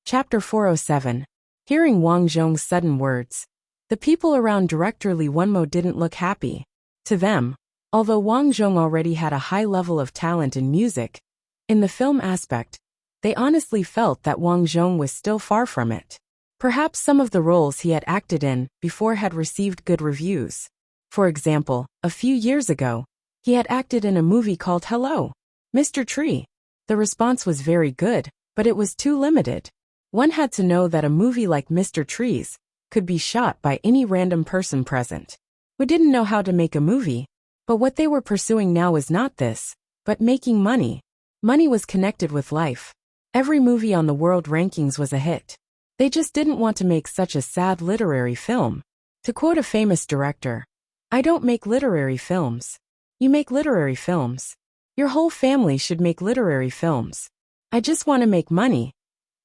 Chapter 407. Hearing Wang Zhong's sudden words. The people around director Li Wenmo didn't look happy. To them, although Wang Zhong already had a high level of talent in music, in the film aspect, they honestly felt that Wang Zhong was still far from it. Perhaps some of the roles he had acted in before had received good reviews. For example, a few years ago, he had acted in a movie called Hello, Mr. Tree. The response was very good, but it was too limited. One had to know that a movie like Mr. Trees could be shot by any random person present. We didn't know how to make a movie, but what they were pursuing now was not this, but making money. Money was connected with life. Every movie on the world rankings was a hit. They just didn't want to make such a sad literary film. To quote a famous director, "I don't make literary films. You make literary films. Your whole family should make literary films. I just want to make money."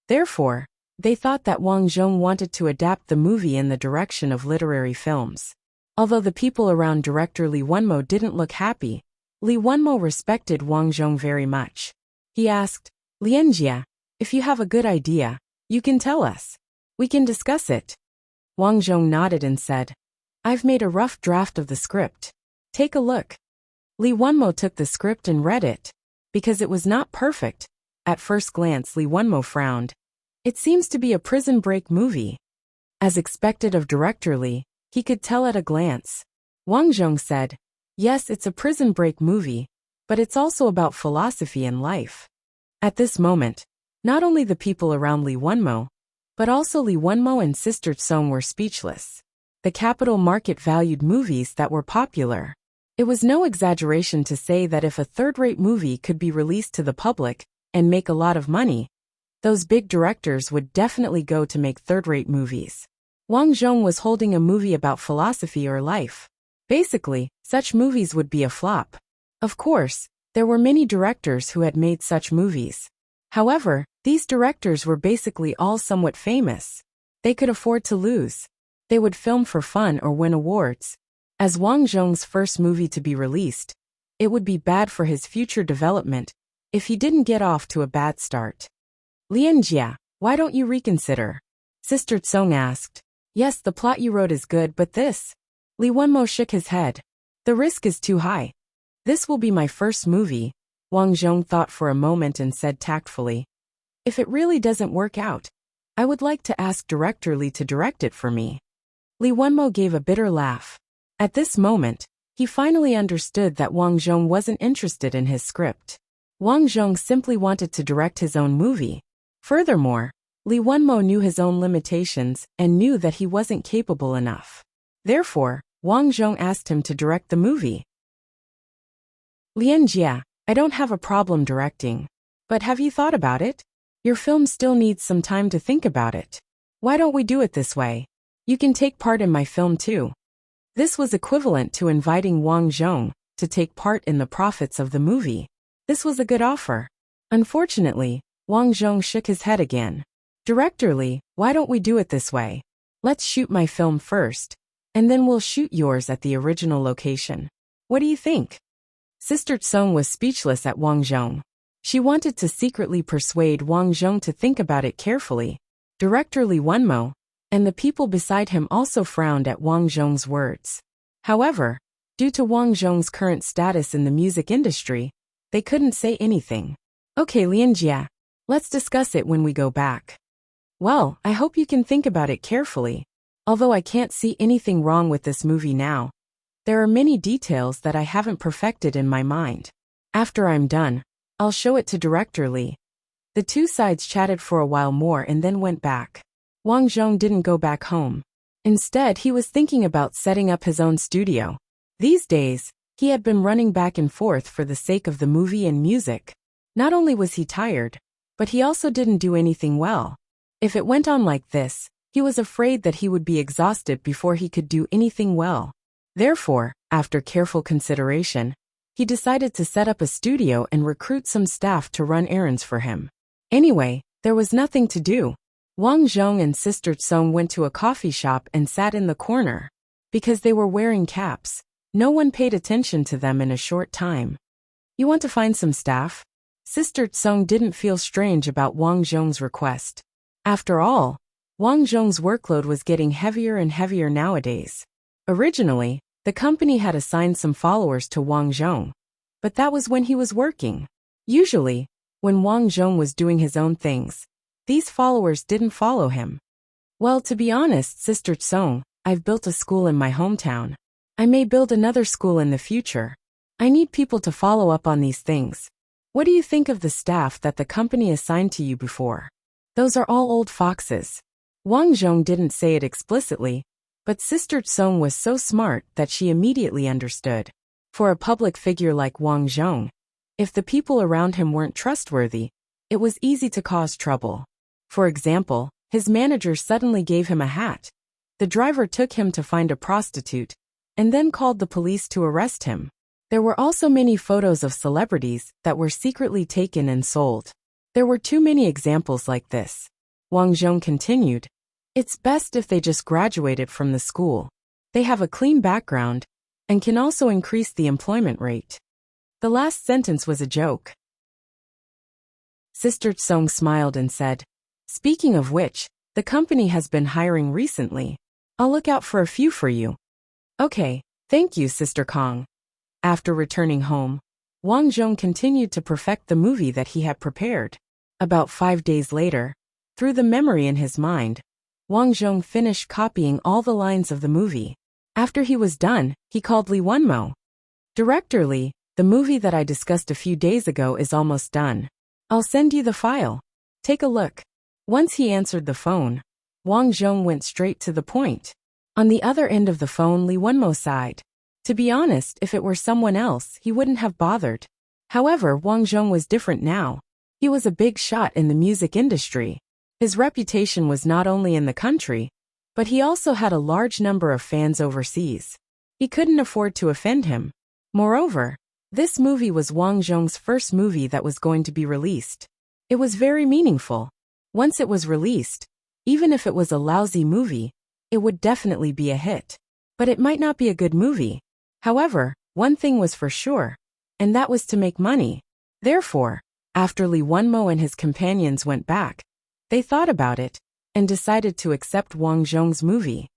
Therefore, they thought that Wang Zhong wanted to adapt the movie in the direction of literary films. Although the people around director Li Wenmo didn't look happy, Li Wenmo respected Wang Zhong very much. He asked, "Lianjia, if you have a good idea, you can tell us. We can discuss it." Wang Zhong nodded and said, "I've made a rough draft of the script. Take a look." Li Wenmo took the script and read it. Because it was not perfect, at first glance Li Wenmo frowned. It seems to be a prison break movie. As expected of director Li, he could tell at a glance. Wang Zhong said, "Yes, it's a prison break movie, but it's also about philosophy and life." At this moment, not only the people around Li Wenmo, but also Li Wenmo and Sister Tsong were speechless. The capital market valued movies that were popular. It was no exaggeration to say that if a third-rate movie could be released to the public and make a lot of money, those big directors would definitely go to make third-rate movies. Wang Zhong was holding a movie about philosophy or life. Basically, such movies would be a flop. Of course, there were many directors who had made such movies. However, these directors were basically all somewhat famous. They could afford to lose. They would film for fun or win awards. As Wang Zhong's first movie to be released, it would be bad for his future development if he didn't get off to a bad start. "Lianjia, why don't you reconsider?" Sister Tsong asked. "Yes, the plot you wrote is good, but this..." Li Wenmo shook his head. "The risk is too high. This will be my first movie." Wang Zhong thought for a moment and said tactfully, "If it really doesn't work out, I would like to ask director Li to direct it for me." Li Wenmo gave a bitter laugh. At this moment, he finally understood that Wang Zhong wasn't interested in his script. Wang Zhong simply wanted to direct his own movie. Furthermore, Li Wenmo knew his own limitations and knew that he wasn't capable enough. Therefore, Wang Zhong asked him to direct the movie. "Lianjia, I don't have a problem directing. But have you thought about it? Your film still needs some time to think about it. Why don't we do it this way? You can take part in my film too." This was equivalent to inviting Wang Zhong to take part in the profits of the movie. This was a good offer. Unfortunately, Wang Zhong shook his head again. "Director Li, why don't we do it this way? Let's shoot my film first, and then we'll shoot yours at the original location. What do you think?" Sister Tsong was speechless at Wang Zhong. She wanted to secretly persuade Wang Zhong to think about it carefully. Director Li Wenmo and the people beside him also frowned at Wang Zhong's words. However, due to Wang Zhong's current status in the music industry, they couldn't say anything. "Okay, Lianjia, let's discuss it when we go back." "Well, I hope you can think about it carefully. Although I can't see anything wrong with this movie now, there are many details that I haven't perfected in my mind. After I'm done, I'll show it to director Li." The two sides chatted for a while more and then went back. Wang Zhong didn't go back home. Instead, he was thinking about setting up his own studio. These days, he had been running back and forth for the sake of the movie and music. Not only was he tired, but he also didn't do anything well. If it went on like this, he was afraid that he would be exhausted before he could do anything well. Therefore, after careful consideration, he decided to set up a studio and recruit some staff to run errands for him. Anyway, there was nothing to do. Wang Zhong and Sister Tsong went to a coffee shop and sat in the corner. Because they were wearing caps, no one paid attention to them in a short time. "You want to find some staff?" Sister Tsong didn't feel strange about Wang Zhong's request. After all, Wang Zhong's workload was getting heavier and heavier nowadays. Originally, the company had assigned some followers to Wang Zhong, but that was when he was working. Usually, when Wang Zhong was doing his own things, these followers didn't follow him. Well, to be honest, Sister Tsong, I've built a school in my hometown. I may build another school in the future. I need people to follow up on these things. What do you think of the staff that the company assigned to you before? Those are all old foxes. Wang Zhong didn't say it explicitly, but Sister Tsong was so smart that she immediately understood. For a public figure like Wang Zhong, if the people around him weren't trustworthy, it was easy to cause trouble. For example, his manager suddenly gave him a hat. The driver took him to find a prostitute, and then called the police to arrest him. There were also many photos of celebrities that were secretly taken and sold. There were too many examples like this. Wang Zhong continued, "It's best if they just graduated from the school. They have a clean background, and can also increase the employment rate." The last sentence was a joke. Sister Tsong smiled and said, "Speaking of which, the company has been hiring recently. I'll look out for a few for you." "Okay, thank you, Sister Kong." After returning home, Wang Zhong continued to perfect the movie that he had prepared. About 5 days later, through the memory in his mind, Wang Zhong finished copying all the lines of the movie. After he was done, he called Li Wenmo. "Director Li, the movie that I discussed a few days ago is almost done. I'll send you the file. Take a look." Once he answered the phone, Wang Zhong went straight to the point. On the other end of the phone, Li Wenmo sighed. To be honest, if it were someone else, he wouldn't have bothered. However, Wang Zhong was different now. He was a big shot in the music industry. His reputation was not only in the country, but he also had a large number of fans overseas. He couldn't afford to offend him. Moreover, this movie was Wang Zhong's first movie that was going to be released. It was very meaningful. Once it was released, even if it was a lousy movie, it would definitely be a hit. But it might not be a good movie. However, one thing was for sure, and that was to make money. Therefore, after Li Wenmo and his companions went back, they thought about it, and decided to accept Wang Zhong's movie.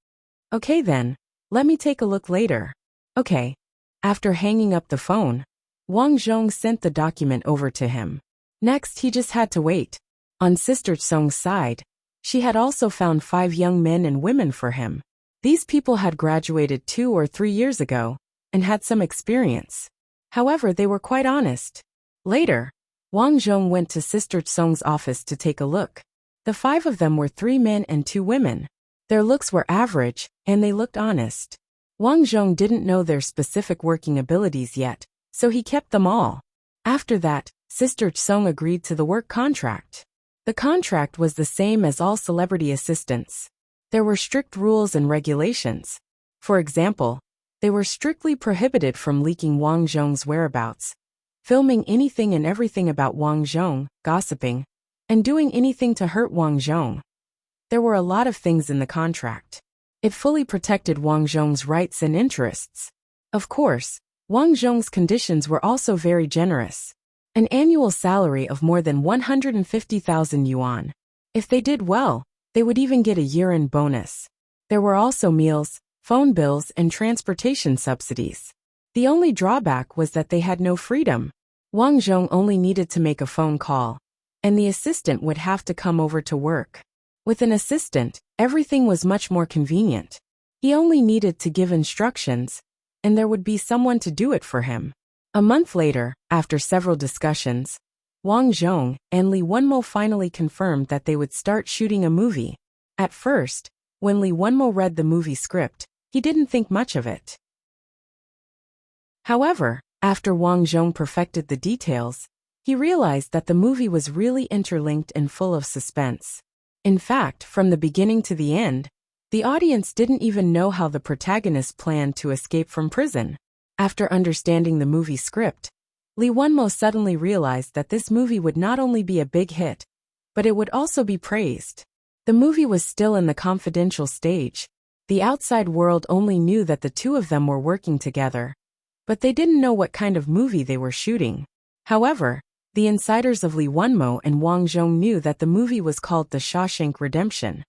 "Okay then, let me take a look later." "Okay." After hanging up the phone, Wang Zhong sent the document over to him. Next, he just had to wait. On Sister Tsong's side, she had also found 5 young men and women for him. These people had graduated 2 or 3 years ago, and had some experience. However, they were quite honest. Later, Wang Zhong went to Sister Tsong's office to take a look. The 5 of them were 3 men and 2 women. Their looks were average, and they looked honest. Wang Zhong didn't know their specific working abilities yet, so he kept them all. After that, Sister Tsong agreed to the work contract. The contract was the same as all celebrity assistants. There were strict rules and regulations. For example, they were strictly prohibited from leaking Wang Zhong's whereabouts, filming anything and everything about Wang Zhong, gossiping, and doing anything to hurt Wang Zhong. There were a lot of things in the contract. It fully protected Wang Zhong's rights and interests. Of course, Wang Zhong's conditions were also very generous. An annual salary of more than 150,000 yuan. If they did well, they would even get a year-end bonus. There were also meals, phone bills, and transportation subsidies. The only drawback was that they had no freedom. Wang Zhong only needed to make a phone call, and the assistant would have to come over to work. With an assistant, everything was much more convenient. He only needed to give instructions, and there would be someone to do it for him. A month later, after several discussions, Wang Zhong and Li Wenmo finally confirmed that they would start shooting a movie. At first, when Li Wenmo read the movie script, he didn't think much of it. However, after Wang Zhong perfected the details, he realized that the movie was really interlinked and full of suspense. In fact, from the beginning to the end, the audience didn't even know how the protagonist planned to escape from prison. After understanding the movie script, Li Wenmo suddenly realized that this movie would not only be a big hit, but it would also be praised. The movie was still in the confidential stage. The outside world only knew that the 2 of them were working together, but they didn't know what kind of movie they were shooting. However, the insiders of Lee Won-mo and Wang Zhong knew that the movie was called The Shawshank Redemption.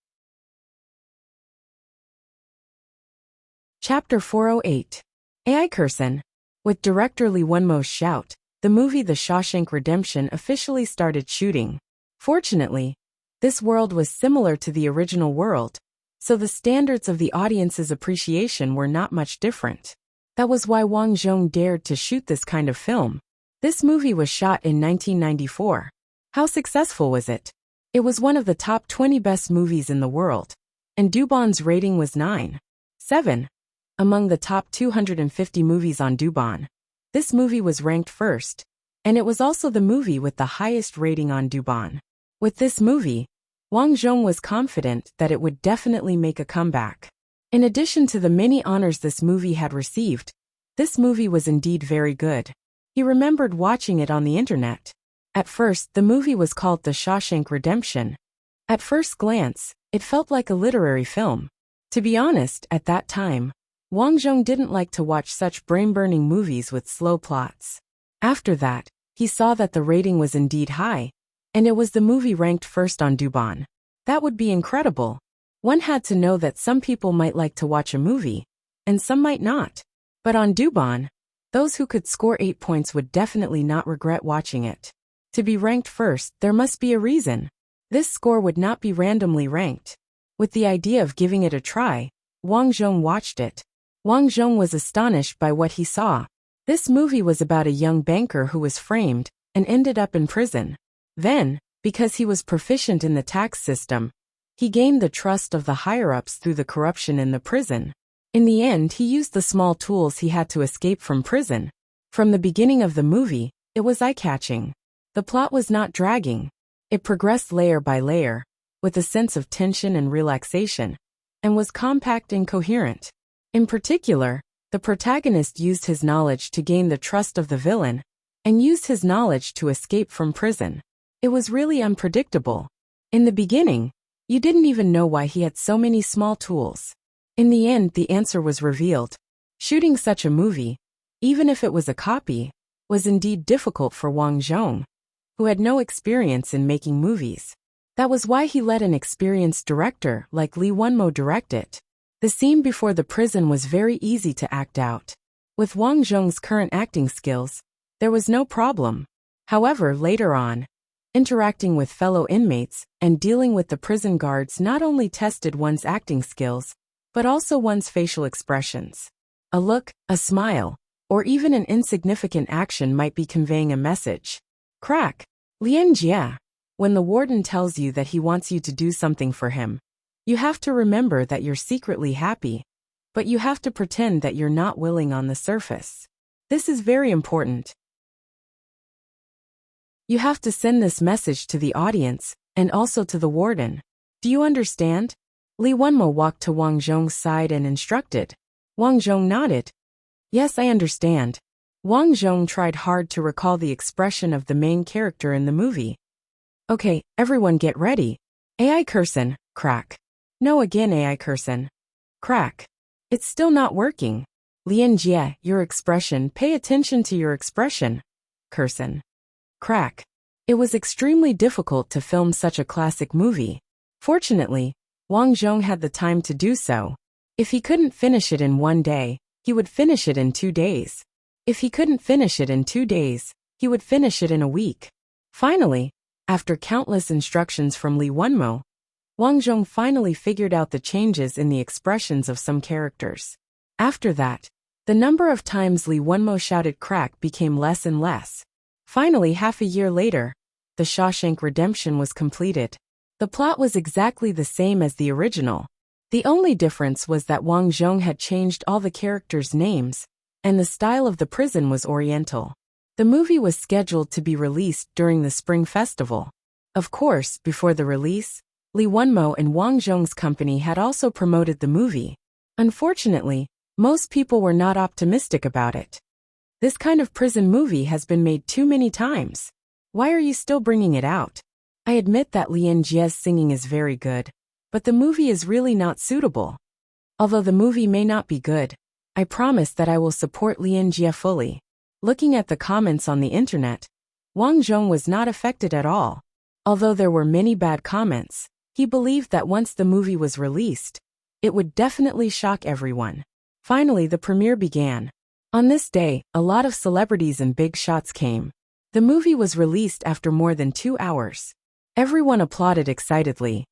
Chapter 408. AI Curson. With director Lee Won-mo's shout, the movie The Shawshank Redemption officially started shooting. Fortunately, this world was similar to the original world, so the standards of the audience's appreciation were not much different. That was why Wang Zhong dared to shoot this kind of film. This movie was shot in 1994. How successful was it? It was one of the top 20 best movies in the world, and Dubon's rating was 9.7. Among the top 250 movies on Dubon, this movie was ranked first, and it was also the movie with the highest rating on Dubon. With this movie, Wang Zhong was confident that it would definitely make a comeback. In addition to the many honors this movie had received, this movie was indeed very good. He remembered watching it on the internet. At first, the movie was called The Shawshank Redemption. At first glance, it felt like a literary film. To be honest, at that time, Wang Zhong didn't like to watch such brain-burning movies with slow plots. After that, he saw that the rating was indeed high, and it was the movie ranked first on Dubon. That would be incredible. One had to know that some people might like to watch a movie, and some might not. But on Dubon, those who could score 8 points would definitely not regret watching it. To be ranked first, there must be a reason. This score would not be randomly ranked. With the idea of giving it a try, Wang Zhong watched it. Wang Zhong was astonished by what he saw. This movie was about a young banker who was framed and ended up in prison. Then, because he was proficient in the tax system, he gained the trust of the higher-ups through the corruption in the prison. In the end, he used the small tools he had to escape from prison. From the beginning of the movie, it was eye-catching. The plot was not dragging. It progressed layer by layer, with a sense of tension and relaxation, and was compact and coherent. In particular, the protagonist used his knowledge to gain the trust of the villain, and used his knowledge to escape from prison. It was really unpredictable. In the beginning, you didn't even know why he had so many small tools. In the end, the answer was revealed. Shooting such a movie, even if it was a copy, was indeed difficult for Wang Zhong, who had no experience in making movies. That was why he let an experienced director like Lee Won-mo direct it. The scene before the prison was very easy to act out. With Wang Zhong's current acting skills, there was no problem. However, later on, interacting with fellow inmates and dealing with the prison guards not only tested one's acting skills, but also one's facial expressions. A look, a smile, or even an insignificant action might be conveying a message. Crack. Lian Jia. When the warden tells you that he wants you to do something for him, you have to remember that you're secretly happy, but you have to pretend that you're not willing on the surface. This is very important. You have to send this message to the audience, and also to the warden. Do you understand? Lee Won-mo walked to Wang Zhong's side and instructed. Wang Zhong nodded. Yes, I understand. Wang Zhong tried hard to recall the expression of the main character in the movie. Okay, everyone get ready. AI Curson, crack. No again AI Curson. Crack. It's still not working. Lian Jie, your expression, pay attention to your expression. Curson. Crack. It was extremely difficult to film such a classic movie. Fortunately, Wang Zhong had the time to do so. If he couldn't finish it in 1 day, he would finish it in 2 days. If he couldn't finish it in 2 days, he would finish it in a week. Finally, after countless instructions from Lee Won-mo, Wang Zhong finally figured out the changes in the expressions of some characters. After that, the number of times Lee Won-mo shouted crack became less and less. Finally, half a year later, The Shawshank Redemption was completed. The plot was exactly the same as the original. The only difference was that Wang Zhong had changed all the characters' names, and the style of the prison was oriental. The movie was scheduled to be released during the Spring Festival. Of course, before the release, Lee Won-mo and Wang Zhong's company had also promoted the movie. Unfortunately, most people were not optimistic about it. This kind of prison movie has been made too many times. Why are you still bringing it out? I admit that Lian Jie's singing is very good, but the movie is really not suitable. Although the movie may not be good, I promise that I will support Lian Jie fully. Looking at the comments on the internet, Wang Zhong was not affected at all. Although there were many bad comments, he believed that once the movie was released, it would definitely shock everyone. Finally, the premiere began. On this day, a lot of celebrities and big shots came. The movie was released after more than 2 hours. Everyone applauded excitedly.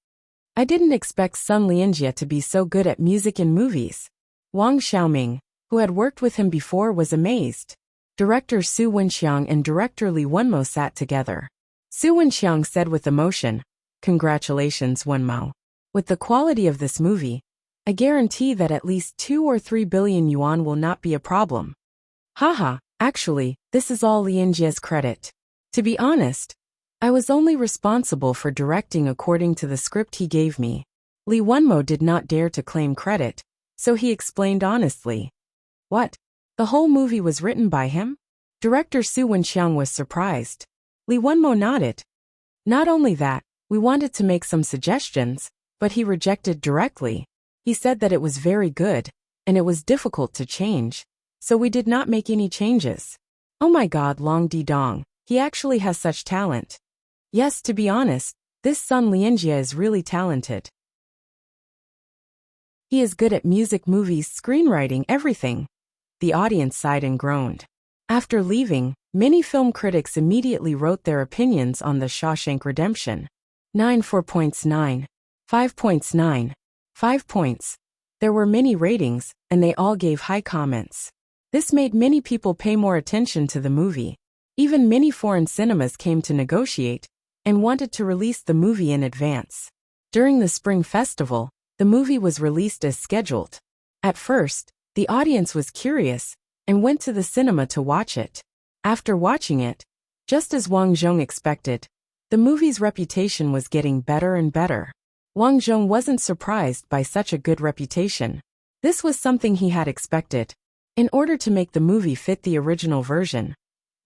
I didn't expect Sun Lianjie to be so good at music and movies. Wang Xiaoming, who had worked with him before, was amazed. Director Su Wenxiang and director Li Wenmo sat together. Su Wenxiang said with emotion, "Congratulations, Wenmo. With the quality of this movie, I guarantee that at least 2 or 3 billion yuan will not be a problem." Haha, actually, this is all Lianjie's credit. To be honest, I was only responsible for directing according to the script he gave me. Li Wenmo did not dare to claim credit, so he explained honestly. What? The whole movie was written by him? Director Su Wenxiang was surprised. Li Wenmo nodded. Not only that, we wanted to make some suggestions, but he rejected directly. He said that it was very good, and it was difficult to change, so we did not make any changes. Oh my god, Long Di Dong, he actually has such talent. Yes, to be honest, this Sun Lianjie is really talented. He is good at music, movies, screenwriting, everything. The audience sighed and groaned. After leaving, many film critics immediately wrote their opinions on The Shawshank Redemption. 4.9, 5.9, 5 points. There were many ratings, and they all gave high comments. This made many people pay more attention to the movie. Even many foreign cinemas came to negotiate and wanted to release the movie in advance. During the Spring Festival, the movie was released as scheduled. At first, the audience was curious and went to the cinema to watch it. After watching it, just as Wang Zhong expected, the movie's reputation was getting better and better. Wang Zhong wasn't surprised by such a good reputation. This was something he had expected. In order to make the movie fit the original version,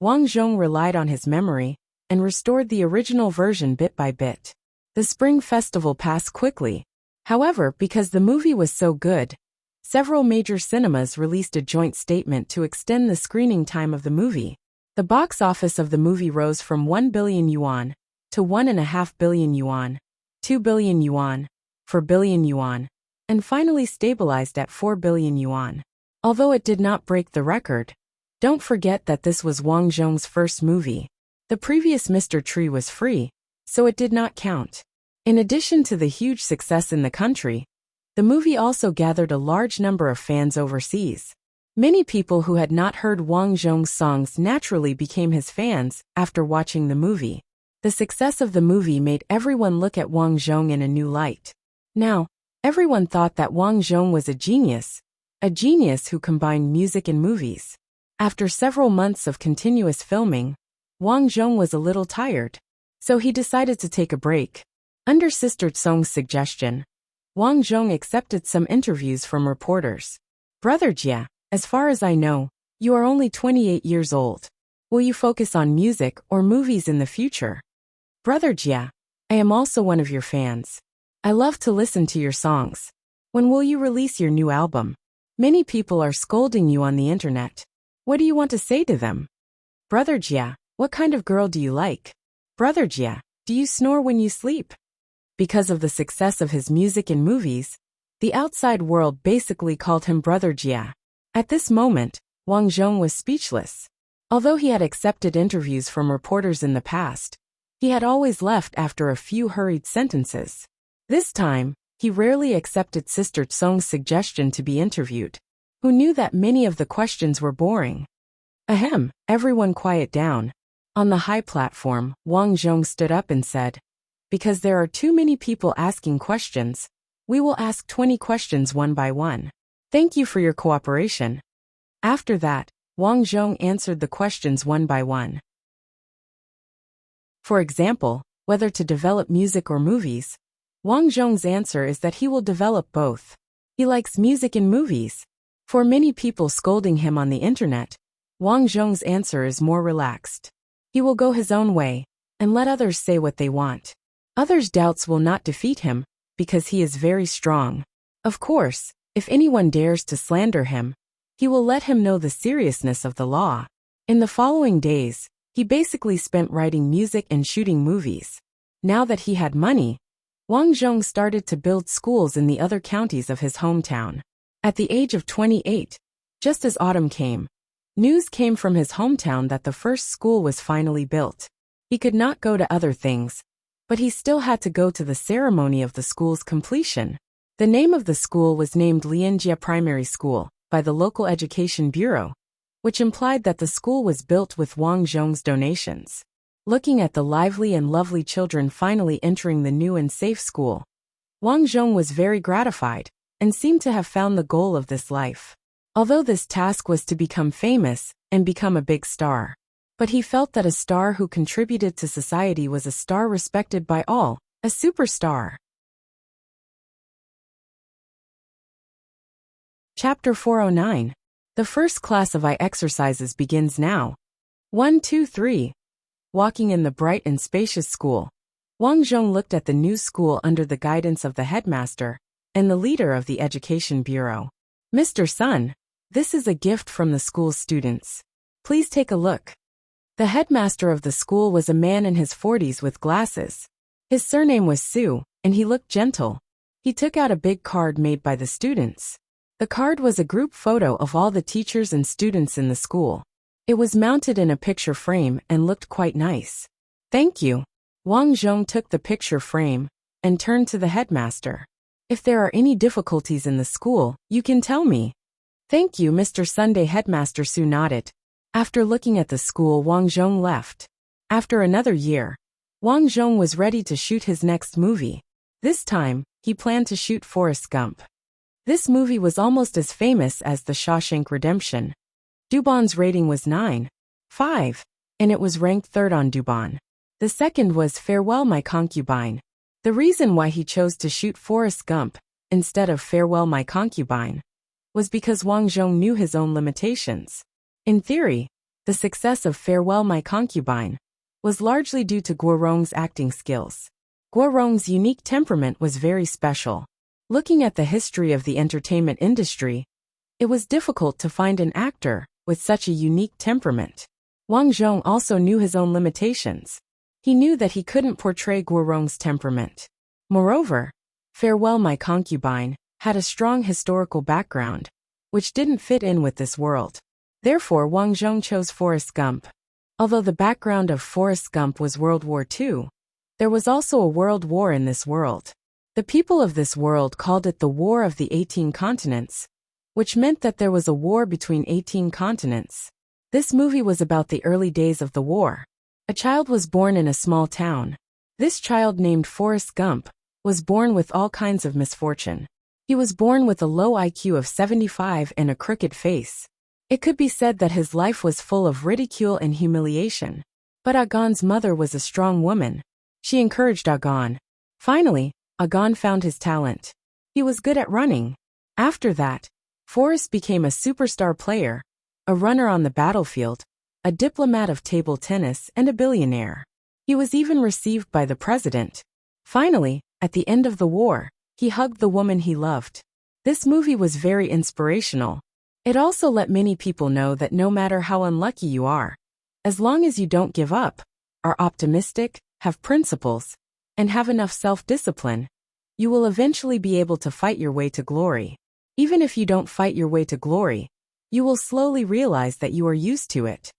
Wang Zhong relied on his memory and restored the original version bit by bit. The Spring Festival passed quickly. However, because the movie was so good, several major cinemas released a joint statement to extend the screening time of the movie. The box office of the movie rose from 1 billion yuan to 1.5 billion yuan, 2 billion yuan, 4 billion yuan, and finally stabilized at 4 billion yuan. Although it did not break the record, don't forget that this was Wang Zhong's first movie. The previous Mr. Tree was free, so it did not count. In addition to the huge success in the country, the movie also gathered a large number of fans overseas. Many people who had not heard Wang Zhong's songs naturally became his fans after watching the movie. The success of the movie made everyone look at Wang Zhong in a new light. Now, everyone thought that Wang Zhong was a genius who combined music and movies. After several months of continuous filming, Wang Zhong was a little tired, so he decided to take a break. Under Sister Tsong's suggestion, Wang Zhong accepted some interviews from reporters. Brother Jia, as far as I know, you are only 28 years old. Will you focus on music or movies in the future? Brother Jia, I am also one of your fans. I love to listen to your songs. When will you release your new album? Many people are scolding you on the internet. What do you want to say to them? Brother Jia, what kind of girl do you like? Brother Jia, do you snore when you sleep? Because of the success of his music and movies, the outside world basically called him Brother Jia. At this moment, Wang Zhong was speechless. Although he had accepted interviews from reporters in the past, he had always left after a few hurried sentences. This time, he rarely accepted Sister Tsong's suggestion to be interviewed, who knew that many of the questions were boring. Ahem, everyone quiet down. On the high platform, Wang Zhong stood up and said, because there are too many people asking questions, we will ask 20 questions one by one. Thank you for your cooperation. After that, Wang Zhong answered the questions one by one. For example, whether to develop music or movies, Wang Zhong's answer is that he will develop both. He likes music and movies. For many people scolding him on the internet, Wang Zhong's answer is more relaxed. He will go his own way and let others say what they want. Others' doubts will not defeat him because he is very strong. Of course, if anyone dares to slander him, he will let him know the seriousness of the law. In the following days, He basically spent writing music and shooting movies. Now that he had money, Wang Zhong started to build schools in the other counties of his hometown. At the age of 28, just as autumn came, news came from his hometown that the first school was finally built. He could not go to other things, but he still had to go to the ceremony of the school's completion. The name of the school was named Lianjia Primary School by the local education bureau, which implied that the school was built with Wang Zhong's donations. Looking at the lively and lovely children finally entering the new and safe school, Wang Zhong was very gratified and seemed to have found the goal of this life. Although this task was to become famous and become a big star, but he felt that a star who contributed to society was a star respected by all, a superstar. Chapter 409. The first class of eye exercises begins now. 1, 2, 3. Walking in the bright and spacious school, Wang Zhong looked at the new school under the guidance of the headmaster and the leader of the education bureau. Mr. Sun, this is a gift from the school's students. Please take a look. The headmaster of the school was a man in his 40s with glasses. His surname was Su, and he looked gentle. He took out a big card made by the students. The card was a group photo of all the teachers and students in the school. It was mounted in a picture frame and looked quite nice. Thank you. Wang Zhong took the picture frame and turned to the headmaster. If there are any difficulties in the school, you can tell me. Thank you, Mr. Sunday. Headmaster Su nodded. After looking at the school, Wang Zhong left. After another year, Wang Zhong was ready to shoot his next movie. This time, he planned to shoot Forrest Gump. This movie was almost as famous as The Shawshank Redemption. Dubon's rating was 9.5, and it was ranked third on Dubon. The second was Farewell My Concubine. The reason why he chose to shoot Forrest Gump instead of Farewell My Concubine was because Wang Zhong knew his own limitations. In theory, the success of Farewell My Concubine was largely due to Guorong's acting skills. Guorong's unique temperament was very special. Looking at the history of the entertainment industry, it was difficult to find an actor with such a unique temperament. Wang Zhong also knew his own limitations. He knew that he couldn't portray Guorong's temperament. Moreover, Farewell My Concubine had a strong historical background, which didn't fit in with this world. Therefore, Wang Zhong chose Forrest Gump. Although the background of Forrest Gump was World War II, there was also a world war in this world. The people of this world called it the War of the 18 Continents, which meant that there was a war between 18 continents. This movie was about the early days of the war. A child was born in a small town. This child, named Forrest Gump, was born with all kinds of misfortune. He was born with a low IQ of 75 and a crooked face. It could be said that his life was full of ridicule and humiliation. But Agon's mother was a strong woman. She encouraged Agon. Finally, Agon found his talent. He was good at running. After that, Forrest became a superstar player, a runner on the battlefield, a diplomat of table tennis, and a billionaire. He was even received by the president. Finally, at the end of the war, he hugged the woman he loved. This movie was very inspirational. It also let many people know that no matter how unlucky you are, as long as you don't give up, are optimistic, have principles, and have enough self-discipline, you will eventually be able to fight your way to glory. Even if you don't fight your way to glory, you will slowly realize that you are used to it.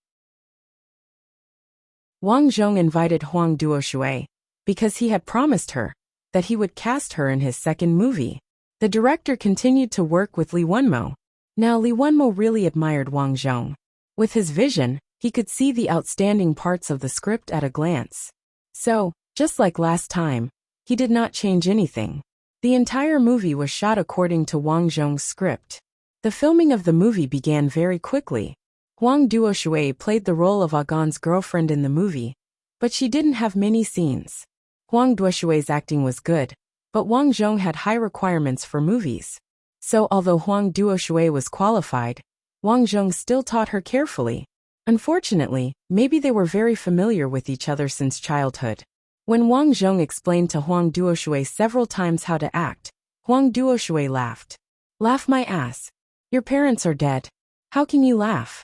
Wang Zhong invited Huang Duoshui because he had promised her that he would cast her in his second movie. The director continued to work with Li Wenmo. Now Li Wenmo really admired Wang Zhong. With his vision, he could see the outstanding parts of the script at a glance. So, just like last time, he did not change anything. The entire movie was shot according to Wang Zhong's script. The filming of the movie began very quickly. Huang Duoshui played the role of Agon's girlfriend in the movie, but she didn't have many scenes. Huang Duoshui's acting was good, but Wang Zhong had high requirements for movies. So although Huang Duoshui was qualified, Wang Zhong still taught her carefully. Unfortunately, maybe they were very familiar with each other since childhood. When Wang Zhong explained to Huang Duoshui several times how to act, Huang Duoshui laughed. Laugh my ass. Your parents are dead. How can you laugh?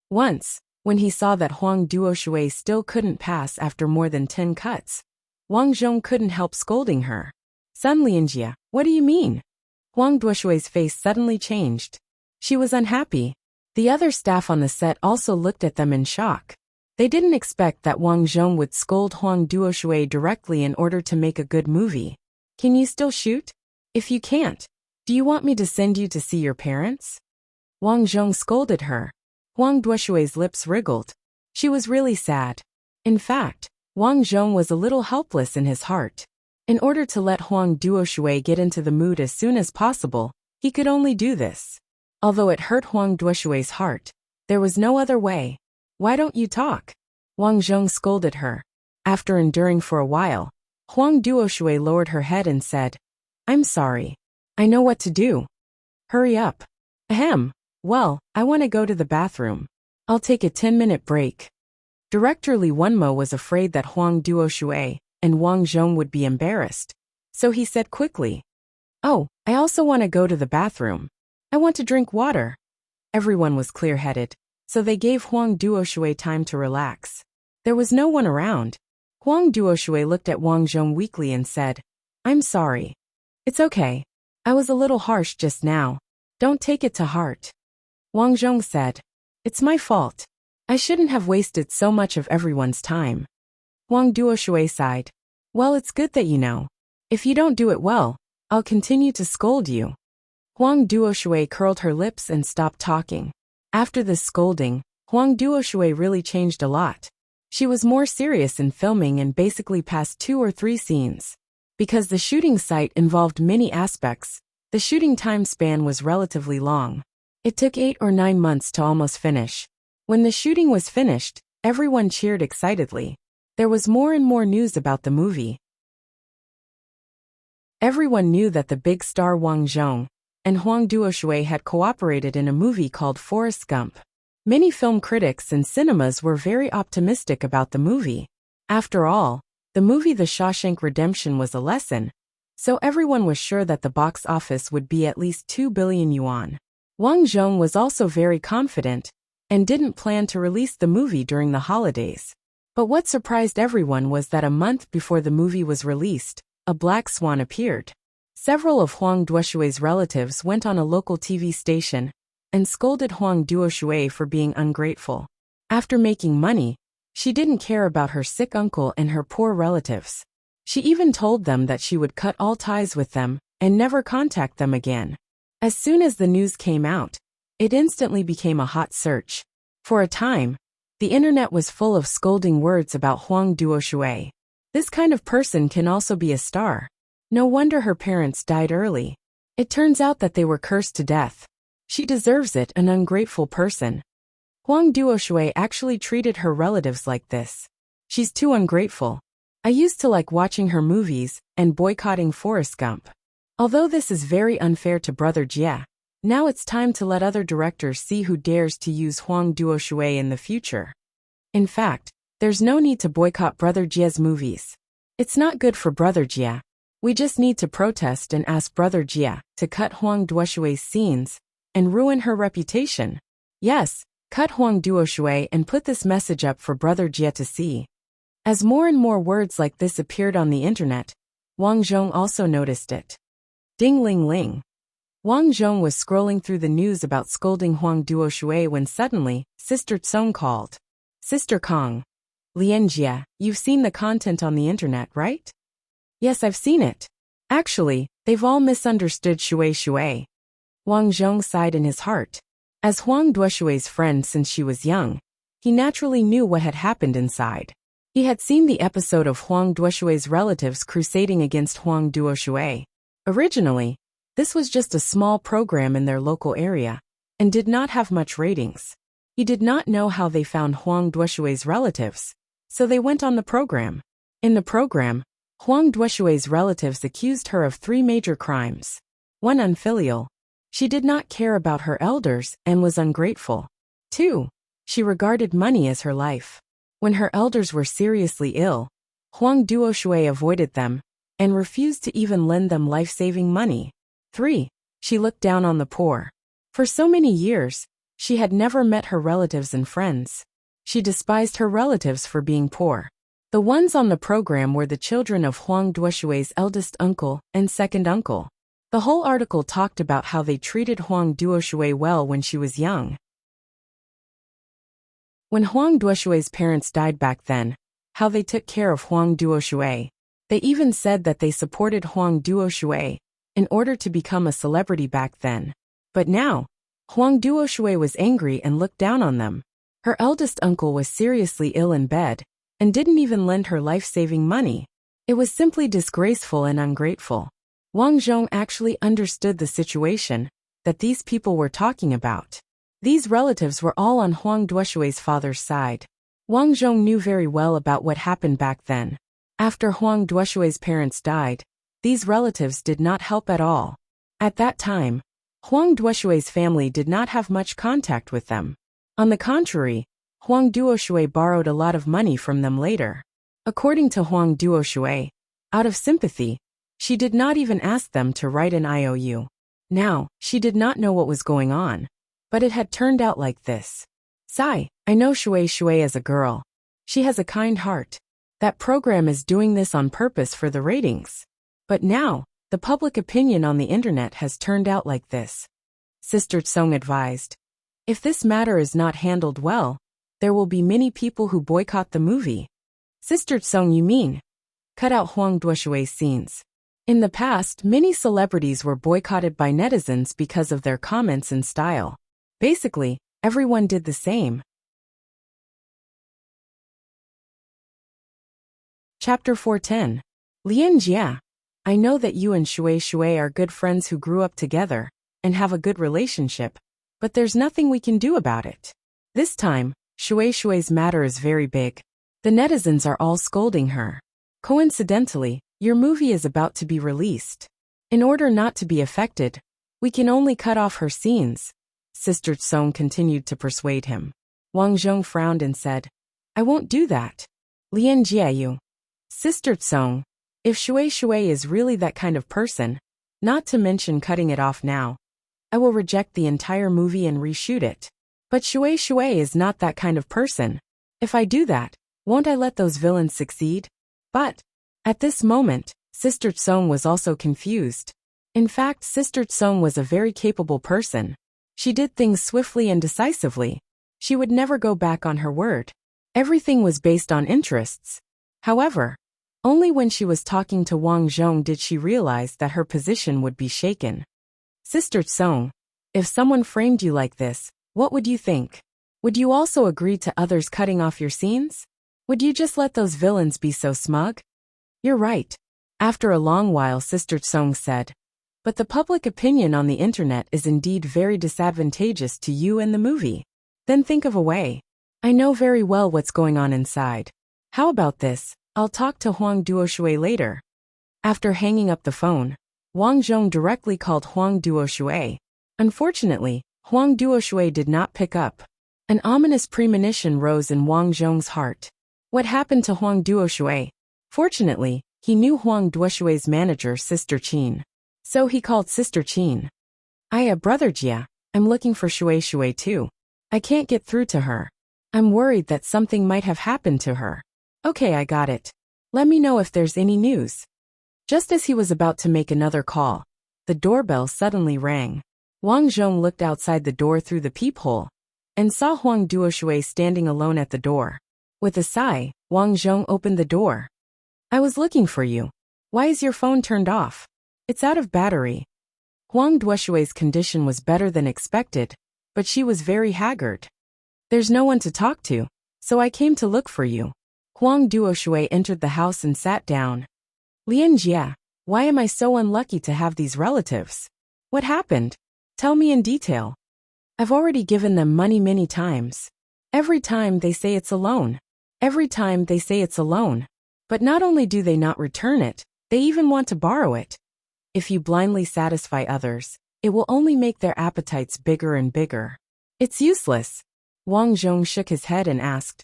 Once, When he saw that Huang Duoshui still couldn't pass after more than 10 cuts, Wang Zhong couldn't help scolding her. Sun Lianjia, what do you mean? Huang Duoshui's face suddenly changed. She was unhappy. The other staff on the set also looked at them in shock. They didn't expect that Wang Zhong would scold Huang Duoshui directly in order to make a good movie. Can you still shoot? If you can't, do you want me to send you to see your parents? Wang Zhong scolded her. Huang Duoshui's lips wriggled. She was really sad. In fact, Wang Zhong was a little helpless in his heart. In order to let Huang Duoshui get into the mood as soon as possible, he could only do this. Although it hurt Huang Duoshui's heart, there was no other way. Why don't you talk? Wang Zhong scolded her. After enduring for a while, Huang Duoshui lowered her head and said, I'm sorry. I know what to do. Hurry up. Ahem. Well, I want to go to the bathroom. I'll take a 10-minute break. Director Li Wenmo was afraid that Huang Duoshui and Wang Zhong would be embarrassed, so he said quickly, Oh, I also want to go to the bathroom. I want to drink water. Everyone was clear-headed, so they gave Huang Duoshui time to relax. There was no one around. Huang Duoshui looked at Wang Zhong weakly and said, I'm sorry. It's okay. I was a little harsh just now. Don't take it to heart. Wang Zhong said, It's my fault. I shouldn't have wasted so much of everyone's time. Huang Duoshui sighed. Well, it's good that you know. If you don't do it well, I'll continue to scold you. Huang Duoshui curled her lips and stopped talking. After this scolding, Huang Duoshui really changed a lot. She was more serious in filming and basically passed 2 or 3 scenes. Because the shooting site involved many aspects, the shooting time span was relatively long. It took 8 or 9 months to almost finish. When the shooting was finished, everyone cheered excitedly. There was more and more news about the movie. Everyone knew that the big star Wang Zhong and Huang Duoshui had cooperated in a movie called Forrest Gump. Many film critics and cinemas were very optimistic about the movie. After all, the movie The Shawshank Redemption was a lesson, so everyone was sure that the box office would be at least 2 billion yuan. Wang Zhong was also very confident and didn't plan to release the movie during the holidays. But what surprised everyone was that a month before the movie was released, a black swan appeared. Several of Huang Duoshui's relatives went on a local TV station and scolded Huang Duoshui for being ungrateful. After making money, she didn't care about her sick uncle and her poor relatives. She even told them that she would cut all ties with them and never contact them again. As soon as the news came out, it instantly became a hot search. For a time, the internet was full of scolding words about Huang Duoshui. This kind of person can also be a star. No wonder her parents died early. It turns out that they were cursed to death. She deserves it, an ungrateful person. Huang Duoshui actually treated her relatives like this. She's too ungrateful. I used to like watching her movies and boycotting Forrest Gump. Although this is very unfair to Brother Jia, now it's time to let other directors see who dares to use Huang Duoshui in the future. In fact, there's no need to boycott Brother Jia's movies. It's not good for Brother Jia. We just need to protest and ask Brother Jia to cut Huang Duoshui's scenes and ruin her reputation. Yes, cut Huang Duoshui and put this message up for Brother Jia to see. As more and more words like this appeared on the internet, Wang Zhong also noticed it. Ding ling ling. Wang Zhong was scrolling through the news about scolding Huang Duoshui when suddenly, Sister Tsong called. Sister Kong. Lianjia, you've seen the content on the internet, right? Yes, I've seen it. Actually, they've all misunderstood Shui. Wang Zhong sighed in his heart. As Huang Duoshui's friend since she was young, he naturally knew what had happened inside. He had seen the episode of Huang Duoshui's relatives crusading against Huang Duoshui. Originally, this was just a small program in their local area, and did not have much ratings. He did not know how they found Huang Duoshui's relatives, so they went on the program. In the program, Huang Duoshui's relatives accused her of 3 major crimes. 1. Unfilial. She did not care about her elders and was ungrateful. 2. She regarded money as her life. When her elders were seriously ill, Huang Duoshui avoided them and refused to even lend them life-saving money. 3. She looked down on the poor. For so many years, she had never met her relatives and friends. She despised her relatives for being poor. The ones on the program were the children of Huang Duoshui's eldest uncle and second uncle. The whole article talked about how they treated Huang Duoshui well when she was young. When Huang Duoshui's parents died back then, how they took care of Huang Duoshui. They even said that they supported Huang Duoshui in order to become a celebrity back then. But now, Huang Duoshui was angry and looked down on them. Her eldest uncle was seriously ill in bed and didn't even lend her life-saving money. It was simply disgraceful and ungrateful. Wang Zhong actually understood the situation that these people were talking about. These relatives were all on Huang Duoshui's father's side. Wang Zhong knew very well about what happened back then. After Huang Duoshui's parents died, these relatives did not help at all. At that time, Huang Duoshui's family did not have much contact with them. On the contrary, Huang Duoshui borrowed a lot of money from them later. According to Huang Duoshui, out of sympathy, she did not even ask them to write an IOU. Now, she did not know what was going on, but it had turned out like this. Sigh, I know Shui as a girl. She has a kind heart. That program is doing this on purpose for the ratings. But now, the public opinion on the internet has turned out like this. Sister Tsong advised. If this matter is not handled well, there will be many people who boycott the movie. Sister Tsong, you mean? Cut out Huang Duoshui's scenes. In the past, many celebrities were boycotted by netizens because of their comments and style. Basically, everyone did the same. Chapter 410. Lian Jia. I know that you and Shui are good friends who grew up together and have a good relationship, but there's nothing we can do about it. This time, Shui's matter is very big. The netizens are all scolding her. Coincidentally, your movie is about to be released. In order not to be affected, we can only cut off her scenes. Sister Tsong continued to persuade him. Wang Zhong frowned and said, I won't do that. Lian Jiayu. Sister Tsong, if Shui is really that kind of person, not to mention cutting it off now, I will reject the entire movie and reshoot it. But Shui is not that kind of person. If I do that, won't I let those villains succeed? But, at this moment, Sister Tsong was also confused. In fact, Sister Tsong was a very capable person. She did things swiftly and decisively. She would never go back on her word. Everything was based on interests. However, only when she was talking to Wang Zhong did she realize that her position would be shaken. Sister Tsong, if someone framed you like this, what would you think? Would you also agree to others cutting off your scenes? Would you just let those villains be so smug? You're right. After a long while, Sister Tsong said. But the public opinion on the internet is indeed very disadvantageous to you and the movie. Then think of a way. I know very well what's going on inside. How about this? I'll talk to Huang Duoshui later. After hanging up the phone, Wang Zhong directly called Huang Duoshui. Unfortunately, Huang Duoshui did not pick up. An ominous premonition rose in Wang Zhong's heart. What happened to Huang Duoshui? Fortunately, he knew Huang Duoshui's manager, Sister Qin. So he called Sister Qin. Brother Jia, I'm looking for Shui too. I can't get through to her. I'm worried that something might have happened to her. Okay, I got it. Let me know if there's any news. Just as he was about to make another call, the doorbell suddenly rang. Wang Zhong looked outside the door through the peephole and saw Huang Duoshui standing alone at the door. With a sigh, Wang Zhong opened the door. I was looking for you. Why is your phone turned off? It's out of battery. Huang Duoshui's condition was better than expected, but she was very haggard. There's no one to talk to, so I came to look for you. Huang Duoshui entered the house and sat down. Lian Jia, why am I so unlucky to have these relatives? What happened? Tell me in detail. I've already given them money many times. Every time they say it's a loan. But not only do they not return it, they even want to borrow it. If you blindly satisfy others, it will only make their appetites bigger and bigger. It's useless. Wang Zhong shook his head and asked,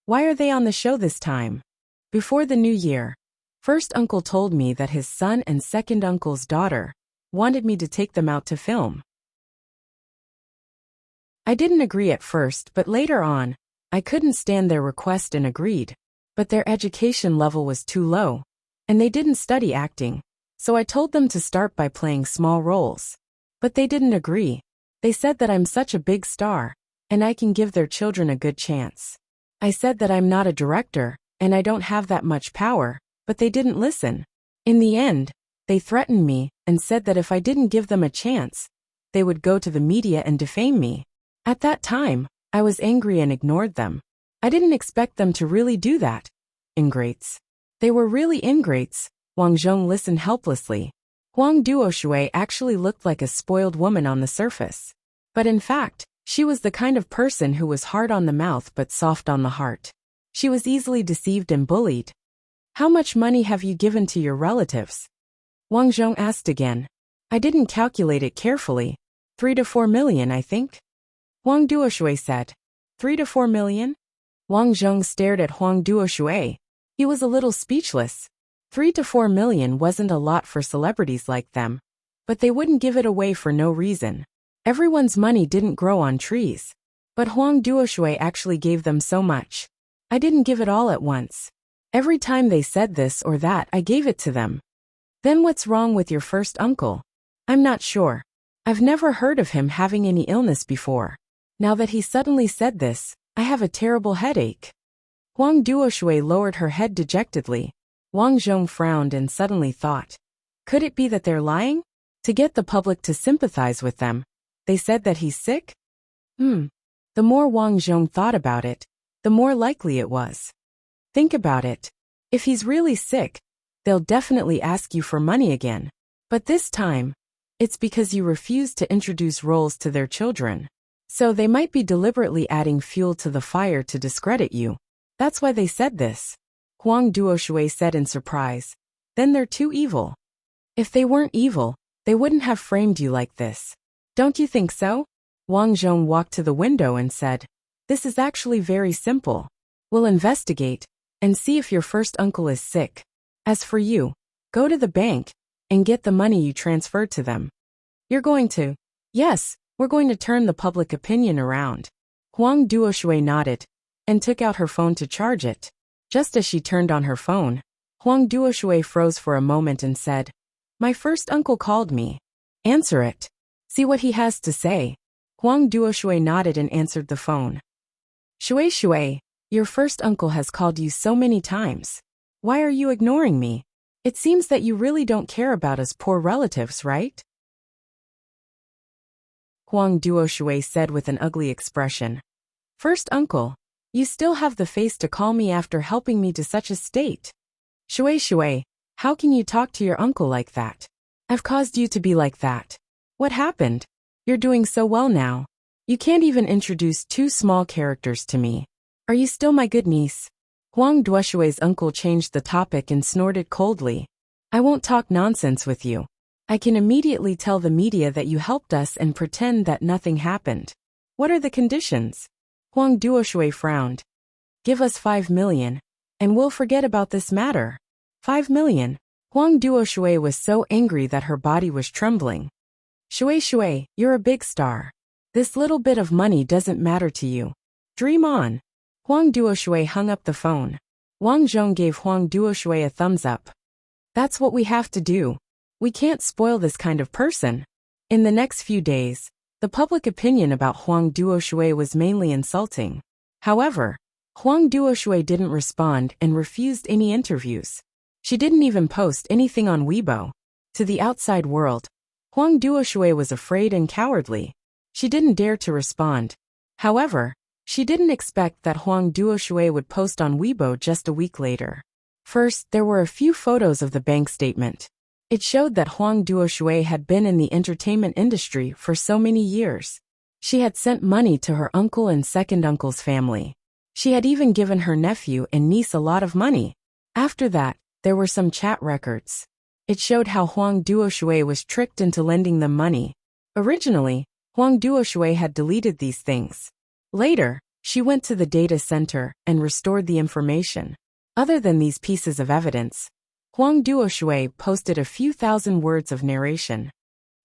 why are they on the show this time? Before the new year, first uncle told me that his son and second uncle's daughter wanted me to take them out to film. I didn't agree at first, but later on, I couldn't stand their request and agreed. But their education level was too low, and they didn't study acting, so I told them to start by playing small roles. But they didn't agree. They said that I'm such a big star, and I can give their children a good chance. I said that I'm not a director, and I don't have that much power, but they didn't listen. In the end, they threatened me and said that if I didn't give them a chance, they would go to the media and defame me. At that time, I was angry and ignored them. I didn't expect them to really do that. Ingrates. They were really ingrates. Wang Zhong listened helplessly. Huang Duoshui actually looked like a spoiled woman on the surface. But in fact, she was the kind of person who was hard on the mouth but soft on the heart. She was easily deceived and bullied. How much money have you given to your relatives? Wang Zhong asked again. I didn't calculate it carefully. 3 to 4 million, I think. Huang Duoshui said. 3 to 4 million? Wang Zhong stared at Huang Duoshui. He was a little speechless. 3 to 4 million wasn't a lot for celebrities like them. But they wouldn't give it away for no reason. Everyone's money didn't grow on trees. But Huang Duoshui actually gave them so much. I didn't give it all at once. Every time they said this or that, I gave it to them. Then what's wrong with your first uncle? I'm not sure. I've never heard of him having any illness before. Now that he suddenly said this, I have a terrible headache. Huang Duoshui lowered her head dejectedly. Wang Zhong frowned and suddenly thought. Could it be that they're lying? To get the public to sympathize with them. They said that he's sick? The more Wang Zhong thought about it, the more likely it was. Think about it. If he's really sick, they'll definitely ask you for money again. But this time, it's because you refuse to introduce roles to their children. So they might be deliberately adding fuel to the fire to discredit you. That's why they said this. Huang Duoshui said in surprise. Then they're too evil. If they weren't evil, they wouldn't have framed you like this. Don't you think so? Wang Zhong walked to the window and said. This is actually very simple. We'll investigate and see if your first uncle is sick. As for you, go to the bank and get the money you transferred to them. You're going to? Yes. We're going to turn the public opinion around. Huang Duoshui nodded and took out her phone to charge it. Just as she turned on her phone, Huang Duoshui froze for a moment and said, My first uncle called me. Answer it. See what he has to say. Huang Duoshui nodded and answered the phone. Shui, your first uncle has called you so many times. Why are you ignoring me? It seems that you really don't care about us poor relatives, right? Huang Duoshui said with an ugly expression. First uncle, you still have the face to call me after helping me to such a state. Shui, how can you talk to your uncle like that? I've caused you to be like that. What happened? You're doing so well now. You can't even introduce 2 small characters to me. Are you still my good niece? Huang Duoshui's uncle changed the topic and snorted coldly. I won't talk nonsense with you. I can immediately tell the media that you helped us and pretend that nothing happened. What are the conditions? Huang Duoshui frowned. Give us 5 million, and we'll forget about this matter. 5 million. Huang Duoshui was so angry that her body was trembling. Shui, you're a big star. This little bit of money doesn't matter to you. Dream on. Huang Duoshui hung up the phone. Wang Zhong gave Huang Duoshui a thumbs up. That's what we have to do. We can't spoil this kind of person. In the next few days, the public opinion about Huang Duoshui was mainly insulting. However, Huang Duoshui didn't respond and refused any interviews. She didn't even post anything on Weibo. To the outside world, Huang Duoshui was afraid and cowardly. She didn't dare to respond. However, she didn't expect that Huang Duoshui would post on Weibo just a week later. First, there were a few photos of the bank statement. It showed that Huang Duoshui had been in the entertainment industry for so many years. She had sent money to her uncle and second uncle's family. She had even given her nephew and niece a lot of money. After that, there were some chat records. It showed how Huang Duoshui was tricked into lending them money. Originally, Huang Duoshui had deleted these things. Later, she went to the data center and restored the information. Other than these pieces of evidence, Huang Duoshui posted a few thousand words of narration.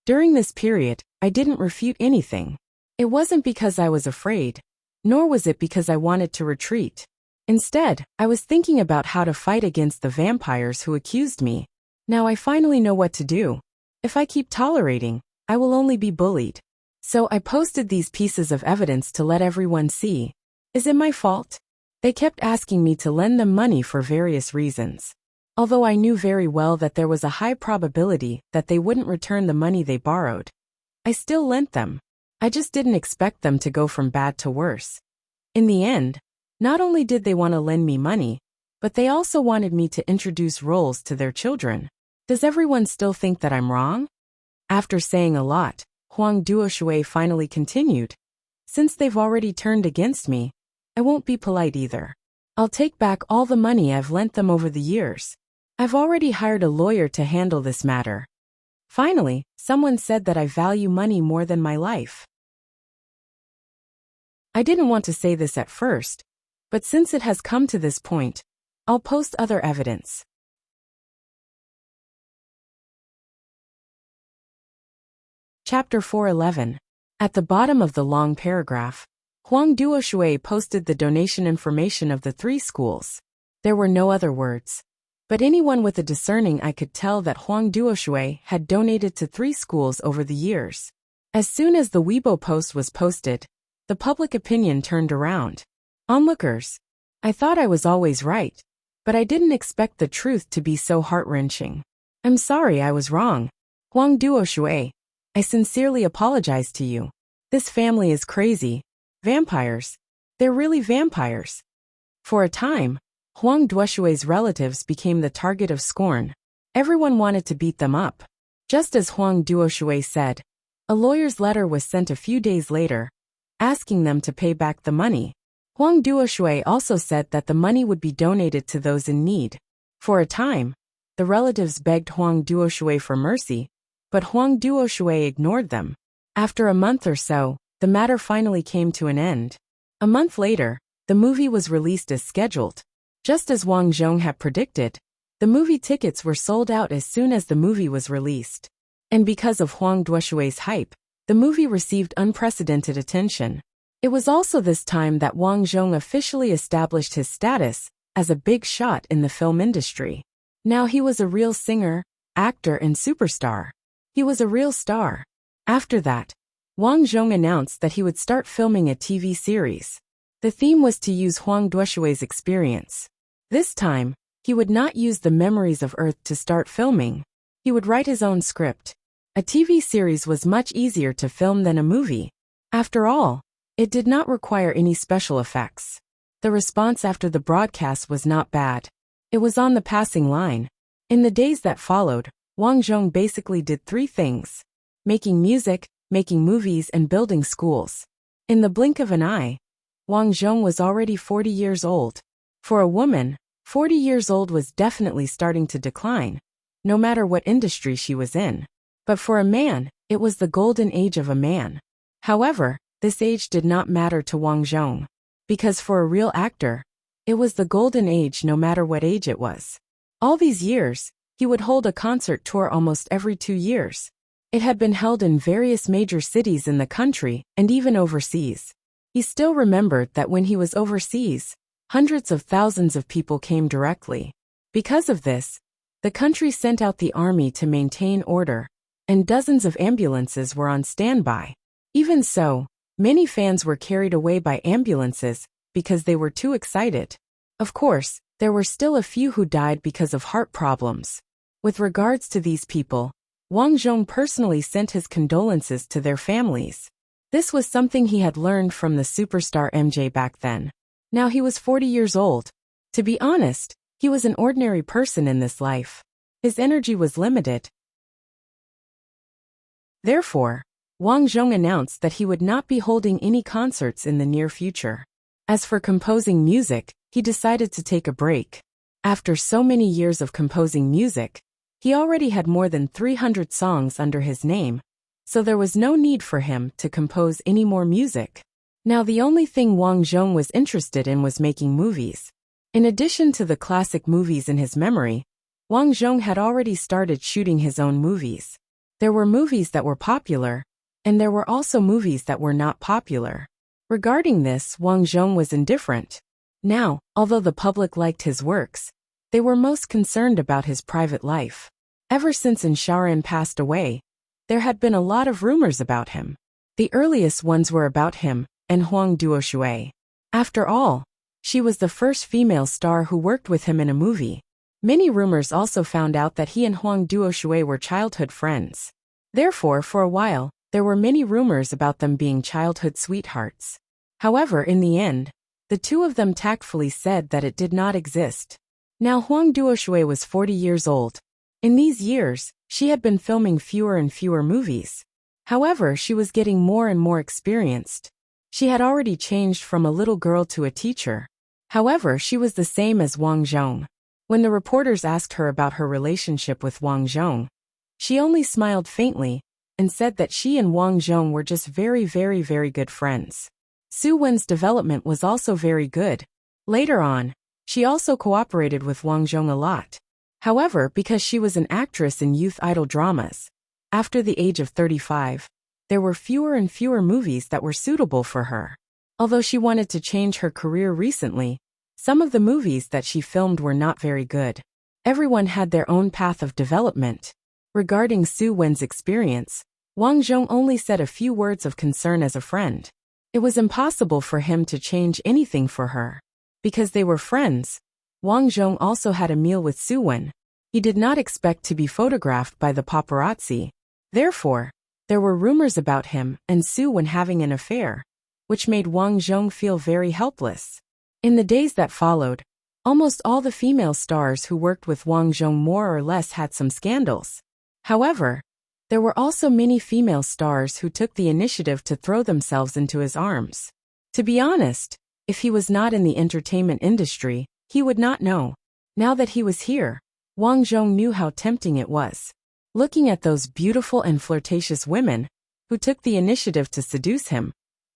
During this period, I didn't refute anything. It wasn't because I was afraid. Nor was it because I wanted to retreat. Instead, I was thinking about how to fight against the vampires who accused me. Now I finally know what to do. If I keep tolerating, I will only be bullied. So I posted these pieces of evidence to let everyone see. Is it my fault? They kept asking me to lend them money for various reasons. Although I knew very well that there was a high probability that they wouldn't return the money they borrowed, I still lent them. I just didn't expect them to go from bad to worse. In the end, not only did they want to lend me money, but they also wanted me to introduce roles to their children. Does everyone still think that I'm wrong? After saying a lot, Huang Duoshui finally continued. Since they've already turned against me, I won't be polite either. I'll take back all the money I've lent them over the years. I've already hired a lawyer to handle this matter. Finally, someone said that I value money more than my life. I didn't want to say this at first, but since it has come to this point, I'll post other evidence. Chapter 411. At the bottom of the long paragraph, Huang Duoshui posted the donation information of the 3 schools. There were no other words. But anyone with a discerning eye could tell that Huang Duoshui had donated to 3 schools over the years. As soon as the Weibo post was posted, the public opinion turned around. Onlookers, I thought I was always right, but I didn't expect the truth to be so heart-wrenching. I'm sorry I was wrong. Huang Duoshui, I sincerely apologize to you. This family is crazy. Vampires. They're really vampires. For a time, Huang Duoshui's relatives became the target of scorn. Everyone wanted to beat them up. Just as Huang Duoshui said, a lawyer's letter was sent a few days later, asking them to pay back the money. Huang Duoshui also said that the money would be donated to those in need. For a time, the relatives begged Huang Duoshui for mercy, but Huang Duoshui ignored them. After a month or so, the matter finally came to an end. A month later, the movie was released as scheduled. Just as Wang Zhong had predicted, the movie tickets were sold out as soon as the movie was released. And because of Huang Duoshui's hype, the movie received unprecedented attention. It was also this time that Wang Zhong officially established his status as a big shot in the film industry. Now he was a real singer, actor and superstar. He was a real star. After that, Wang Zhong announced that he would start filming a TV series. The theme was to use Huang Duoshui's experience. This time, he would not use the memories of Earth to start filming. He would write his own script. A TV series was much easier to film than a movie. After all, it did not require any special effects. The response after the broadcast was not bad. It was on the passing line. In the days that followed, Wang Zhong basically did 3 things: making music, making movies and building schools. In the blink of an eye, Wang Zhong was already 40 years old. For a woman, 40 years old was definitely starting to decline, no matter what industry she was in. But for a man, it was the golden age of a man. However, this age did not matter to Wang Zhong, because for a real actor, it was the golden age no matter what age it was. All these years, he would hold a concert tour almost every 2 years. It had been held in various major cities in the country and even overseas. He still remembered that when he was overseas, hundreds of thousands of people came directly. Because of this, the country sent out the army to maintain order, and dozens of ambulances were on standby. Even so, many fans were carried away by ambulances because they were too excited. Of course, there were still a few who died because of heart problems. With regards to these people, Wang Zhong personally sent his condolences to their families. This was something he had learned from the superstar MJ back then. Now he was 40 years old. To be honest, he was an ordinary person in this life. His energy was limited. Therefore, Wang Zhong announced that he would not be holding any concerts in the near future. As for composing music, he decided to take a break. After so many years of composing music, he already had more than 300 songs under his name, so there was no need for him to compose any more music. Now the only thing Wang Zhong was interested in was making movies. In addition to the classic movies in his memory, Wang Zhong had already started shooting his own movies. There were movies that were popular, and there were also movies that were not popular. Regarding this, Wang Zhong was indifferent. Now, although the public liked his works, they were most concerned about his private life. Ever since Shaoran passed away, there had been a lot of rumors about him. The earliest ones were about him and Huang Duoshui. After all, she was the first female star who worked with him in a movie. Many rumors also found out that he and Huang Duoshui were childhood friends. Therefore, for a while, there were many rumors about them being childhood sweethearts. However, in the end, the two of them tactfully said that it did not exist. Now Huang Duoshui was 40 years old. In these years, she had been filming fewer and fewer movies. However, she was getting more and more experienced. She had already changed from a little girl to a teacher. However, she was the same as Wang Zhong. When the reporters asked her about her relationship with Wang Zhong, she only smiled faintly and said that she and Wang Zhong were just very good friends. Su Wen's development was also very good. Later on, she also cooperated with Wang Zhong a lot. However, because she was an actress in youth idol dramas, after the age of 35, there were fewer and fewer movies that were suitable for her. Although she wanted to change her career recently, some of the movies that she filmed were not very good. Everyone had their own path of development. Regarding Su Wen's experience, Wang Zhong only said a few words of concern as a friend. It was impossible for him to change anything for her. Because they were friends, Wang Zhong also had a meal with Su Wen. He did not expect to be photographed by the paparazzi. Therefore, there were rumors about him and Su Wen having an affair, which made Wang Zhong feel very helpless. In the days that followed, almost all the female stars who worked with Wang Zhong more or less had some scandals. However, there were also many female stars who took the initiative to throw themselves into his arms. To be honest, if he was not in the entertainment industry, he would not know. Now that he was here, Wang Zhong knew how tempting it was. Looking at those beautiful and flirtatious women who took the initiative to seduce him,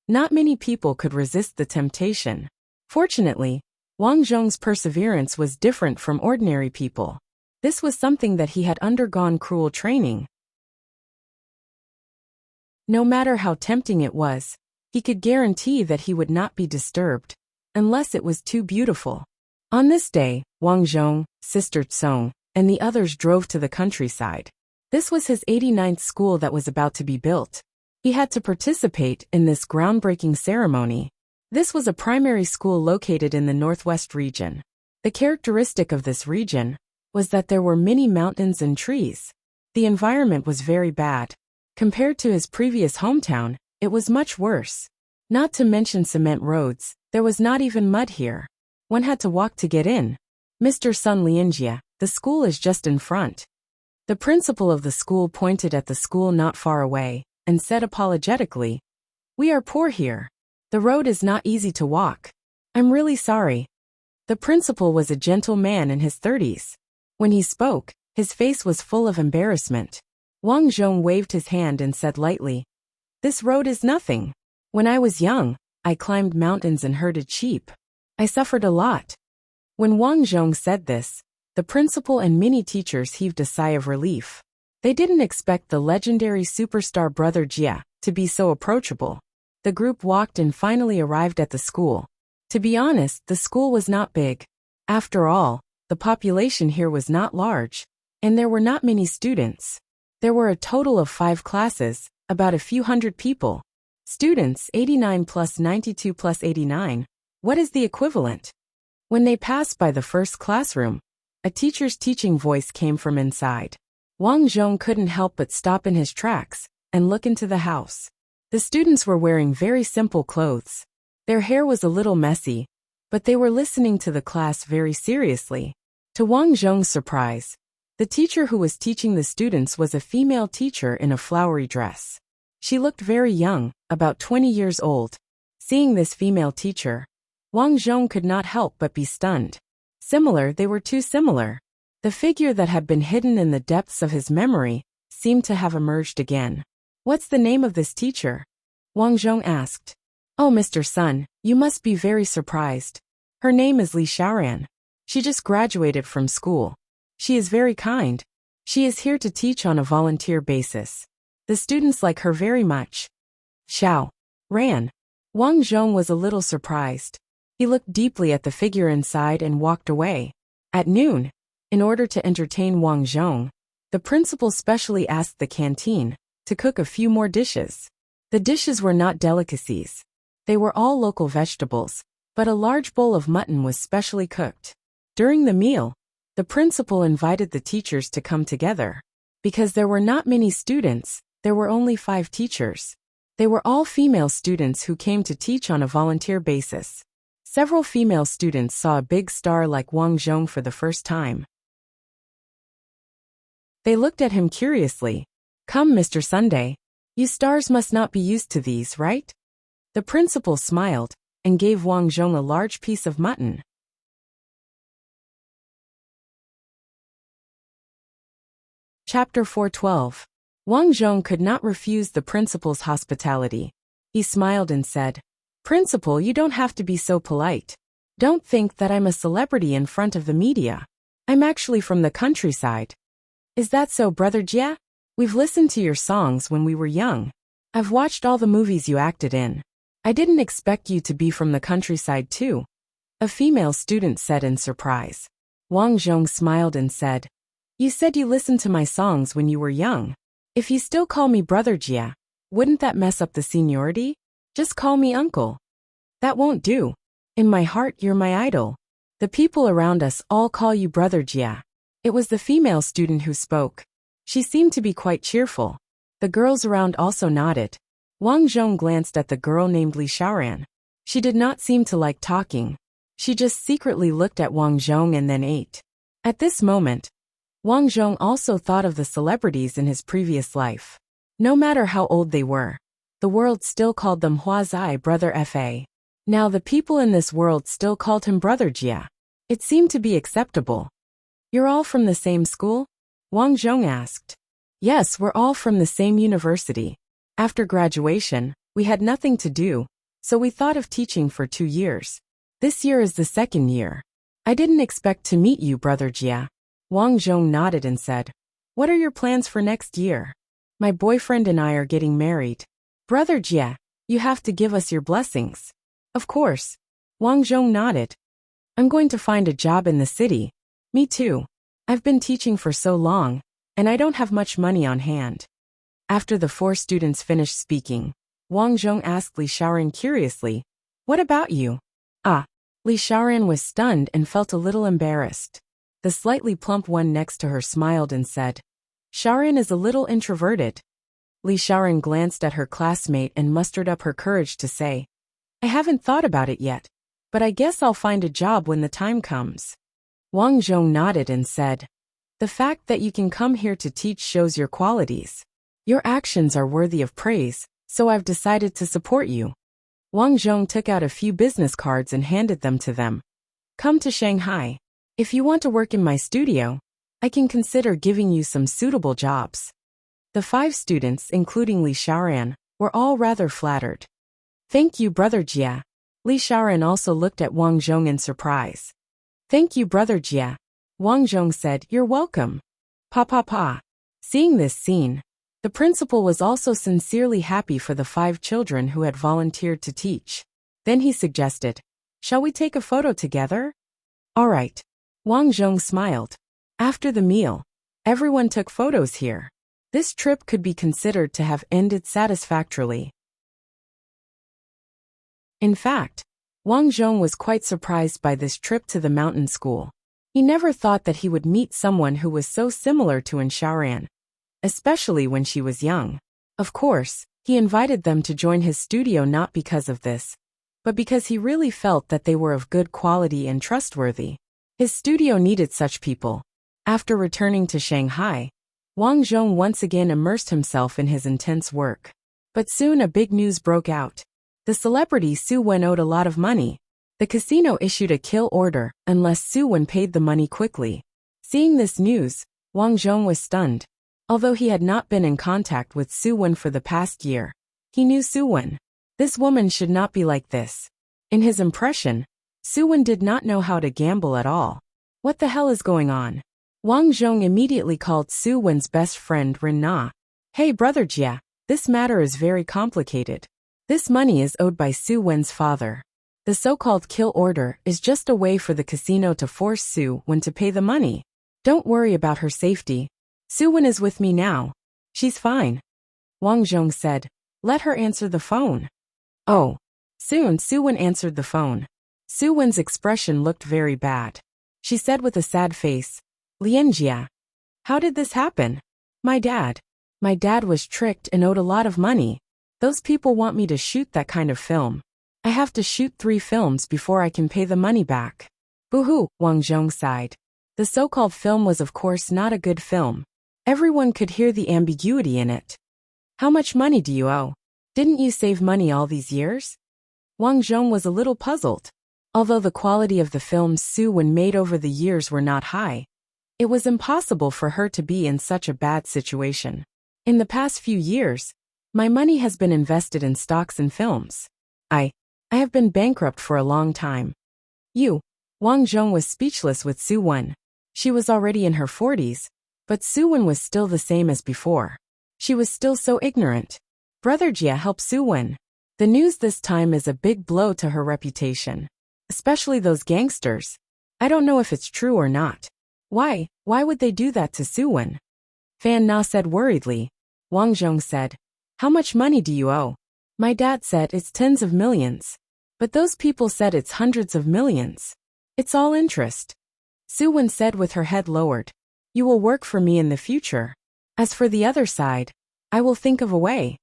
not many people could resist the temptation. Fortunately, Wang Zhong's perseverance was different from ordinary people. This was something that he had undergone cruel training. No matter how tempting it was, he could guarantee that he would not be disturbed, unless it was too beautiful. On this day, Wang Zhong, Sister Tsong, and the others drove to the countryside. This was his 89th school that was about to be built. He had to participate in this groundbreaking ceremony. This was a primary school located in the northwest region. The characteristic of this region was that there were many mountains and trees. The environment was very bad. Compared to his previous hometown, it was much worse. Not to mention cement roads, there was not even mud here. One had to walk to get in. Mr. Sun Lianjia, the school is just in front. The principal of the school pointed at the school not far away and said apologetically, "We are poor here. The road is not easy to walk. I'm really sorry." The principal was a gentle man in his 30s. When he spoke, his face was full of embarrassment. Wang Zhong waved his hand and said lightly, "This road is nothing. When I was young, I climbed mountains and herded sheep. I suffered a lot." When Wang Zhong said this, the principal and many teachers heaved a sigh of relief. They didn't expect the legendary superstar brother Jia to be so approachable. The group walked and finally arrived at the school. To be honest, the school was not big. After all, the population here was not large, and there were not many students. There were a total of 5 classes, about a few hundred people. Students 89 plus 92 plus 89. What is the equivalent? When they passed by the first classroom, a teacher's teaching voice came from inside. Wang Zhong couldn't help but stop in his tracks and look into the house. The students were wearing very simple clothes. Their hair was a little messy, but they were listening to the class very seriously. To Wang Zhong's surprise, the teacher who was teaching the students was a female teacher in a flowery dress. She looked very young, about 20 years old. Seeing this female teacher, Wang Zhong could not help but be stunned. They were too similar. The figure that had been hidden in the depths of his memory seemed to have emerged again. "What's the name of this teacher?" Wang Zhong asked. "Oh, Mr. Sun, you must be very surprised. Her name is Li Xiaoran. She just graduated from school. She is very kind. She is here to teach on a volunteer basis. The students like her very much." Xiao Ran. Wang Zhong was a little surprised. He looked deeply at the figure inside and walked away. At noon, in order to entertain Wang Zhong, the principal specially asked the canteen to cook a few more dishes. The dishes were not delicacies. They were all local vegetables, but a large bowl of mutton was specially cooked. During the meal, the principal invited the teachers to come together. Because there were not many students, there were only 5 teachers. They were all female students who came to teach on a volunteer basis. Several female students saw a big star like Wang Zhong for the first time. They looked at him curiously. "Come, Mr. Sunday. You stars must not be used to these, right?" The principal smiled and gave Wang Zhong a large piece of mutton. Chapter 412. Wang Zhong could not refuse the principal's hospitality. He smiled and said, "Principal, you don't have to be so polite. Don't think that I'm a celebrity in front of the media. I'm actually from the countryside." "Is that so, Brother Jia? We've listened to your songs when we were young. I've watched all the movies you acted in. I didn't expect you to be from the countryside too," a female student said in surprise. Wang Zhong smiled and said, "You said you listened to my songs when you were young. If you still call me Brother Jia, wouldn't that mess up the seniority? Just call me uncle." "That won't do. In my heart, you're my idol. The people around us all call you Brother Jia." It was the female student who spoke. She seemed to be quite cheerful. The girls around also nodded. Wang Zhong glanced at the girl named Li Xiaoran. She did not seem to like talking. She just secretly looked at Wang Zhong and then ate. At this moment, Wang Zhong also thought of the celebrities in his previous life. No matter how old they were, the world still called them Huazai Brother Fa. Now the people in this world still called him Brother Jia. It seemed to be acceptable. "You're all from the same school?" Wang Zhong asked. "Yes, we're all from the same university. After graduation, we had nothing to do, so we thought of teaching for 2 years. This year is the 2nd year. I didn't expect to meet you, Brother Jia." Wang Zhong nodded and said, "What are your plans for next year?" "My boyfriend and I are getting married." "Brother Jia, you have to give us your blessings." "Of course." Wang Zhong nodded. "I'm going to find a job in the city." "Me too. I've been teaching for so long, and I don't have much money on hand." After the 4 students finished speaking, Wang Zhong asked Li Xiaoran curiously, "What about you?" "Ah." Li Xiaoran was stunned and felt a little embarrassed. The slightly plump one next to her smiled and said, "Xiaoran is a little introverted." Li Xiaoran glanced at her classmate and mustered up her courage to say, "I haven't thought about it yet, but I guess I'll find a job when the time comes." Wang Zhong nodded and said, "The fact that you can come here to teach shows your qualities. Your actions are worthy of praise, so I've decided to support you." Wang Zhong took out a few business cards and handed them to them. "Come to Shanghai. If you want to work in my studio, I can consider giving you some suitable jobs." The 5 students, including Li Xiaoran, were all rather flattered. "Thank you, Brother Jia." Li Xiaoran also looked at Wang Zhong in surprise. "Thank you, Brother Jia." Wang Zhong said, "You're welcome." Pa. Seeing this scene, the principal was also sincerely happy for the 5 children who had volunteered to teach. Then he suggested, "Shall we take a photo together?" "All right." Wang Zhong smiled. After the meal, everyone took photos here. This trip could be considered to have ended satisfactorily. In fact, Wang Zhong was quite surprised by this trip to the mountain school. He never thought that he would meet someone who was so similar to An Xiaoran, especially when she was young. Of course, he invited them to join his studio not because of this, but because he really felt that they were of good quality and trustworthy. His studio needed such people. After returning to Shanghai, Wang Zhong once again immersed himself in his intense work. But soon a big news broke out. The celebrity Su Wen owed a lot of money. The casino issued a kill order unless Su Wen paid the money quickly. Seeing this news, Wang Zhong was stunned. Although he had not been in contact with Su Wen for the past year, he knew Su Wen. This woman should not be like this. In his impression, Su Wen did not know how to gamble at all. What the hell is going on? Wang Zhong immediately called Su Wen's best friend Ren Na. "Hey, Brother Jia, this matter is very complicated. This money is owed by Su Wen's father. The so-called kill order is just a way for the casino to force Su Wen to pay the money. Don't worry about her safety. Su Wen is with me now. She's fine. Wang Zhong said. Let her answer the phone. Oh. Soon Su Wen answered the phone. Su Wen's expression looked very bad. She said with a sad face, Lianjia. How did this happen? My dad. My dad was tricked and owed a lot of money. Those people want me to shoot that kind of film. I have to shoot 3 films before I can pay the money back. Boo-hoo, Wang Zhong sighed. The so-called film was of course not a good film. Everyone could hear the ambiguity in it. How much money do you owe? Didn't you save money all these years? Wang Zhong was a little puzzled. Although the quality of the films Su Wen made over the years were not high, it was impossible for her to be in such a bad situation. In the past few years, my money has been invested in stocks and films. I have been bankrupt for a long time. Wang Zhong was speechless with Su Wen. She was already in her 40s, but Su Wen was still the same as before. She was still so ignorant. Brother Jia helped Su Wen. The news this time is a big blow to her reputation. Especially those gangsters. I don't know if it's true or not. Why would they do that to Su Wen? Fan Na said worriedly. Wang Zhong said, how much money do you owe? My dad said it's tens of millions. But those people said it's hundreds of millions. It's all interest. Su Wen said with her head lowered. You will work for me in the future. As for the other side, I will think of a way.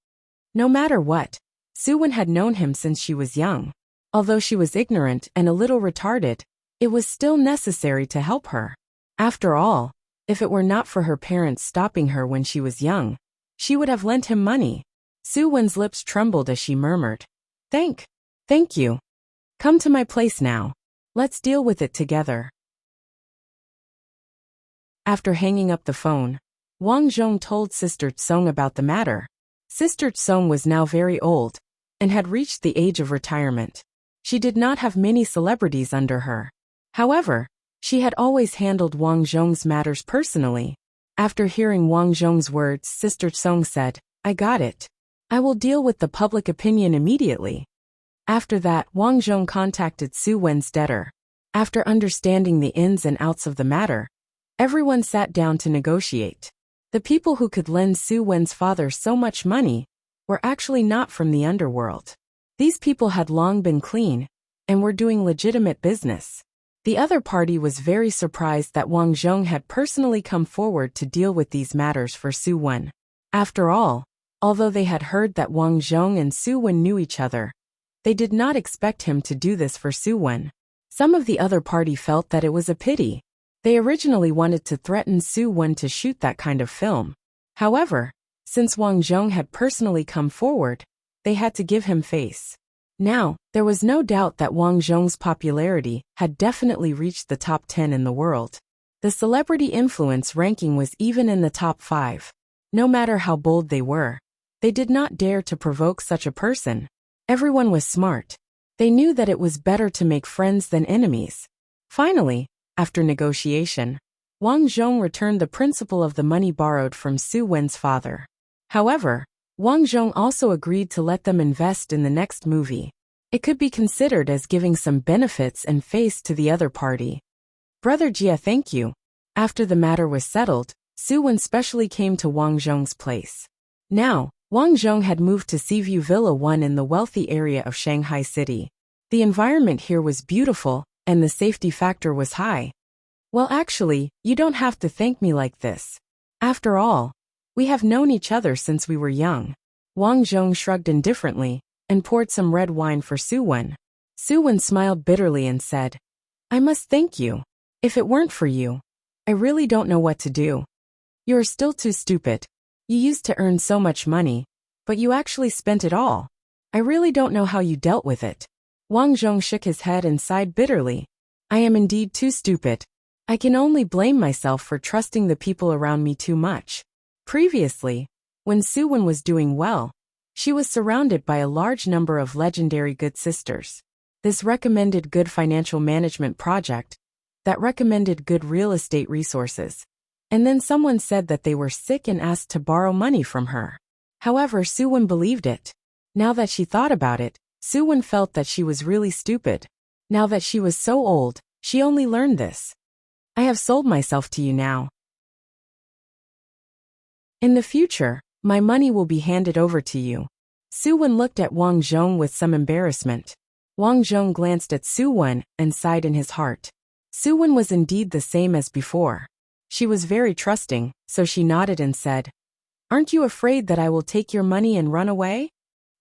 No matter what, Su Wen had known him since she was young. Although she was ignorant and a little retarded, it was still necessary to help her. After all, if it were not for her parents stopping her when she was young, she would have lent him money. Su Wen's lips trembled as she murmured, Thank you. Come to my place now. Let's deal with it together. After hanging up the phone, Wang Zhong told Sister Tsong about the matter. Sister Tsong was now very old and had reached the age of retirement. She did not have many celebrities under her. However, she had always handled Wang Zhong's matters personally. After hearing Wang Zhong's words, Sister Tsong said, I got it. I will deal with the public opinion immediately. After that, Wang Zhong contacted Su Wen's debtor. After understanding the ins and outs of the matter, everyone sat down to negotiate. The people who could lend Su Wen's father so much money were actually not from the underworld. These people had long been clean and were doing legitimate business. The other party was very surprised that Wang Zhong had personally come forward to deal with these matters for Su Wen. After all, although they had heard that Wang Zhong and Su Wen knew each other, they did not expect him to do this for Su Wen. Some of the other party felt that it was a pity. They originally wanted to threaten Su Wen to shoot that kind of film. However, since Wang Zhong had personally come forward, they had to give him face. Now, there was no doubt that Wang Zhong's popularity had definitely reached the top 10 in the world. The celebrity influence ranking was even in the top 5. No matter how bold they were, they did not dare to provoke such a person. Everyone was smart. They knew that it was better to make friends than enemies. Finally, after negotiation, Wang Zhong returned the principal of the money borrowed from Su Wen's father. However, Wang Zhong also agreed to let them invest in the next movie. It could be considered as giving some benefits and face to the other party. Brother Jia, thank you. After the matter was settled, Su Wen specially came to Wang Zhong's place. Now, Wang Zhong had moved to Seaview Villa 1 in the wealthy area of Shanghai City. The environment here was beautiful, and the safety factor was high. Well, actually, you don't have to thank me like this. After all, we have known each other since we were young. Wang Zhong shrugged indifferently and poured some red wine for Su Wen. Su Wen smiled bitterly and said, I must thank you. If it weren't for you, I really don't know what to do. You're still too stupid. You used to earn so much money, but you actually spent it all. I really don't know how you dealt with it. Wang Zhong shook his head and sighed bitterly. I am indeed too stupid. I can only blame myself for trusting the people around me too much. Previously, when Su Wen was doing well, she was surrounded by a large number of legendary good sisters. This recommended good financial management project, that recommended good real estate resources. And then someone said that they were sick and asked to borrow money from her. However, Su Wen believed it. Now that she thought about it, Suwon felt that she was really stupid. Now that she was so old, she only learned this. I have sold myself to you now. In the future, my money will be handed over to you. Suwon looked at Wang Zhong with some embarrassment. Wang Zhong glanced at Suwon and sighed in his heart. Suwon was indeed the same as before. She was very trusting, so she nodded and said, "Aren't you afraid that I will take your money and run away?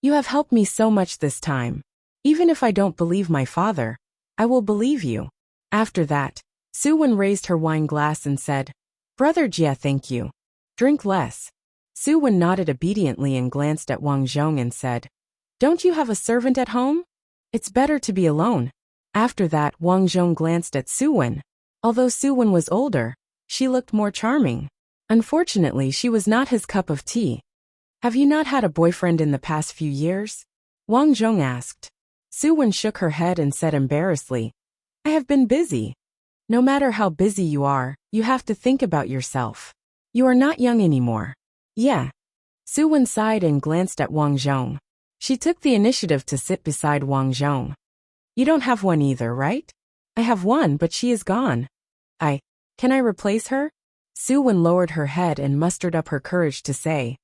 You have helped me so much this time. Even if I don't believe my father, I will believe you." After that, Suwon raised her wine glass and said, "Brother Jia, thank you. Drink less." Suwon nodded obediently and glanced at Wang Zhong and said, "Don't you have a servant at home? It's better to be alone." After that, Wang Zhong glanced at Suwon. Although Suwon was older, she looked more charming. Unfortunately, she was not his cup of tea. "Have you not had a boyfriend in the past few years?" Wang Zhong asked. Suwon shook her head and said embarrassedly, "I have been busy." No matter how busy you are, you have to think about yourself. You are not young anymore. Yeah. Suwon sighed and glanced at Wang Zhong. She took the initiative to sit beside Wang Zhong. "You don't have one either, right?" "I have one, but she is gone." Can I replace her?" Suwon lowered her head and mustered up her courage to say,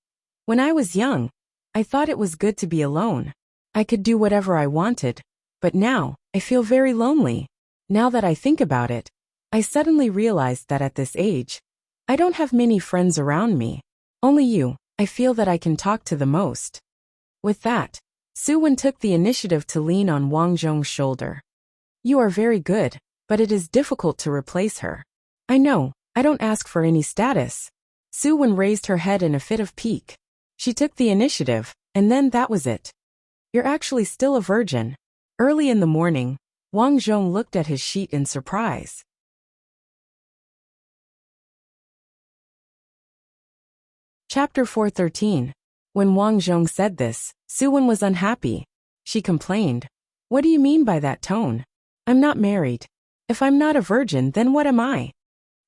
"When I was young, I thought it was good to be alone. I could do whatever I wanted, but now, I feel very lonely. Now that I think about it, I suddenly realized that at this age, I don't have many friends around me. Only you, I feel that I can talk to the most." With that, Suwon took the initiative to lean on Wang Zhong's shoulder. "You are very good, but it is difficult to replace her." "I know, I don't ask for any status." Suwon raised her head in a fit of pique. She took the initiative, and then that was it. "You're actually still a virgin." Early in the morning, Wang Zhong looked at his sheet in surprise. Chapter 413. When Wang Zhong said this, Suwon was unhappy. She complained, "What do you mean by that tone? I'm not married. If I'm not a virgin, then what am I?"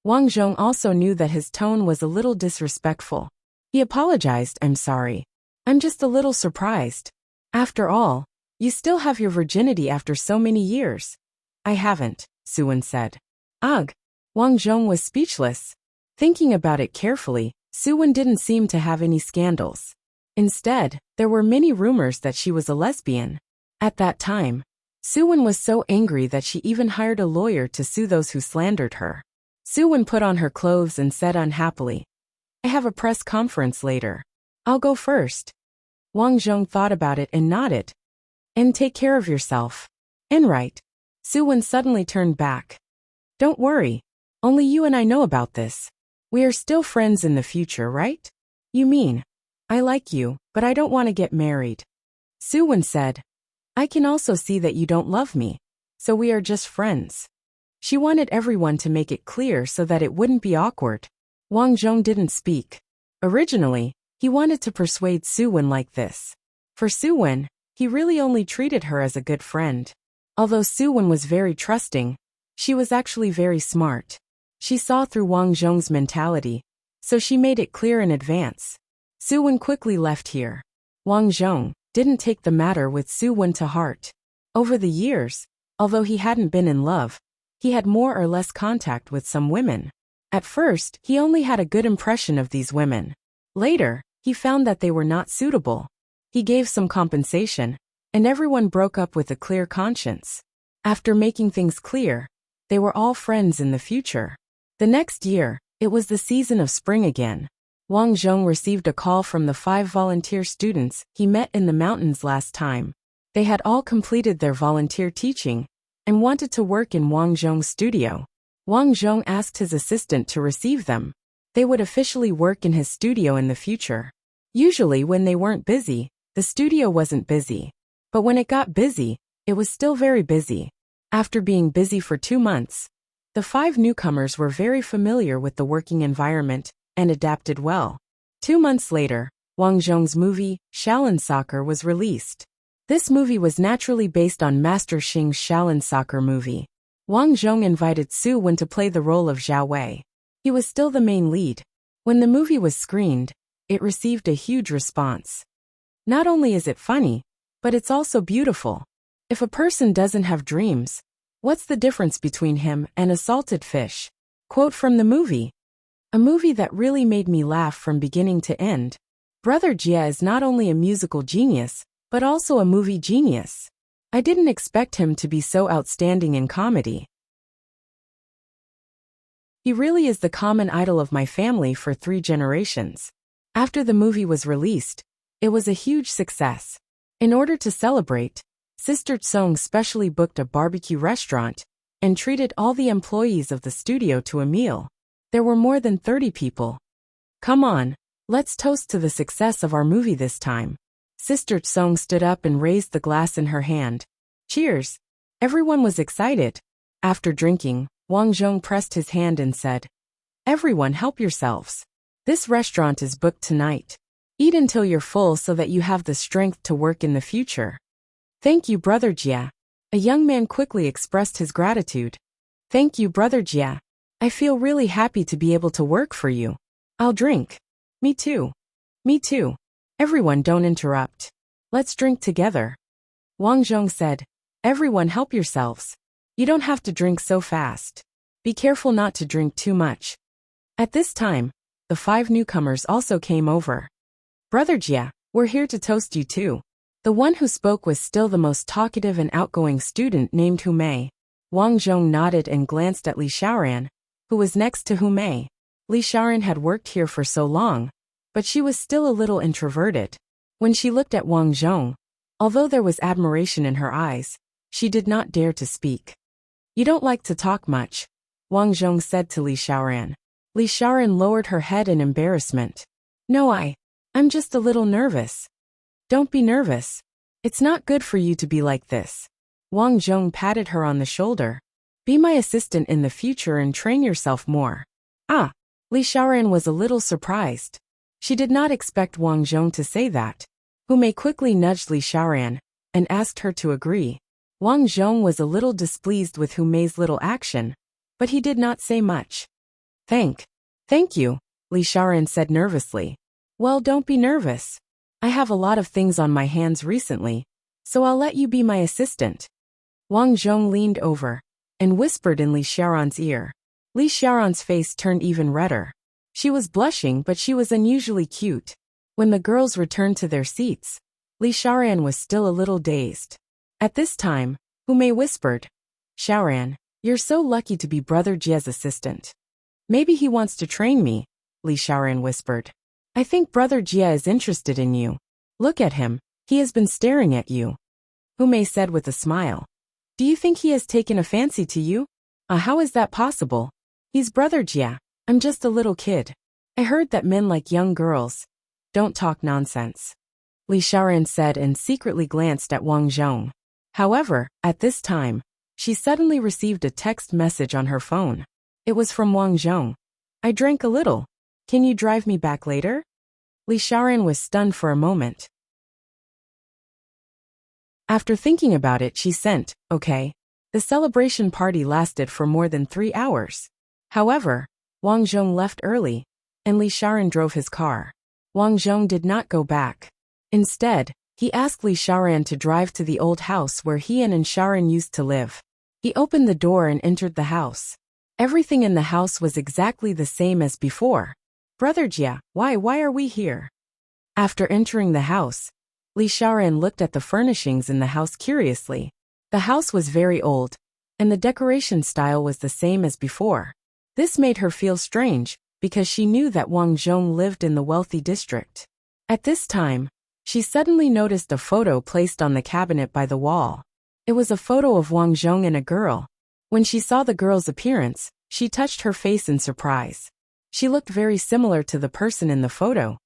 Wang Zhong also knew that his tone was a little disrespectful. He apologized, "I'm sorry. I'm just a little surprised. After all, you still have your virginity after so many years." "I haven't," Suwon said. "Ugh." Wang Zhong was speechless. Thinking about it carefully, Suwon didn't seem to have any scandals. Instead, there were many rumors that she was a lesbian. At that time, Suwon was so angry that she even hired a lawyer to sue those who slandered her. Suwon put on her clothes and said unhappily, "I have a press conference later. I'll go first." Wang Zhong thought about it and nodded. "And take care of yourself." "And right." Suwon suddenly turned back. "Don't worry. Only you and I know about this. We are still friends in the future, right?" "You mean, I like you, but I don't want to get married." Suwon said, "I can also see that you don't love me, so we are just friends." She wanted everyone to make it clear so that it wouldn't be awkward. Wang Zhong didn't speak. Originally, he wanted to persuade Suwon like this. For Suwon, he really only treated her as a good friend. Although Suwon was very trusting, she was actually very smart. She saw through Wang Zhong's mentality, so she made it clear in advance. Suwon quickly left here. Wang Zhong didn't take the matter with Suwon to heart. Over the years, although he hadn't been in love, he had more or less contact with some women. At first, he only had a good impression of these women. Later, he found that they were not suitable. He gave some compensation, and everyone broke up with a clear conscience. After making things clear, they were all friends in the future. The next year, it was the season of spring again. Wang Zhong received a call from the 5 volunteer students he met in the mountains last time. They had all completed their volunteer teaching and wanted to work in Wang Zhong's studio. Wang Zhong asked his assistant to receive them. They would officially work in his studio in the future. Usually when they weren't busy, the studio wasn't busy. But when it got busy, it was still very busy. After being busy for 2 months, the 5 newcomers were very familiar with the working environment and adapted well. 2 months later, Wang Zhong's movie, Shaolin Soccer, was released. This movie was naturally based on Master Xing's Shaolin Soccer movie. Wang Zhong invited Suwon to play the role of Zhao Wei. He was still the main lead. When the movie was screened, it received a huge response. Not only is it funny, but it's also beautiful. If a person doesn't have dreams, what's the difference between him and a salted fish? Quote from the movie. A movie that really made me laugh from beginning to end. Brother Jia is not only a musical genius, but also a movie genius. I didn't expect him to be so outstanding in comedy. He really is the common idol of my family for 3 generations. After the movie was released, it was a huge success. In order to celebrate, Sister Tsong specially booked a barbecue restaurant and treated all the employees of the studio to a meal. There were more than 30 people. Come on, let's toast to the success of our movie this time. Sister Tsong stood up and raised the glass in her hand. Cheers! Everyone was excited. After drinking, Wang Zhong pressed his hand and said, "Everyone help yourselves. This restaurant is booked tonight. Eat until you're full so that you have the strength to work in the future." "Thank you, Brother Jia." A young man quickly expressed his gratitude. "Thank you, Brother Jia. I feel really happy to be able to work for you. I'll drink." "Me too. Me too." "Everyone don't interrupt. Let's drink together." Wang Zhong said, "Everyone help yourselves. You don't have to drink so fast. Be careful not to drink too much." At this time, the 5 newcomers also came over. "Brother Jia, we're here to toast you too." The one who spoke was still the most talkative and outgoing student named Hu Mei. Wang Zhong nodded and glanced at Li Xiaoran, who was next to Hu Mei. Li Xiaoran had worked here for so long, but she was still a little introverted. When she looked at Wang Zhong, although there was admiration in her eyes, she did not dare to speak. "You don't like to talk much," Wang Zhong said to Li Xiaoran. Li Xiaoran lowered her head in embarrassment. "No, I'm just a little nervous." "Don't be nervous. It's not good for you to be like this." Wang Zhong patted her on the shoulder. "Be my assistant in the future and train yourself more." "Ah." Li Xiaoran was a little surprised. She did not expect Wang Zhong to say that. Hu Mei quickly nudged Li Xiaoran and asked her to agree. Wang Zhong was a little displeased with Hu Mei's little action, but he did not say much. Thank you," Li Xiaoran said nervously. "Well, don't be nervous. I have a lot of things on my hands recently, so I'll let you be my assistant." Wang Zhong leaned over and whispered in Li Xiaoran's ear. Li Xiaoran's face turned even redder. She was blushing, but she was unusually cute. When the girls returned to their seats, Li Xiaoran was still a little dazed. At this time, Hu Mei whispered, "Xiaoran, you're so lucky to be Brother Jia's assistant." "Maybe he wants to train me," Li Xiaoran whispered. "I think Brother Jia is interested in you. Look at him, he has been staring at you," Hu Mei said with a smile. "Do you think he has taken a fancy to you?" How is that possible? He's Brother Jia. I'm just a little kid. I heard that men like young girls. Don't talk nonsense," Li Xiaoran said and secretly glanced at Wang Zhong. However, at this time, she suddenly received a text message on her phone. It was from Wang Zhong. "I drank a little. Can you drive me back later?" Li Xiaoran was stunned for a moment. After thinking about it, she sent, "Okay." The celebration party lasted for more than 3 hours. However, Wang Zhong left early, and Li Xiaoran drove his car. Wang Zhong did not go back. Instead, he asked Li Xiaoran to drive to the old house where he and Xiaoran used to live. He opened the door and entered the house. Everything in the house was exactly the same as before. "Brother Jia, why are we here?" After entering the house, Li Xiaoran looked at the furnishings in the house curiously. The house was very old, and the decoration style was the same as before. This made her feel strange, because she knew that Wang Zhong lived in the wealthy district. At this time, she suddenly noticed a photo placed on the cabinet by the wall. It was a photo of Wang Zhong and a girl. When she saw the girl's appearance, she touched her face in surprise. She looked very similar to the person in the photo.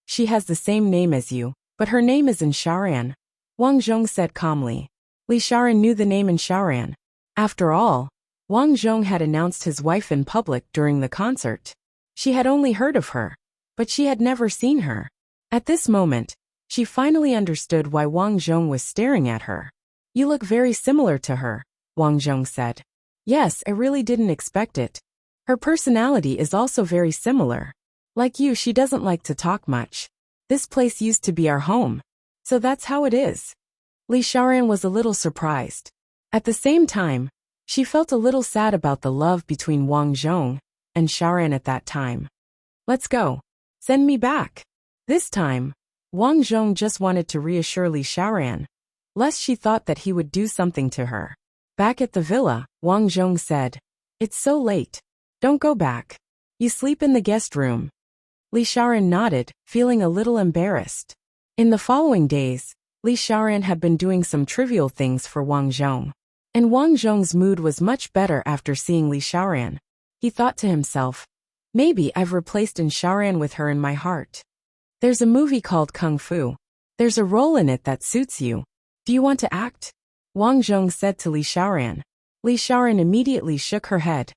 "She has the same name as you, but her name is Xiaoran," Wang Zhong said calmly. Li Xiaoran knew the name Xiaoran. After all, Wang Zhong had announced his wife in public during the concert. She had only heard of her, but she had never seen her. At this moment, she finally understood why Wang Zhong was staring at her. "You look very similar to her," Wang Zhong said. "Yes, I really didn't expect it. Her personality is also very similar. Like you, she doesn't like to talk much. This place used to be our home." So that's how it is. Li Xiaoran was a little surprised. At the same time, she felt a little sad about the love between Wang Zhong and Xiaoran at that time. Let's go. Send me back. This time, Wang Zhong just wanted to reassure Li Xiaoran, lest she thought that he would do something to her. Back at the villa, Wang Zhong said, "It's so late. Don't go back. You sleep in the guest room." Li Xiaoran nodded, feeling a little embarrassed. In the following days, Li Xiaoran had been doing some trivial things for Wang Zhong. And Wang Zhong's mood was much better after seeing Li Xiaoran. He thought to himself, maybe I've replaced in Xiaoran with her in my heart. There's a movie called Kung Fu. There's a role in it that suits you. Do you want to act? Wang Zhong said to Li Xiaoran. Li Xiaoran immediately shook her head.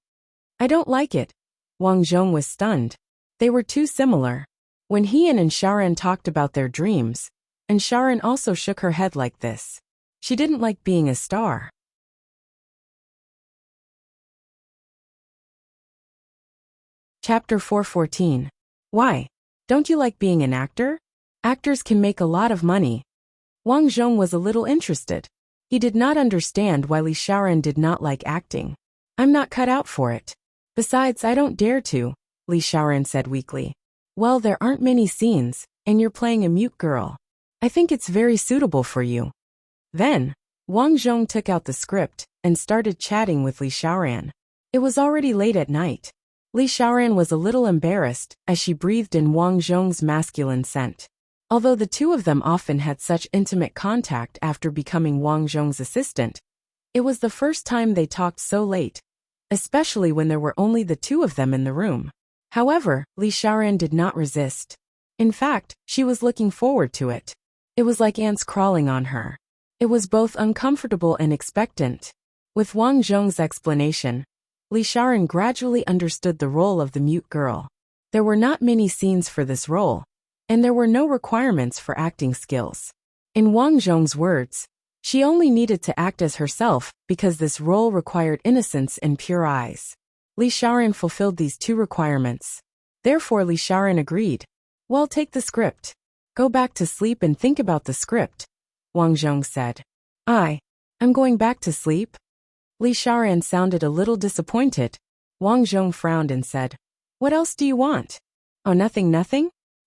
I don't like it. Wang Zhong was stunned. They were too similar. When he and Xiaoran talked about their dreams, and Xiaoran also shook her head like this. She didn't like being a star. Chapter 414. Why? Don't you like being an actor? Actors can make a lot of money. Wang Zhong was a little interested. He did not understand why Li Xiaoran did not like acting. I'm not cut out for it. Besides, I don't dare to, Li Xiaoran said weakly. Well, there aren't many scenes, and you're playing a mute girl. I think it's very suitable for you. Then, Wang Zhong took out the script and started chatting with Li Xiaoran. It was already late at night. Li Xiaoran was a little embarrassed as she breathed in Wang Zhong's masculine scent. Although the two of them often had such intimate contact after becoming Wang Zhong's assistant, it was the first time they talked so late, especially when there were only the two of them in the room. However, Li Xiaoran did not resist. In fact, she was looking forward to it. It was like ants crawling on her. It was both uncomfortable and expectant. With Wang Zhong's explanation, Li Xiaoran gradually understood the role of the mute girl. There were not many scenes for this role, and there were no requirements for acting skills. In Wang Zhong's words, she only needed to act as herself because this role required innocence and pure eyes. Li Xiaoran fulfilled these two requirements. Therefore Li Xiaoran agreed. Well, take the script. Go back to sleep and think about the script, Wang Zhong said. I'm going back to sleep? Li Xiaoran sounded a little disappointed. Wang Zhong frowned and said, What else do you want? Oh, nothing?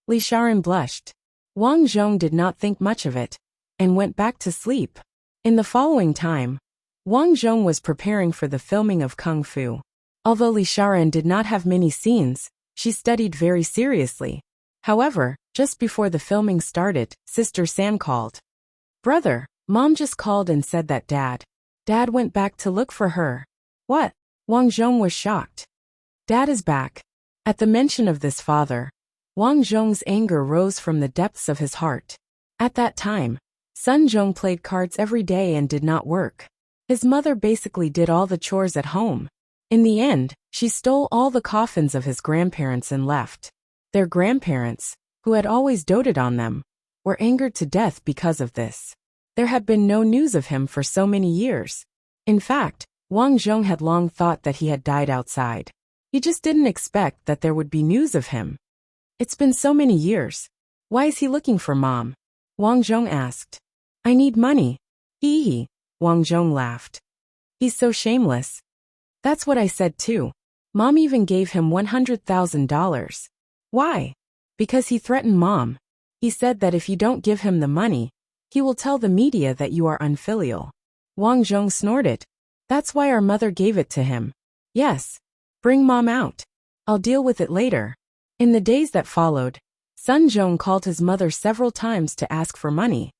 Li Xiaoran blushed. Wang Zhong did not think much of it, and went back to sleep. In the following time, Wang Zhong was preparing for the filming of Kung Fu. Although Li Xiaoran did not have many scenes, she studied very seriously. However, just before the filming started, Sister San called. Brother, Mom just called and said that Dad went back to look for her. What? Wang Zhong was shocked. Dad is back. At the mention of this father, Wang Zhong's anger rose from the depths of his heart. At that time, Sun Zhong played cards every day and did not work. His mother basically did all the chores at home. In the end, she stole all the coffins of his grandparents and left. Their grandparents, who had always doted on them, were angered to death because of this. There had been no news of him for so many years. In fact, Wang Zhong had long thought that he had died outside. He just didn't expect that there would be news of him. It's been so many years. Why is he looking for Mom? Wang Zhong asked. I need money. Hee, Wang Zhong laughed. He's so shameless. That's what I said too. Mom even gave him $100,000. Why? Because he threatened Mom. He said that if you don't give him the money, he will tell the media that you are unfilial. Wang Zhong snorted. That's why our mother gave it to him. Yes. Bring Mom out. I'll deal with it later. In the days that followed, Sun Zhong called his mother several times to ask for money.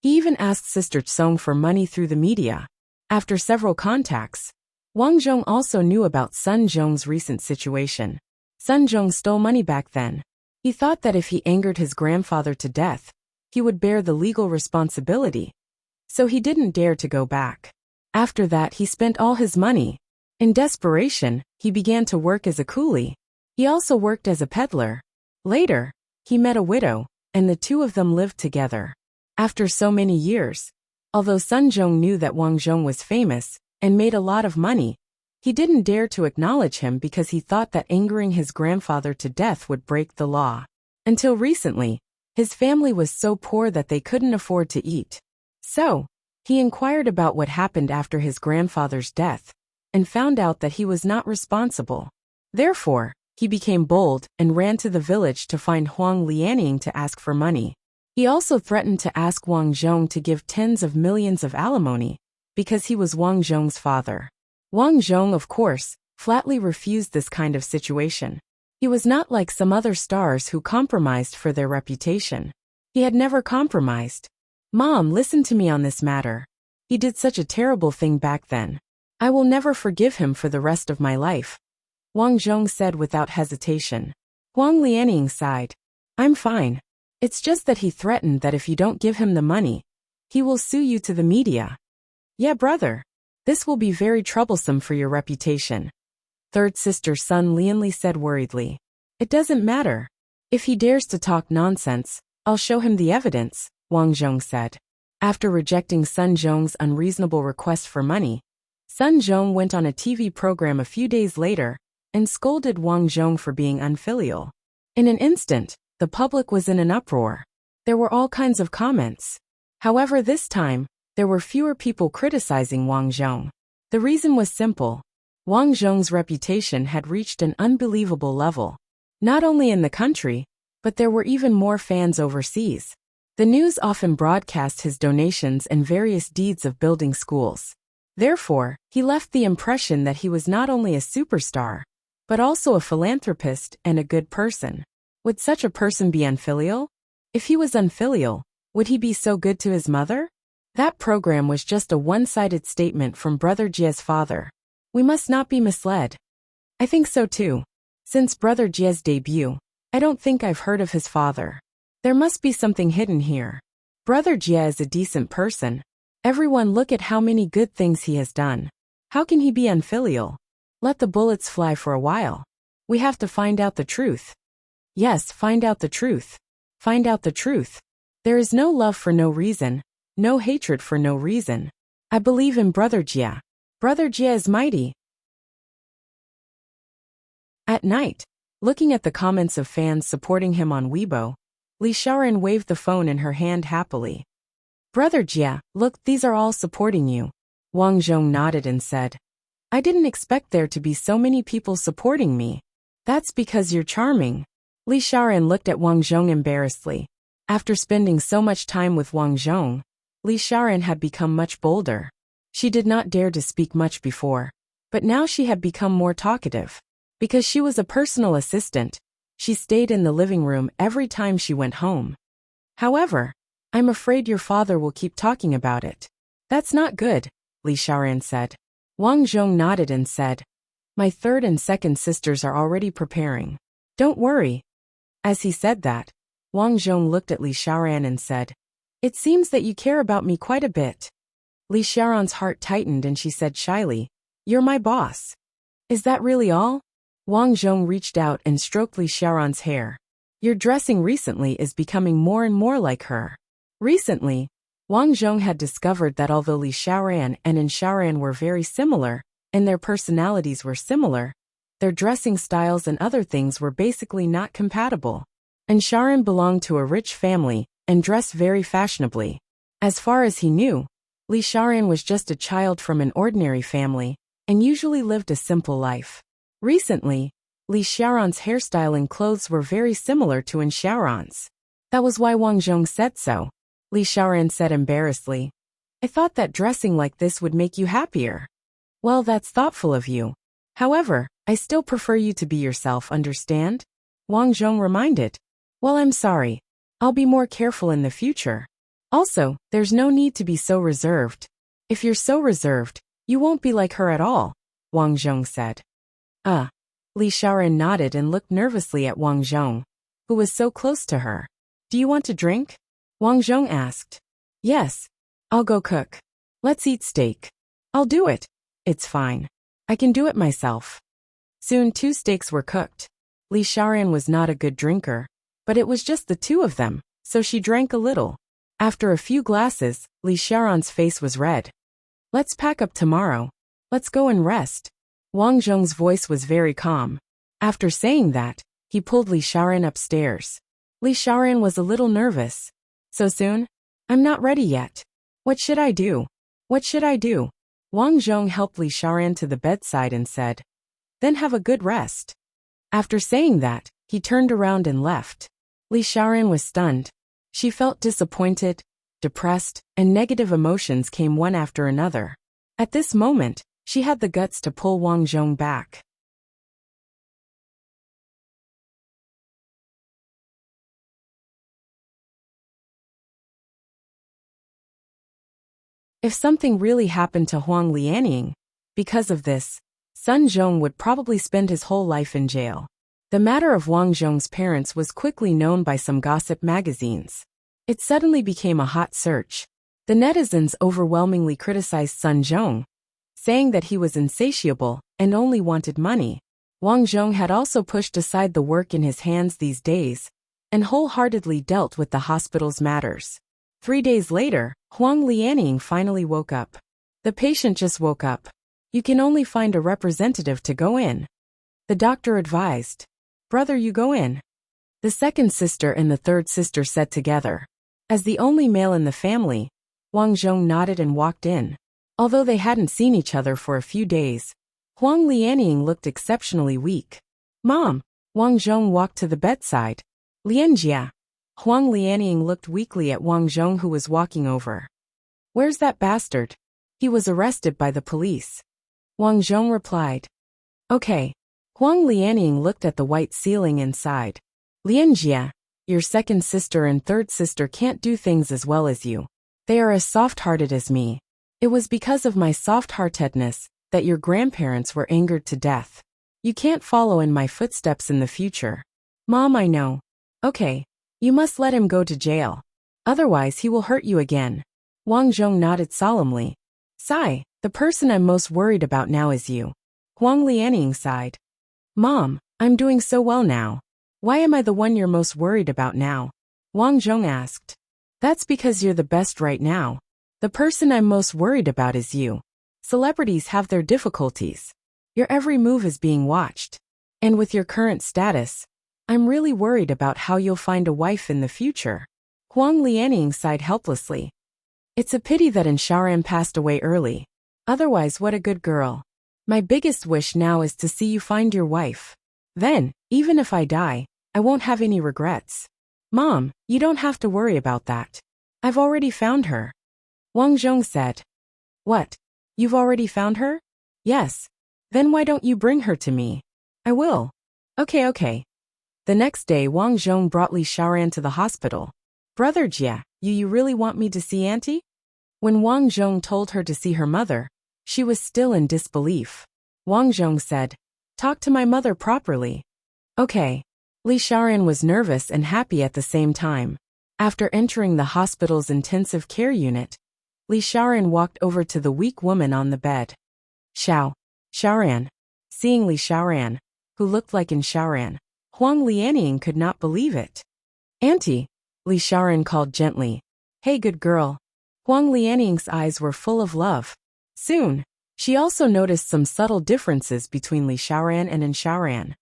He even asked Sister Tsong for money through the media. After several contacts, Wang Zhong also knew about Sun Zhong's recent situation. Sun Zhong stole money back then. He thought that if he angered his grandfather to death, he would bear the legal responsibility. So he didn't dare to go back. After that, he spent all his money. In desperation, he began to work as a coolie. He also worked as a peddler. Later, he met a widow, and the two of them lived together. After so many years, although Sun Zhong knew that Wang Zhong was famous and made a lot of money, he didn't dare to acknowledge him because he thought that angering his grandfather to death would break the law. Until recently, His family was so poor that they couldn't afford to eat. So, he inquired about what happened after his grandfather's death, and found out that he was not responsible. Therefore, he became bold and ran to the village to find Huang Lianying to ask for money. He also threatened to ask Wang Zhong to give tens of millions of alimony, because he was Wang Zhong's father. Wang Zhong, of course, flatly refused this kind of situation. He was not like some other stars who compromised for their reputation. He had never compromised. Mom, listen to me on this matter. He did such a terrible thing back then. I will never forgive him for the rest of my life, Wang Zhong said without hesitation. Huang Lianying sighed. I'm fine. It's just that he threatened that if you don't give him the money, he will sue you to the media. Yeah, brother. This will be very troublesome for your reputation. Third sister Sun Lianli said worriedly. It doesn't matter. If he dares to talk nonsense, I'll show him the evidence, Wang Zhong said. After rejecting Sun Zhong's unreasonable request for money, Sun Zhong went on a TV program a few days later and scolded Wang Zhong for being unfilial. In an instant, the public was in an uproar. There were all kinds of comments. However, this time, there were fewer people criticizing Wang Zhong. The reason was simple. Wang Zhong's reputation had reached an unbelievable level. Not only in the country, but there were even more fans overseas. The news often broadcast his donations and various deeds of building schools. Therefore, he left the impression that he was not only a superstar, but also a philanthropist and a good person. Would such a person be unfilial? If he was unfilial, would he be so good to his mother? That program was just a one-sided statement from Brother Jie's father. We must not be misled. I think so too. Since Brother Jie's debut, I don't think I've heard of his father. There must be something hidden here. Brother Jie is a decent person. Everyone look at how many good things he has done. How can he be unfilial? Let the bullets fly for a while. We have to find out the truth. Yes, find out the truth. Find out the truth. There is no love for no reason, no hatred for no reason. I believe in Brother Jie. Brother Jie is mighty. At night, looking at the comments of fans supporting him on Weibo, Li Xiaoran waved the phone in her hand happily. Brother Jie, look, these are all supporting you. Wang Zhong nodded and said, I didn't expect there to be so many people supporting me. That's because you're charming. Li Xiaoran looked at Wang Zhong embarrassedly. After spending so much time with Wang Zhong, Li Xiaoran had become much bolder. She did not dare to speak much before, but now she had become more talkative. Because she was a personal assistant, she stayed in the living room every time she went home. However, I'm afraid your father will keep talking about it. That's not good, Li Xiaoran said. Wang Zhong nodded and said, My third and second sisters are already preparing. Don't worry. As he said that, Wang Zhong looked at Li Xiaoran and said, It seems that you care about me quite a bit. Li Xiaoran's heart tightened and she said shyly, You're my boss. Is that really all? Wang Zhong reached out and stroked Li Xiaoran's hair. Your dressing recently is becoming more and more like her. Recently, Wang Zhong had discovered that although Li Xiaoran and An Xiaoran were very similar, and their personalities were similar, their dressing styles and other things were basically not compatible. An Xiaoran belonged to a rich family and dressed very fashionably. As far as he knew, Li Xiaoran was just a child from an ordinary family and usually lived a simple life. Recently, Li Xiaoran's hairstyle and clothes were very similar to An Xiaoran's. That was why Wang Zhong said so. Li Xiaoran said embarrassedly, I thought that dressing like this would make you happier. Well, that's thoughtful of you. However, I still prefer you to be yourself, understand? Wang Zhong reminded. Well, I'm sorry. I'll be more careful in the future. Also, there's no need to be so reserved. If you're so reserved, you won't be like her at all, Wang Zhong said. Li Xiaoran nodded and looked nervously at Wang Zhong, who was so close to her. Do you want to drink? Wang Zhong asked. Yes. I'll go cook. Let's eat steak. I'll do it. It's fine. I can do it myself. Soon 2 steaks were cooked. Li Xiaoran was not a good drinker, but it was just the 2 of them, so she drank a little. After a few glasses, Li Xiaoran's face was red. Let's pack up tomorrow. Let's go and rest. Wang Zhong's voice was very calm. After saying that, he pulled Li Xiaoran upstairs. Li Xiaoran was a little nervous. So soon? I'm not ready yet. What should I do? What should I do? Wang Zhong helped Li Xiaoran to the bedside and said, then have a good rest. After saying that, he turned around and left. Li Xiaoran was stunned. She felt disappointed, depressed, and negative emotions came one after another. At this moment, she had the guts to pull Wang Zhong back. If something really happened to Huang Lianying, because of this, Sun Zhong would probably spend his whole life in jail. The matter of Wang Zhong's parents was quickly known by some gossip magazines. It suddenly became a hot search. The netizens overwhelmingly criticized Sun Zhong, saying that he was insatiable and only wanted money. Wang Zhong had also pushed aside the work in his hands these days and wholeheartedly dealt with the hospital's matters. 3 days later, Huang Lianying finally woke up. The patient just woke up. You can only find a representative to go in. The doctor advised. Brother, you go in. The second sister and the third sister said together. As the only male in the family, Wang Zhong nodded and walked in. Although they hadn't seen each other for a few days, Huang Lianying looked exceptionally weak. Mom! Wang Zhong walked to the bedside. Lianjia! Huang Lianying looked weakly at Wang Zhong, who was walking over. Where's that bastard? He was arrested by the police. Wang Zhong replied. Okay. Huang Lianying looked at the white ceiling and sighed. Lianjia, your second sister and third sister can't do things as well as you. They are as soft-hearted as me. It was because of my soft-heartedness that your grandparents were angered to death. You can't follow in my footsteps in the future. Mom, I know. Okay. You must let him go to jail. Otherwise he will hurt you again. Wang Zhong nodded solemnly. Sigh, the person I'm most worried about now is you. Huang Lianying sighed. Mom, I'm doing so well now. Why am I the one you're most worried about now? Wang Zhong asked. That's because you're the best right now. The person I'm most worried about is you. Celebrities have their difficulties. Your every move is being watched. And with your current status, I'm really worried about how you'll find a wife in the future. Huang Lianying sighed helplessly. It's a pity that Xiaoran passed away early. Otherwise, what a good girl. My biggest wish now is to see you find your wife. Then, even if I die, I won't have any regrets. Mom, you don't have to worry about that. I've already found her. Wang Zhong said. What? You've already found her? Yes. Then why don't you bring her to me? I will. Okay. The next day, Wang Zhong brought Li Xiaoran to the hospital. Brother Jia, you really want me to see Auntie? When Wang Zhong told her to see her mother, she was still in disbelief. Wang Zhong said, talk to my mother properly. Okay. Li Xiaoran was nervous and happy at the same time. After entering the hospital's intensive care unit, Li Xiaoran walked over to the weak woman on the bed. Xiaoran. Seeing Li Xiaoran, who looked like Xiaoran, Huang Lianying could not believe it. Auntie, Li Xiaoran called gently. Hey, good girl. Huang Lianying's eyes were full of love. Soon, she also noticed some subtle differences between Li Xiaoran and Xiaoran.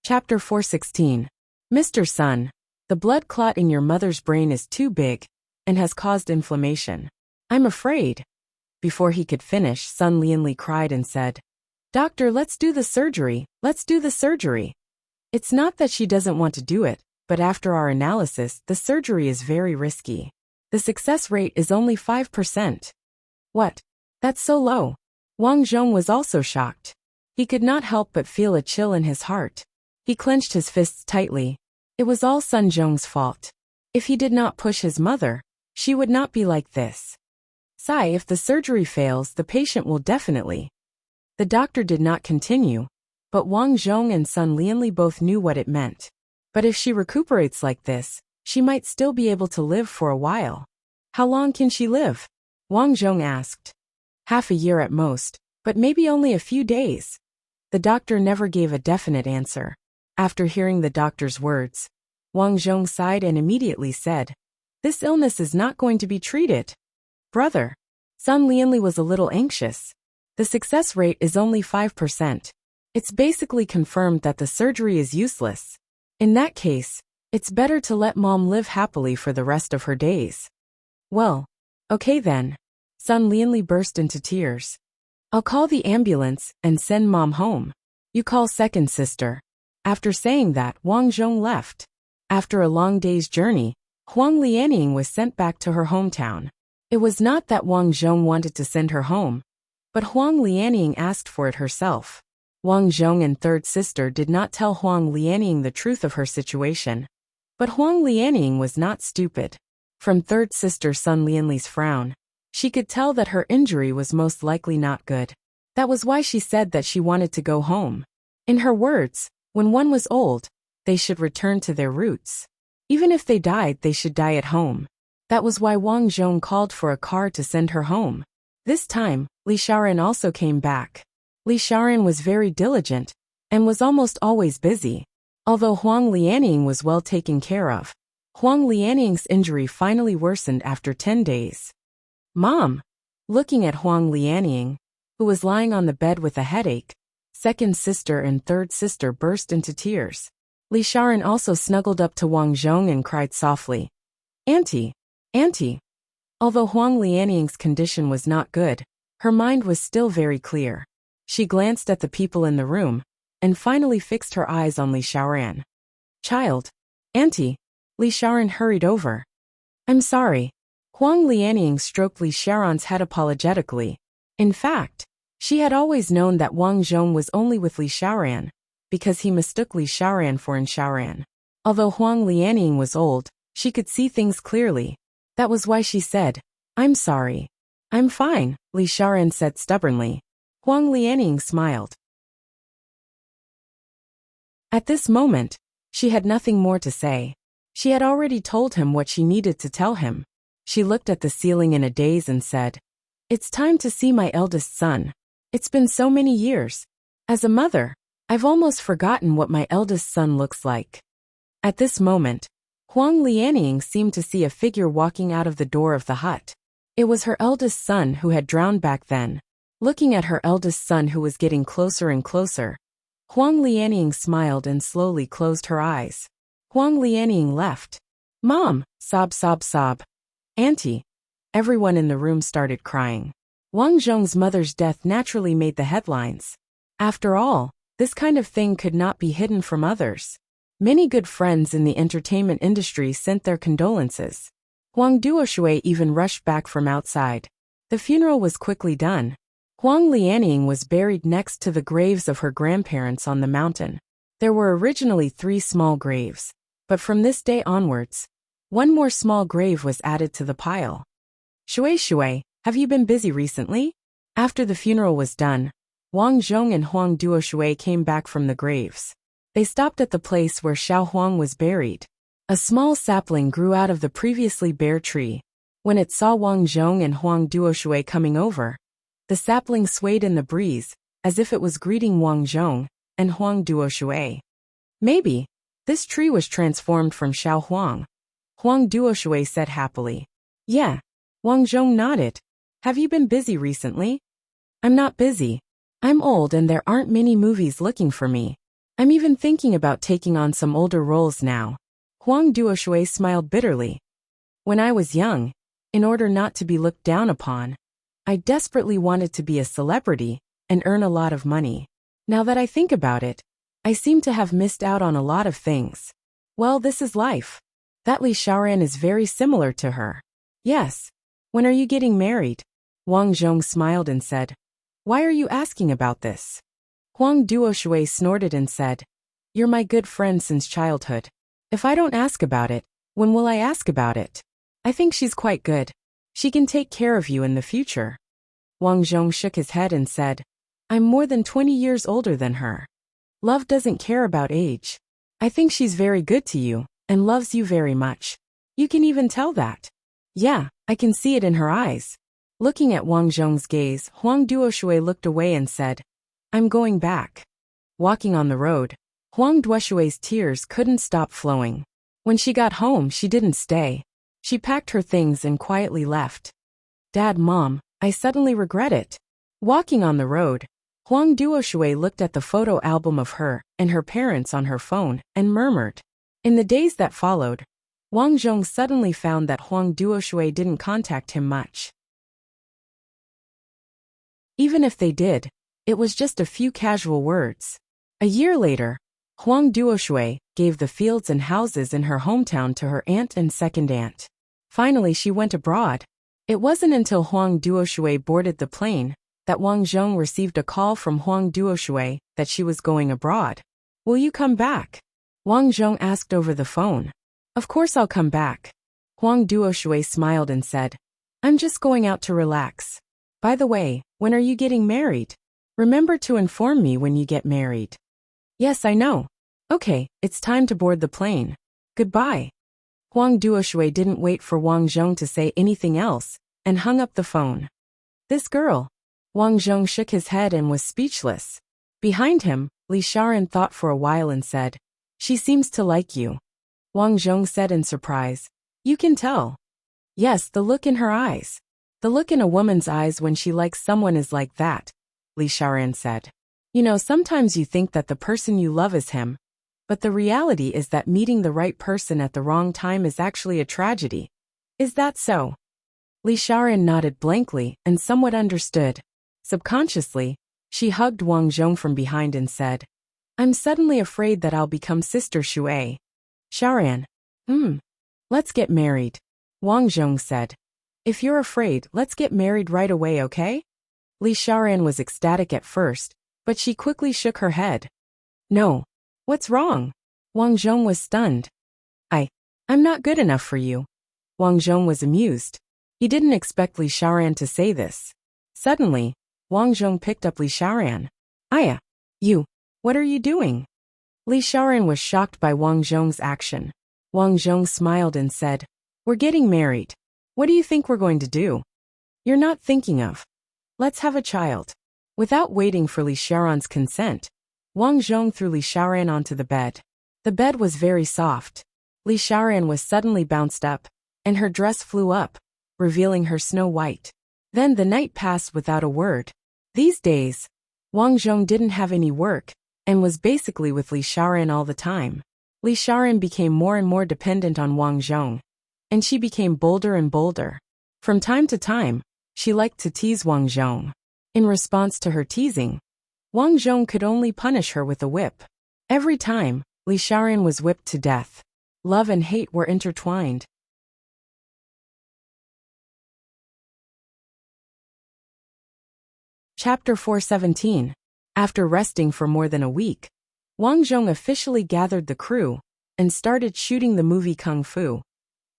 Chapter 416. Mr. Sun, the blood clot in your mother's brain is too big and has caused inflammation. I'm afraid. Before he could finish, Sun Lianli cried and said, Doctor, let's do the surgery. It's not that she doesn't want to do it, but after our analysis, the surgery is very risky. The success rate is only 5%. What? That's so low. Wang Zhong was also shocked. He could not help but feel a chill in his heart. He clenched his fists tightly. It was all Sun Zhong's fault. If he did not push his mother, she would not be like this. Sigh, if the surgery fails, the patient will definitely. The doctor did not continue, but Wang Zhong and Sun Lianli both knew what it meant. But if she recuperates like this, she might still be able to live for a while. How long can she live? Wang Zhong asked. Half a year at most, but maybe only a few days. The doctor never gave a definite answer. After hearing the doctor's words, Wang Zhong sighed and immediately said, This illness is not going to be treated. Brother. Sun Lianli was a little anxious. The success rate is only 5%. It's basically confirmed that the surgery is useless. In that case, it's better to let mom live happily for the rest of her days. Well, okay then. Sun Lianli burst into tears. I'll call the ambulance and send mom home. You call second sister. After saying that, Wang Zhong left. After a long day's journey, Huang Lianying was sent back to her hometown. It was not that Wang Zhong wanted to send her home, but Huang Lianying asked for it herself. Wang Zhong and third sister did not tell Huang Lianying the truth of her situation. But Huang Lianying was not stupid. From third sister Sun Lianli's frown, she could tell that her injury was most likely not good. That was why she said that she wanted to go home. In her words, when one was old, they should return to their roots. Even if they died, they should die at home. That was why Wang Zhong called for a car to send her home. This time, Li Xiaoran also came back. Li Xiaoran was very diligent and was almost always busy. Although Huang Lianying was well taken care of, Huang Lianying's injury finally worsened after 10 days. Mom! Looking at Huang Lianying, who was lying on the bed with a headache, second sister and third sister burst into tears. Li Xiaoran also snuggled up to Wang Zhong and cried softly, Auntie! Auntie! Although Huang Lianying's condition was not good, her mind was still very clear. She glanced at the people in the room, and finally fixed her eyes on Li Xiaoran. Child! Auntie! Li Xiaoran hurried over. I'm sorry. Huang Lianying stroked Li Xiaoran's head apologetically. In fact, she had always known that Wang Zhong was only with Li Xiaoran, because he mistook Li Xiaoran for An Xiaoran. Although Huang Lianying was old, she could see things clearly. That was why she said, I'm sorry. I'm fine, Li Xiaoran said stubbornly. Huang Lianying smiled. At this moment, she had nothing more to say. She had already told him what she needed to tell him. She looked at the ceiling in a daze and said, It's time to see my eldest son. It's been so many years. As a mother, I've almost forgotten what my eldest son looks like. At this moment, Huang Lianying seemed to see a figure walking out of the door of the hut. It was her eldest son who had drowned back then. Looking at her eldest son who was getting closer and closer, Huang Lianying smiled and slowly closed her eyes. Huang Lianying left. Mom! Sob, sob, sob. Auntie! Everyone in the room started crying. Wang Zhong's mother's death naturally made the headlines. After all, this kind of thing could not be hidden from others. Many good friends in the entertainment industry sent their condolences. Huang Duoshui even rushed back from outside. The funeral was quickly done. Huang Lianying was buried next to the graves of her grandparents on the mountain. There were originally 3 small graves, but from this day onwards, 1 more small grave was added to the pile. Shui, have you been busy recently? After the funeral was done, Wang Zhong and Huang Duoshui came back from the graves. They stopped at the place where Xiao Huang was buried. A small sapling grew out of the previously bare tree. When it saw Wang Zhong and Huang Duoshui coming over, the sapling swayed in the breeze, as if it was greeting Wang Zhong and Huang Duoshui. Maybe this tree was transformed from Xiao Huang. Huang Duoshui said happily. Yeah. Wang Zhong nodded. Have you been busy recently? I'm not busy. I'm old and there aren't many movies looking for me. I'm even thinking about taking on some older roles now. Huang Duoshui smiled bitterly. When I was young, in order not to be looked down upon, I desperately wanted to be a celebrity and earn a lot of money. Now that I think about it, I seem to have missed out on a lot of things. Well, this is life. That Li Xiaoran is very similar to her. Yes. When are you getting married? Wang Zhong smiled and said, Why are you asking about this? Huang Duoshui snorted and said, You're my good friend since childhood. If I don't ask about it, when will I ask about it? I think she's quite good. She can take care of you in the future. Wang Zhong shook his head and said, I'm more than 20 years older than her. Love doesn't care about age. I think she's very good to you and loves you very much. You can even tell that. Yeah, I can see it in her eyes. Looking at Wang Zhong's gaze, Huang Duoshui looked away and said, I'm going back. Walking on the road, Huang Duoshui's tears couldn't stop flowing. When she got home, she didn't stay. She packed her things and quietly left. Dad, Mom, I suddenly regret it. Walking on the road, Huang Duoshui looked at the photo album of her and her parents on her phone and murmured. In the days that followed, Wang Zhong suddenly found that Huang Duoshui didn't contact him much. Even if they did, it was just a few casual words. A year later, Huang Duoshui gave the fields and houses in her hometown to her aunt and second aunt. Finally, she went abroad. It wasn't until Huang Duoshui boarded the plane that Wang Zhong received a call from Huang Duoshui that she was going abroad. Will you come back? Wang Zhong asked over the phone. Of course I'll come back. Huang Duoshui smiled and said, I'm just going out to relax. By the way, when are you getting married? Remember to inform me when you get married. Yes, I know. Okay, it's time to board the plane. Goodbye. Huang Duoshui didn't wait for Wang Zhong to say anything else and hung up the phone. This girl. Wang Zhong shook his head and was speechless. Behind him, Li Shaoran thought for a while and said, She seems to like you. Wang Zhong said in surprise, You can tell. Yes, the look in her eyes. The look in a woman's eyes when she likes someone is like that, Li Shaoran said. You know, sometimes you think that the person you love is him, but the reality is that meeting the right person at the wrong time is actually a tragedy. Is that so? Li Shaoran nodded blankly and somewhat understood. Subconsciously, she hugged Wang Zhong from behind and said, I'm suddenly afraid that I'll become Sister Shui. Shaoran. Let's get married. Wang Zhong said. If you're afraid, let's get married right away, okay? Li Shaoran was ecstatic at first, but she quickly shook her head. No. What's wrong? Wang Zhong was stunned. I'm not good enough for you. Wang Zhong was amused. He didn't expect Li Shaoran to say this. Suddenly, Wang Zhong picked up Li Shaoran. You, what are you doing? Li Shaoran was shocked by Wang Zhong's action. Wang Zhong smiled and said, We're getting married. What do you think we're going to do? You're not thinking of. Let's have a child. Without waiting for Li Shaoran's consent, Wang Zhong threw Li Shaoran onto the bed. The bed was very soft. Li Shaoran was suddenly bounced up, and her dress flew up, revealing her snow white. Then the night passed without a word. These days, Wang Zhong didn't have any work, and was basically with Li Shaoran all the time. Li Shaoran became more and more dependent on Wang Zhong, and she became bolder and bolder. From time to time, she liked to tease Wang Zhong. In response to her teasing, Wang Zhong could only punish her with a whip. Every time, Li Shaoran was whipped to death. Love and hate were intertwined. Chapter 417. After resting for more than a week, Wang Zhong officially gathered the crew and started shooting the movie Kung Fu,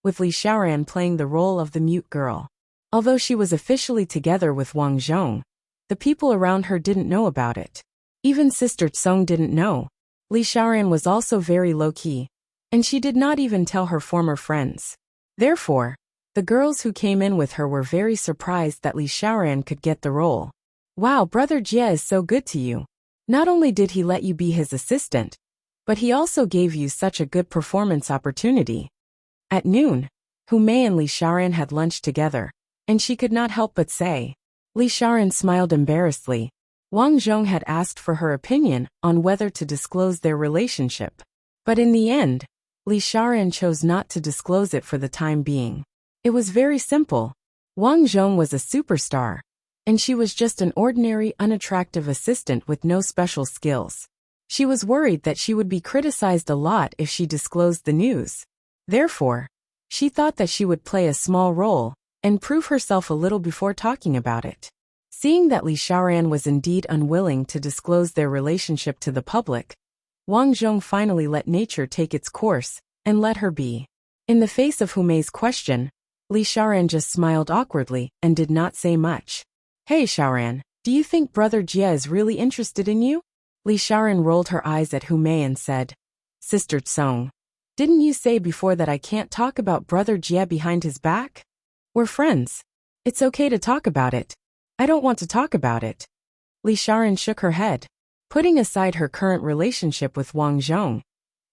with Li Shaoran playing the role of the mute girl. Although she was officially together with Wang Zhong, the people around her didn't know about it. Even Sister Tsong didn't know. Li Shaoran was also very low-key, and she did not even tell her former friends. Therefore, the girls who came in with her were very surprised that Li Shaoran could get the role. Wow, Brother Jie is so good to you. Not only did he let you be his assistant, but he also gave you such a good performance opportunity. At noon, Hu Mei and Li Shaoran had lunch together, and she could not help but say. Li Shaoran smiled embarrassedly. Wang Zhong had asked for her opinion on whether to disclose their relationship. But in the end, Li Shaoran chose not to disclose it for the time being. It was very simple. Wang Zhong was a superstar, and she was just an ordinary, unattractive assistant with no special skills. She was worried that she would be criticized a lot if she disclosed the news. Therefore, she thought that she would play a small role and prove herself a little before talking about it. Seeing that Li Shaoran was indeed unwilling to disclose their relationship to the public, Wang Zhong finally let nature take its course and let her be. In the face of Hu Mei's question, Li Shaoran just smiled awkwardly and did not say much. Hey Shaoran, do you think Brother Jie is really interested in you? Li Shaoran rolled her eyes at Hu Mei and said, Sister Tsong, didn't you say before that I can't talk about Brother Jie behind his back? We're friends. It's okay to talk about it. I don't want to talk about it. Li Shaoran shook her head, putting aside her current relationship with Wang Zhong.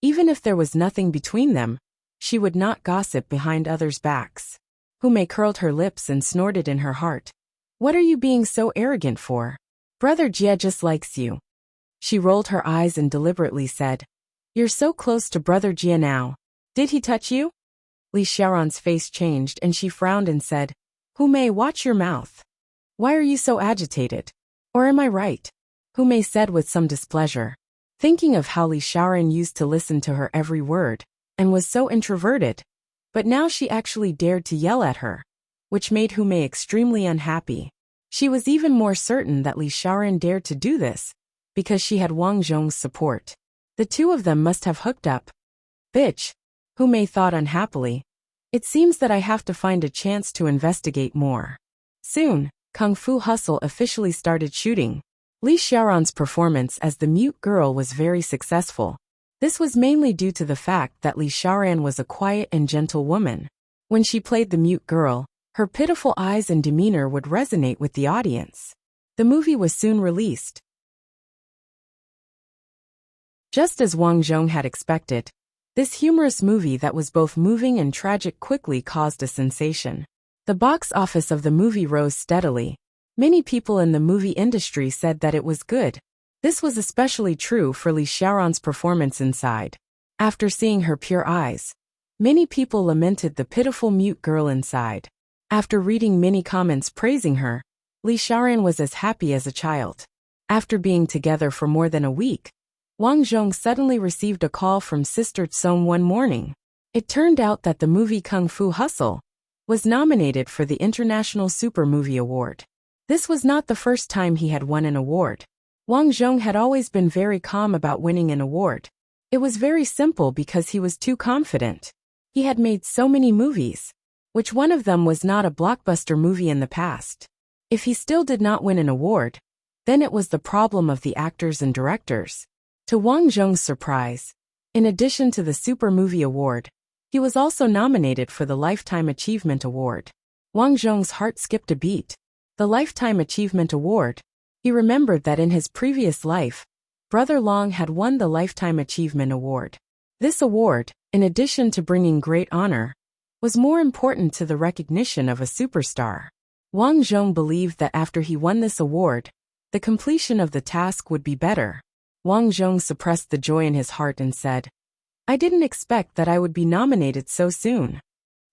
Even if there was nothing between them, she would not gossip behind others' backs. Hu Mei curled her lips and snorted in her heart. What are you being so arrogant for? Brother Jia just likes you. She rolled her eyes and deliberately said, You're so close to Brother Jia now. Did he touch you? Li Xiaoran's face changed and she frowned and said, Hu Mei, watch your mouth. Why are you so agitated? Or am I right? Hu Mei said with some displeasure, thinking of how Li Xiaoran used to listen to her every word, and was so introverted. But now she actually dared to yell at her, which made Hu Mei extremely unhappy. She was even more certain that Li Xiaoran dared to do this, because she had Wang Zhong's support. The two of them must have hooked up. Bitch, Hu Mei thought unhappily. It seems that I have to find a chance to investigate more. Soon, Kung Fu Hustle officially started shooting. Li Xiaoran's performance as the mute girl was very successful. This was mainly due to the fact that Li Xiaoran was a quiet and gentle woman. When she played the mute girl, her pitiful eyes and demeanor would resonate with the audience. The movie was soon released. Just as Wang Zhong had expected, this humorous movie that was both moving and tragic quickly caused a sensation. The box office of the movie rose steadily. Many people in the movie industry said that it was good. This was especially true for Li Xiaoran's performance inside. After seeing her pure eyes, many people lamented the pitiful mute girl inside. After reading many comments praising her, Li Xiaoran was as happy as a child. After being together for more than a week, Wang Zhong suddenly received a call from Sister Tsong one morning. It turned out that the movie Kung Fu Hustle was nominated for the International Super Movie Award. This was not the first time he had won an award. Wang Zhong had always been very calm about winning an award. It was very simple because he was too confident. He had made so many movies. Which one of them was not a blockbuster movie in the past? If he still did not win an award, then it was the problem of the actors and directors. To Wang Zhong's surprise, in addition to the Super Movie Award, he was also nominated for the Lifetime Achievement Award. Wang Zhong's heart skipped a beat. The Lifetime Achievement Award. He remembered that in his previous life, Brother Long had won the Lifetime Achievement Award. This award, in addition to bringing great honor, was more important to the recognition of a superstar. Wang Zhong believed that after he won this award, the completion of the task would be better. Wang Zhong suppressed the joy in his heart and said, I didn't expect that I would be nominated so soon.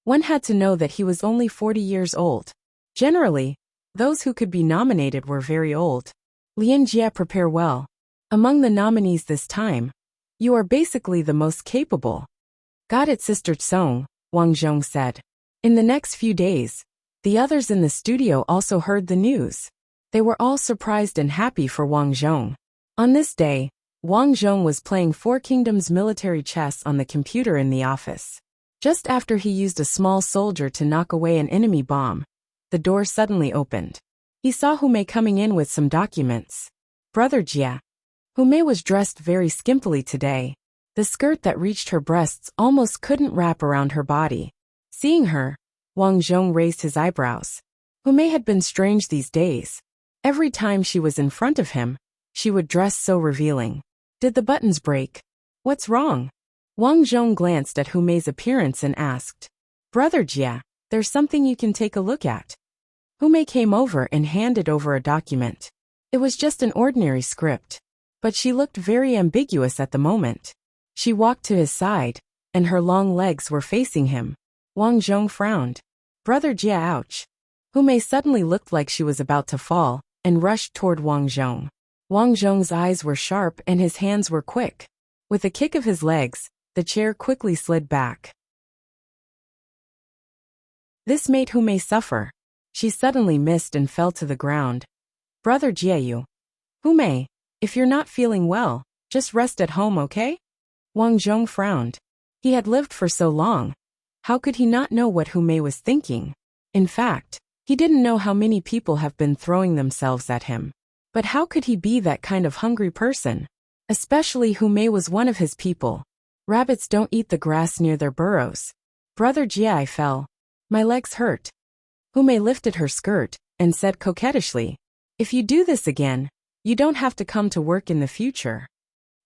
One had to know that he was only 40 years old. Generally, those who could be nominated were very old. Lian Jia, prepare well. Among the nominees this time, you are basically the most capable. Got it, Sister Tsong, Wang Zhong said. In the next few days, the others in the studio also heard the news. They were all surprised and happy for Wang Zhong. On this day, Wang Zhong was playing Four Kingdoms military chess on the computer in the office. Just after he used a small soldier to knock away an enemy bomb, the door suddenly opened. He saw Hu Mei coming in with some documents. Brother Jia. Hu Mei was dressed very skimpily today. The skirt that reached her breasts almost couldn't wrap around her body. Seeing her, Wang Zhong raised his eyebrows. Hu Mei had been strange these days. Every time she was in front of him, she would dress so revealing. Did the buttons break? What's wrong? Wang Zhong glanced at Hu Mei's appearance and asked, Brother Jia, there's something you can take a look at. Hu Mei came over and handed over a document. It was just an ordinary script, but she looked very ambiguous at the moment. She walked to his side, and her long legs were facing him. Wang Zhong frowned. Brother Jia, ouch. Hu Mei suddenly looked like she was about to fall, and rushed toward Wang Zhong. Wang Zhong's eyes were sharp and his hands were quick. With a kick of his legs, the chair quickly slid back. This made Hu Mei suffer. She suddenly missed and fell to the ground. Brother Jia, Hu Mei, if you're not feeling well, just rest at home, okay? Wang Zhong frowned. He had lived for so long. How could he not know what Hu Mei was thinking? In fact, he didn't know how many people have been throwing themselves at him. But how could he be that kind of hungry person? Especially Hu Mei was one of his people. Rabbits don't eat the grass near their burrows. Brother Jia, I fell. My legs hurt. Hu Mei lifted her skirt and said coquettishly, If you do this again, you don't have to come to work in the future.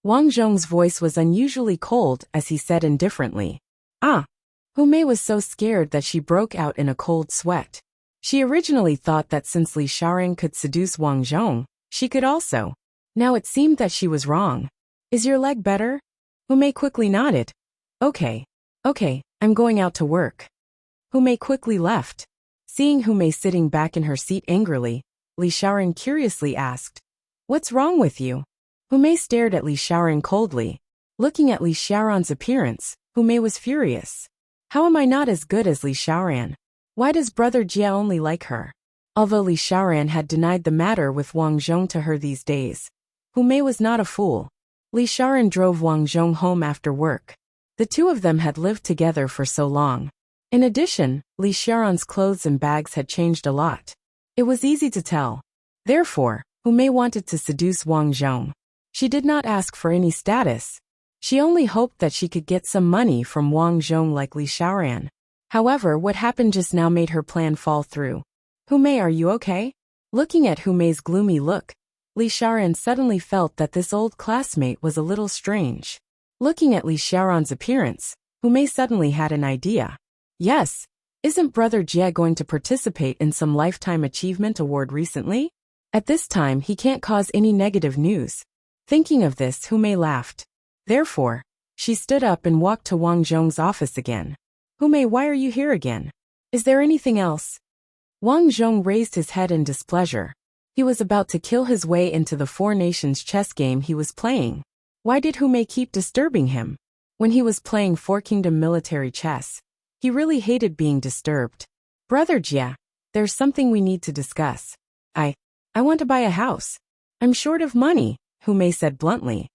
Wang Zhong's voice was unusually cold as he said indifferently, Ah! Hu Mei was so scared that she broke out in a cold sweat. She originally thought that since Li Xiaoran could seduce Wang Zhong, she could also. Now it seemed that she was wrong. Is your leg better? Hu Mei quickly nodded. Okay. Okay, I'm going out to work. Hu Mei quickly left. Seeing Hu Mei sitting back in her seat angrily, Li Xiaoran curiously asked, "What's wrong with you?" Hu Mei stared at Li Xiaoran coldly. Looking at Li Xiaoran's appearance, Hu Mei was furious. How am I not as good as Li Xiaoran? Why does Brother Jia only like her? Although Li Xiaoran had denied the matter with Wang Zhong to her these days, Hu Mei was not a fool. Li Xiaoran drove Wang Zhong home after work. The two of them had lived together for so long. In addition, Li Xiaoran's clothes and bags had changed a lot. It was easy to tell. Therefore, Hu Mei wanted to seduce Wang Zhong. She did not ask for any status. She only hoped that she could get some money from Wang Zhong like Li Xiaoran. However, what happened just now made her plan fall through. Hu Mei, are you okay? Looking at Hu Mei's gloomy look, Li Xiaoran suddenly felt that this old classmate was a little strange. Looking at Li Xiaoran's appearance, Hu Mei suddenly had an idea. Yes, isn't Brother Jie going to participate in some Lifetime Achievement Award recently? At this time he can't cause any negative news. Thinking of this, Hu Mei laughed. Therefore, she stood up and walked to Wang Zhong's office again. Hu Mei, why are you here again? Is there anything else? Wang Zhong raised his head in displeasure. He was about to kill his way into the Four Nations chess game he was playing. Why did Hu Mei keep disturbing him? When he was playing Four Kingdom military chess, he really hated being disturbed. Brother Jia, there's something we need to discuss. I want to buy a house. I'm short of money, Hu Mei said bluntly.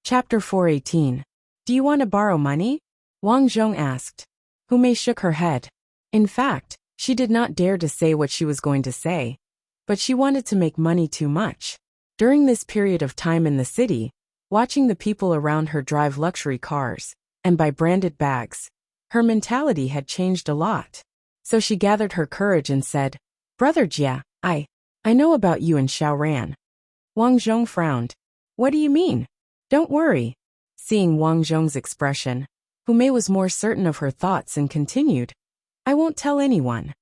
Chapter 418. Do you want to borrow money? Wang Zhong asked. Hu Mei shook her head. In fact, she did not dare to say what she was going to say, but she wanted to make money too much. During this period of time in the city, watching the people around her drive luxury cars and buy branded bags, her mentality had changed a lot. So she gathered her courage and said, Brother Jia, I know about you and Xiaoran. Wang Zhong frowned. What do you mean? Don't worry. Seeing Wang Zhong's expression, Hu Mei was more certain of her thoughts and continued. I won't tell anyone.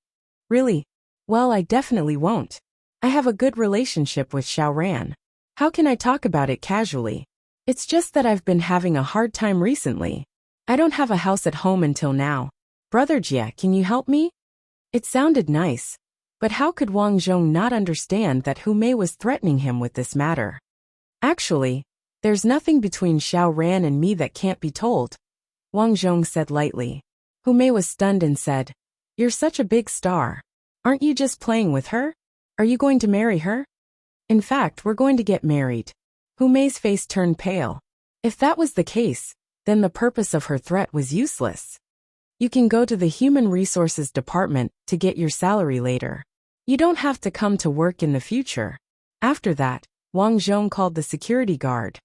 Really? Well, I definitely won't. I have a good relationship with Xiaoran. How can I talk about it casually? It's just that I've been having a hard time recently. I don't have a house at home until now. Brother Jia, can you help me? It sounded nice, but how could Wang Zhong not understand that Hu Mei was threatening him with this matter? Actually, there's nothing between Xiaoran and me that can't be told, Wang Zhong said lightly. Hu Mei was stunned and said, You're such a big star. Aren't you just playing with her? Are you going to marry her? In fact, we're going to get married. Hu Mei's face turned pale. If that was the case, then the purpose of her threat was useless. You can go to the Human Resources Department to get your salary later. You don't have to come to work in the future. After that, Wang Zhong called the security guard.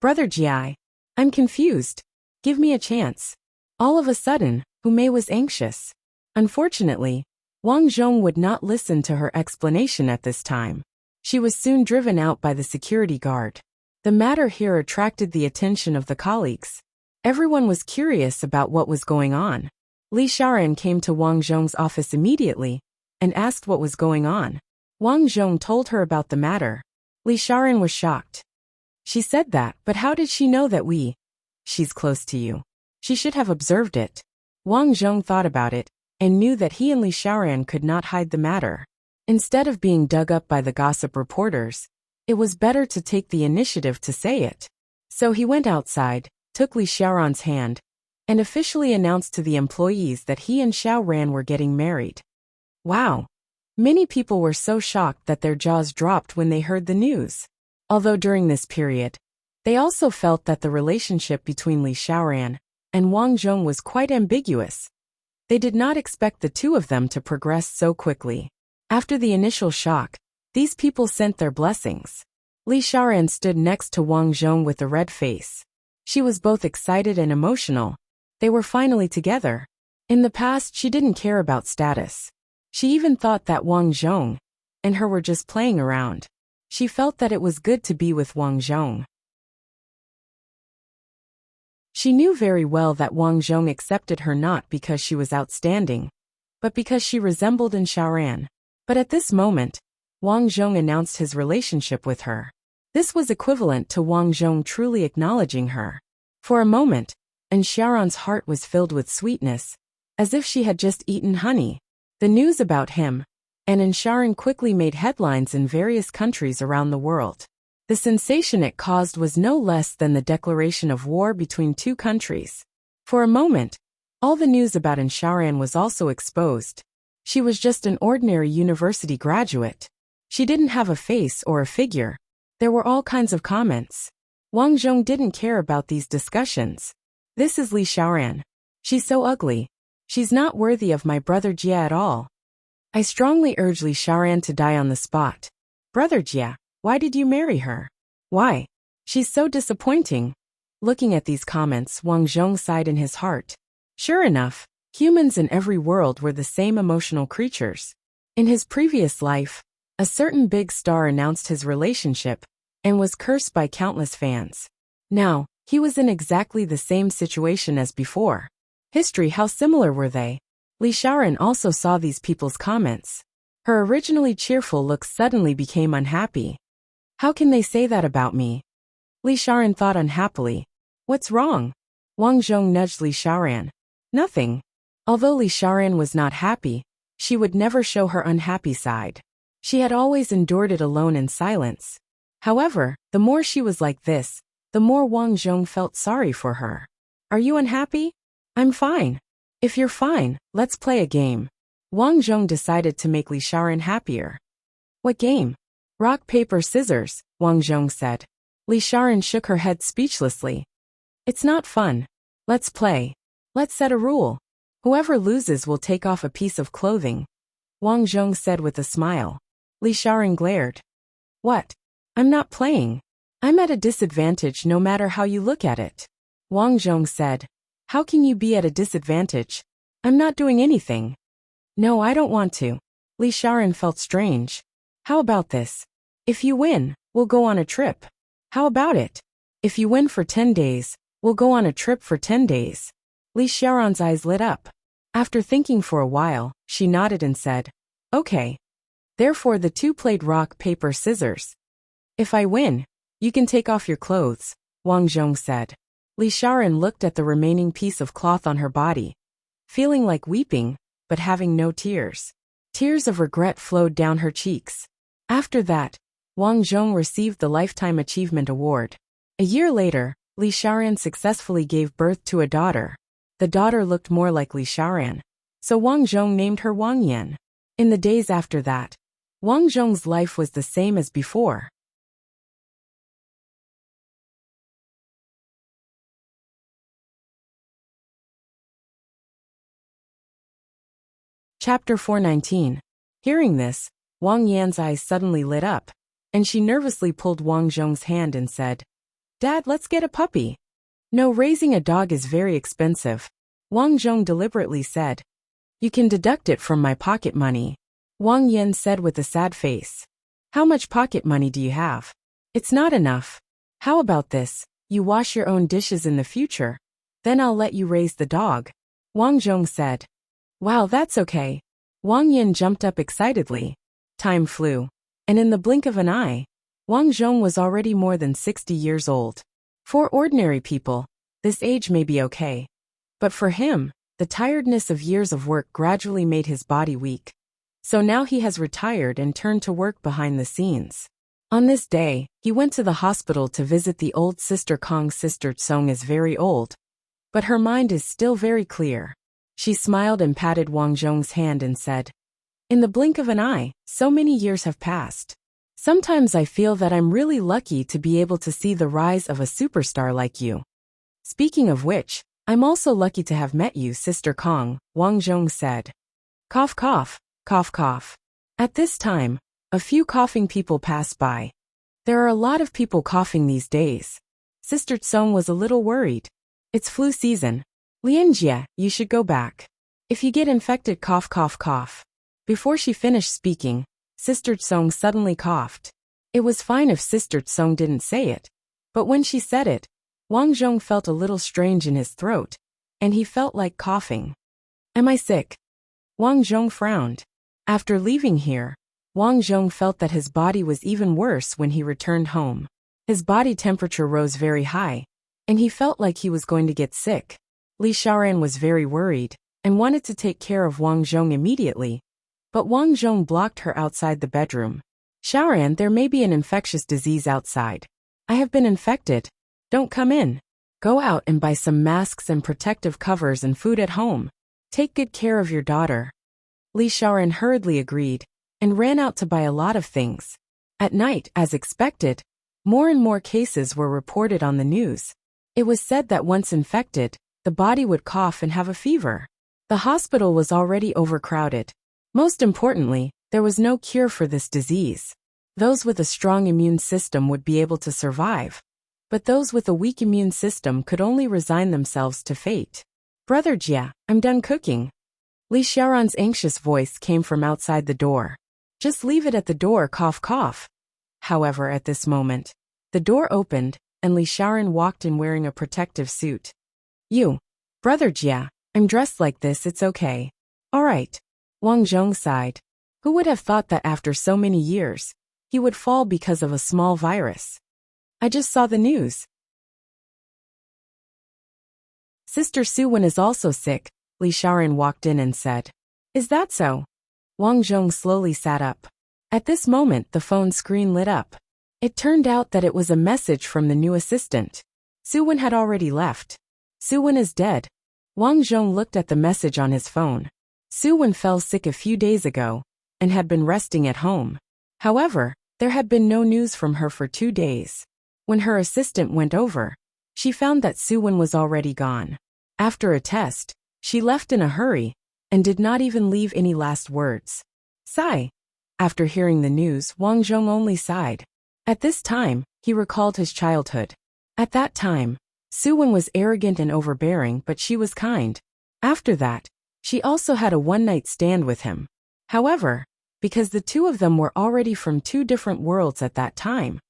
Brother Jia, I'm confused. Give me a chance. All of a sudden, Hu Mei was anxious. Unfortunately, Wang Zhong would not listen to her explanation at this time. She was soon driven out by the security guard. The matter here attracted the attention of the colleagues. Everyone was curious about what was going on. Li Xiaoran came to Wang Zhong's office immediately and asked what was going on. Wang Zhong told her about the matter. Li Xiaoran was shocked. She said that, but how did she know that she's close to you? She should have observed it. Wang Zhong thought about it and knew that he and Li Xiaoran could not hide the matter. Instead of being dug up by the gossip reporters, it was better to take the initiative to say it. So he went outside, took Li Xiaoran's hand, and officially announced to the employees that he and Xiaoran were getting married. Wow! Many people were so shocked that their jaws dropped when they heard the news. Although during this period, they also felt that the relationship between Li Xiaoran and Wang Zhong was quite ambiguous. They did not expect the two of them to progress so quickly. After the initial shock, these people sent their blessings. Li Xiaoran stood next to Wang Zhong with a red face. She was both excited and emotional. They were finally together. In the past, she didn't care about status. She even thought that Wang Zhong and her were just playing around. She felt that it was good to be with Wang Zhong. She knew very well that Wang Zhong accepted her not because she was outstanding, but because she resembled Xiaoran. But at this moment, Wang Zhong announced his relationship with her. This was equivalent to Wang Zhong truly acknowledging her. For a moment, Xiaoran's heart was filled with sweetness, as if she had just eaten honey. The news about him and Xiaoran quickly made headlines in various countries around the world. The sensation it caused was no less than the declaration of war between two countries. For a moment, all the news about Xiaoran was also exposed. She was just an ordinary university graduate. She didn't have a face or a figure. There were all kinds of comments. Wang Zhong didn't care about these discussions. This is Li Xiaoran. She's so ugly. She's not worthy of my brother Jia at all. I strongly urge Li Xiaoran to die on the spot. Brother Jia, why did you marry her? Why? She's so disappointing. Looking at these comments, Wang Zhong sighed in his heart. Sure enough, humans in every world were the same emotional creatures. In his previous life, a certain big star announced his relationship and was cursed by countless fans. Now, he was in exactly the same situation as before. History, how similar were they? Li Xiaoran also saw these people's comments. Her originally cheerful look suddenly became unhappy. How can they say that about me? Li Xiaoran thought unhappily. What's wrong? Wang Zhong nudged Li Xiaoran. Nothing. Although Li Xiaoran was not happy, she would never show her unhappy side. She had always endured it alone in silence. However, the more she was like this, the more Wang Zhong felt sorry for her. Are you unhappy? I'm fine. If you're fine, let's play a game. Wang Zhong decided to make Li Xiaoran happier. What game? Rock, paper, scissors, Wang Zhong said. Li Xiaoran shook her head speechlessly. It's not fun. Let's play. Let's set a rule. Whoever loses will take off a piece of clothing, Wang Zhong said with a smile. Li Xiaoran glared. What? I'm not playing. I'm at a disadvantage no matter how you look at it. Wang Zhong said. How can you be at a disadvantage? I'm not doing anything. No, I don't want to. Li Xiaoran felt strange. How about this? If you win, we'll go on a trip. How about it? If you win for 10 days, we'll go on a trip for 10 days. Li Xiaoran's eyes lit up. After thinking for a while, she nodded and said, Okay. Therefore the two played rock, paper, scissors. If I win, you can take off your clothes, Wang Zhong said. Li Xiaoran looked at the remaining piece of cloth on her body, feeling like weeping, but having no tears. Tears of regret flowed down her cheeks. After that, Wang Zhong received the Lifetime Achievement Award. A year later, Li Xiaoran successfully gave birth to a daughter. The daughter looked more like Li Xiaoran, so Wang Zhong named her Wang Yan. In the days after that, Wang Zhong's life was the same as before. Chapter 419. Hearing this, Wang Yan's eyes suddenly lit up, and she nervously pulled Wang Zhong's hand and said, Dad, let's get a puppy. No, raising a dog is very expensive, Wang Zhong deliberately said. You can deduct it from my pocket money, Wang Yan said with a sad face. How much pocket money do you have? It's not enough. How about this? You wash your own dishes in the future. Then I'll let you raise the dog, Wang Zhong said. Wow, that's okay. Wang Yan jumped up excitedly. Time flew, and in the blink of an eye, Wang Zhong was already more than 60 years old. For ordinary people, this age may be okay. But for him, the tiredness of years of work gradually made his body weak. So now he has retired and turned to work behind the scenes. On this day, he went to the hospital to visit the old sister Kong. Sister Tsong is very old, but her mind is still very clear. She smiled and patted Wang Zhong's hand and said, In the blink of an eye, so many years have passed. Sometimes I feel that I'm really lucky to be able to see the rise of a superstar like you. Speaking of which, I'm also lucky to have met you, Sister Kong, Wang Zhong said. Cough cough, cough cough. At this time, a few coughing people passed by. There are a lot of people coughing these days. Sister Tsong was a little worried. It's flu season. Lianjia, you should go back. If you get infected, cough cough cough. Before she finished speaking, Sister Tsong suddenly coughed. It was fine if Sister Tsong didn't say it, but when she said it, Wang Zhong felt a little strange in his throat, and he felt like coughing. Am I sick? Wang Zhong frowned. After leaving here, Wang Zhong felt that his body was even worse when he returned home. His body temperature rose very high, and he felt like he was going to get sick. Li Xiaoran was very worried and wanted to take care of Wang Zhong immediately, but Wang Zhong blocked her outside the bedroom. Xiaoran, there may be an infectious disease outside. I have been infected. Don't come in. Go out and buy some masks and protective covers and food at home. Take good care of your daughter. Li Xiaoran hurriedly agreed and ran out to buy a lot of things. At night, as expected, more and more cases were reported on the news. It was said that once infected, the body would cough and have a fever. The hospital was already overcrowded. Most importantly, there was no cure for this disease. Those with a strong immune system would be able to survive, but those with a weak immune system could only resign themselves to fate. Brother Jia, I'm done cooking. Li Xiaoran's anxious voice came from outside the door. Just leave it at the door, cough cough. However, at this moment, the door opened, and Li Xiaoran walked in wearing a protective suit. You, Brother Jia, I'm dressed like this, it's okay. All right. Wang Zhong sighed. Who would have thought that after so many years, he would fall because of a small virus? I just saw the news. Sister Suwen is also sick, Li Xiaoran walked in and said. Is that so? Wang Zhong slowly sat up. At this moment, the phone screen lit up. It turned out that it was a message from the new assistant. Suwen had already left. Suwen is dead. Wang Zhong looked at the message on his phone. Suwen fell sick a few days ago and had been resting at home. However, there had been no news from her for 2 days. When her assistant went over, she found that Suwen was already gone. After a test, she left in a hurry and did not even leave any last words. Sigh. After hearing the news, Wang Zhong only sighed. At this time, he recalled his childhood. At that time, Suwen was arrogant and overbearing, but she was kind. After that, she also had a one-night stand with him. However, because the two of them were already from 2 different worlds at that time,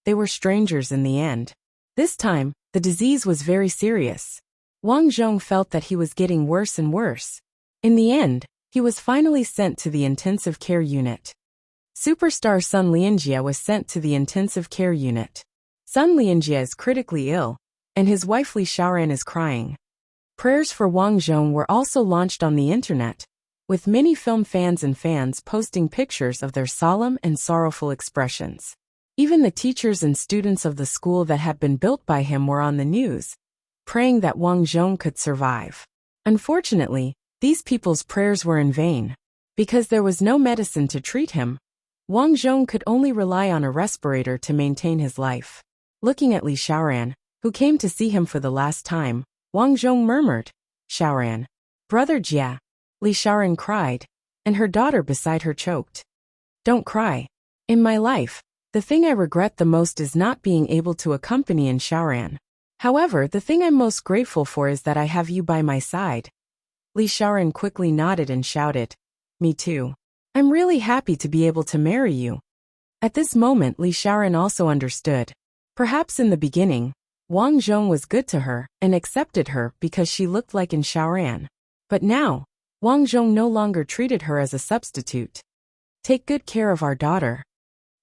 they were strangers in the end. This time, the disease was very serious. Wang Zhong felt that he was getting worse and worse. In the end, he was finally sent to the intensive care unit. Superstar Sun Lianjia was sent to the intensive care unit. Sun Lianjia is critically ill, and his wife Li Xiaoran is crying. Prayers for Wang Zhong were also launched on the internet, with many film fans and fans posting pictures of their solemn and sorrowful expressions. Even the teachers and students of the school that had been built by him were on the news, praying that Wang Zhong could survive. Unfortunately, these people's prayers were in vain. Because there was no medicine to treat him, Wang Zhong could only rely on a respirator to maintain his life. Looking at Li Xiaoran, who came to see him for the last time, Wang Zhong murmured, Xiaoran. Brother Jia. Li Xiaoran cried, and her daughter beside her choked. Don't cry. In my life, the thing I regret the most is not being able to accompany in Xiaoran. However, the thing I'm most grateful for is that I have you by my side. Li Xiaoran quickly nodded and shouted, Me too. I'm really happy to be able to marry you. At this moment, Li Xiaoran also understood. Perhaps in the beginning, Wang Zhong was good to her and accepted her because she looked like in Xiaoran. But now, Wang Zhong no longer treated her as a substitute. Take good care of our daughter.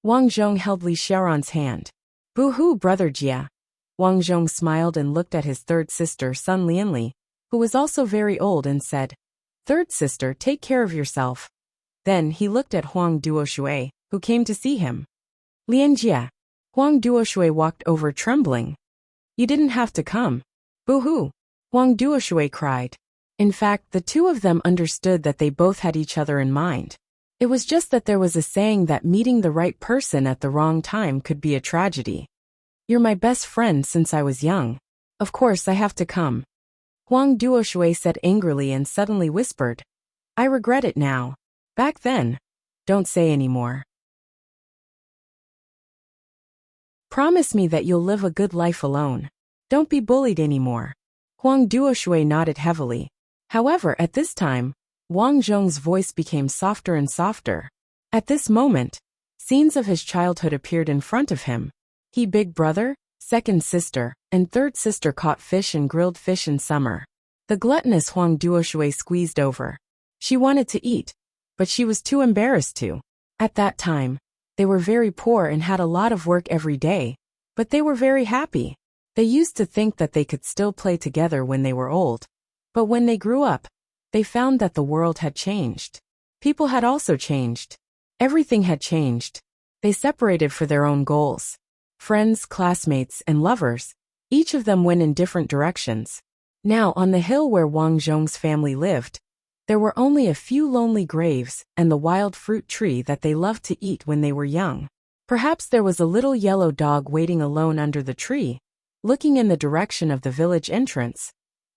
Wang Zhong held Li Xiaoran's hand. Boo-hoo, Brother Jia. Wang Zhong smiled and looked at his third sister Sun Lianli, who was also very old, and said, Third sister, take care of yourself. Then he looked at Huang Duoshui, who came to see him. Lianjia. Huang Duoshui walked over trembling. You didn't have to come. Boo-hoo. Huang Duoshui cried. In fact, the two of them understood that they both had each other in mind. It was just that there was a saying that meeting the right person at the wrong time could be a tragedy. You're my best friend since I was young. Of course I have to come. Huang Duoshui said angrily and suddenly whispered. I regret it now. Back then. Don't say any more. Promise me that you'll live a good life alone. Don't be bullied anymore. Huang Duoshui nodded heavily. However, at this time, Wang Zhong's voice became softer and softer. At this moment, scenes of his childhood appeared in front of him. He, big brother, second sister, and third sister caught fish and grilled fish in summer. The gluttonous Huang Duoshui squeezed over. She wanted to eat, but she was too embarrassed to. At that time, they were very poor and had a lot of work every day, but they were very happy. They used to think that they could still play together when they were old. But when they grew up, they found that the world had changed. People had also changed. Everything had changed. They separated for their own goals. Friends, classmates, and lovers, each of them went in different directions. Now, on the hill where Wang Zhong's family lived, there were only a few lonely graves and the wild fruit tree that they loved to eat when they were young. Perhaps there was a little yellow dog waiting alone under the tree, looking in the direction of the village entrance,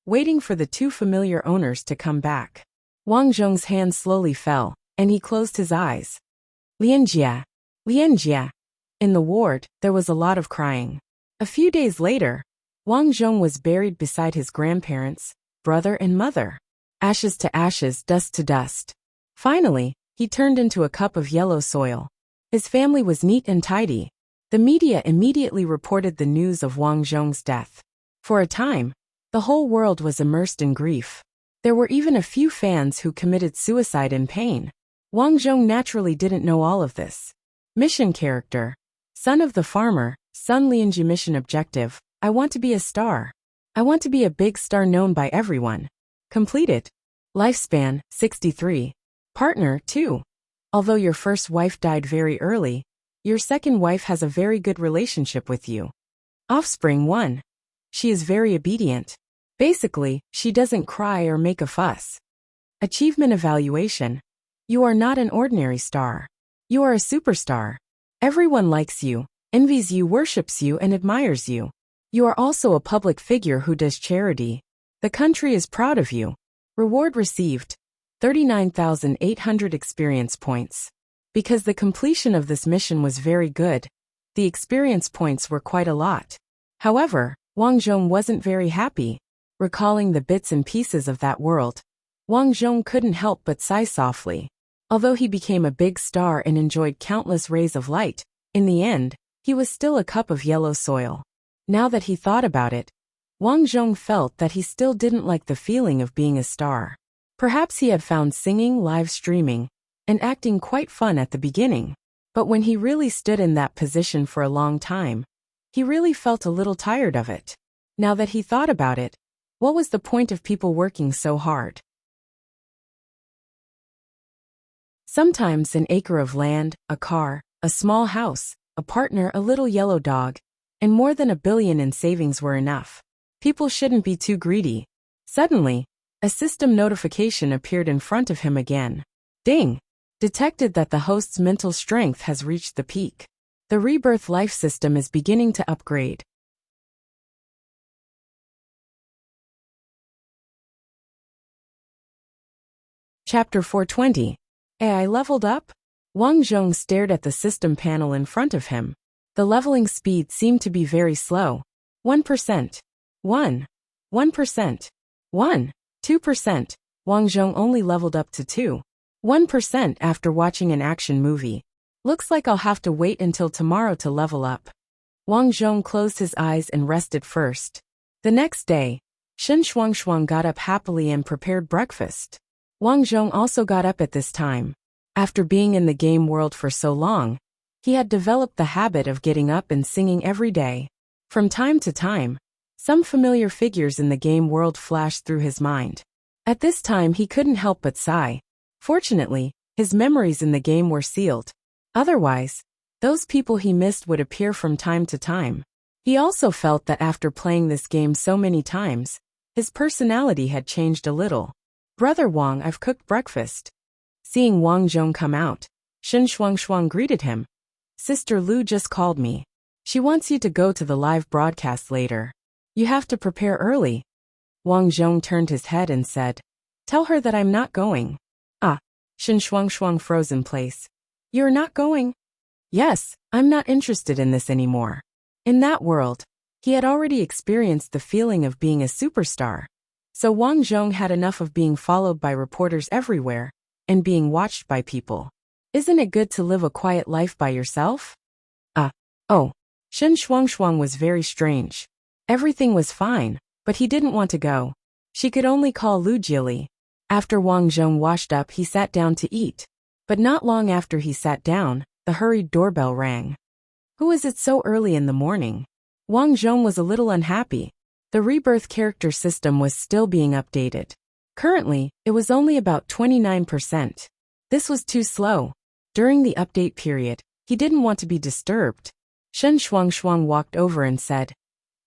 waiting for the two familiar owners to come back. Wang Zhong's hand slowly fell, and he closed his eyes. Lianjia, Lianjia. In the ward, there was a lot of crying. A few days later, Wang Zhong was buried beside his grandparents, brother and mother. Ashes to ashes, dust to dust. Finally, he turned into a cup of yellow soil. His family was neat and tidy. The media immediately reported the news of Wang Zhong's death. For a time, the whole world was immersed in grief. There were even a few fans who committed suicide in pain. Wang Zhong naturally didn't know all of this. Mission character. Son of the farmer, Sun Lianji. Mission objective. I want to be a star. I want to be a big star known by everyone. Completed. Lifespan, 63. Partner, 2. Although your first wife died very early, your second wife has a very good relationship with you. Offspring, 1. She is very obedient. Basically, she doesn't cry or make a fuss. Achievement evaluation. You are not an ordinary star. You are a superstar. Everyone likes you, envies you, worships you, and admires you. You are also a public figure who does charity. The country is proud of you. Reward received. 39,800 experience points. Because the completion of this mission was very good, the experience points were quite a lot. However, Wang Zhong wasn't very happy. Recalling the bits and pieces of that world, Wang Zhong couldn't help but sigh softly. Although he became a big star and enjoyed countless rays of light, in the end, he was still a cup of yellow soil. Now that he thought about it, Wang Zhong felt that he still didn't like the feeling of being a star. Perhaps he had found singing, live streaming, and acting quite fun at the beginning. But when he really stood in that position for a long time, he really felt a little tired of it. Now that he thought about it, what was the point of people working so hard? Sometimes an acre of land, a car, a small house, a partner, a little yellow dog, and more than $1 billion in savings were enough. People shouldn't be too greedy. Suddenly, a system notification appeared in front of him again. Ding! Detected that the host's mental strength has reached the peak. The rebirth life system is beginning to upgrade. Chapter 420. AI leveled up? Wang Zhong stared at the system panel in front of him. The leveling speed seemed to be very slow. 1%. 1%. 1%. 2%. Wang Zhong only leveled up to 2. 1% after watching an action movie. Looks like I'll have to wait until tomorrow to level up. Wang Zhong closed his eyes and rested first. The next day, Shen Shuangshuang got up happily and prepared breakfast. Wang Zhong also got up at this time. After being in the game world for so long, he had developed the habit of getting up and singing every day. From time to time, some familiar figures in the game world flashed through his mind. At this time he couldn't help but sigh. Fortunately, his memories in the game were sealed. Otherwise, those people he missed would appear from time to time. He also felt that after playing this game so many times, his personality had changed a little. Brother Wang, I've cooked breakfast. Seeing Wang Zhong come out, Shen Shuangshuang greeted him. Sister Lu just called me. She wants you to go to the live broadcast later. You have to prepare early. Wang Zhong turned his head and said, Tell her that I'm not going. Ah, Shen Shuangshuang froze in place. You're not going? Yes, I'm not interested in this anymore. In that world, he had already experienced the feeling of being a superstar. So Wang Zhong had enough of being followed by reporters everywhere, and being watched by people. Isn't it good to live a quiet life by yourself? Oh, Shen Shuangshuang was very strange. Everything was fine, but he didn't want to go. She could only call Lu Jili. After Wang Zhong washed up, he sat down to eat. But not long after he sat down, the hurried doorbell rang. Who is it so early in the morning? Wang Zhong was a little unhappy. The rebirth character system was still being updated. Currently, it was only about 29%. This was too slow. During the update period, he didn't want to be disturbed. Shen Shuangshuang walked over and said,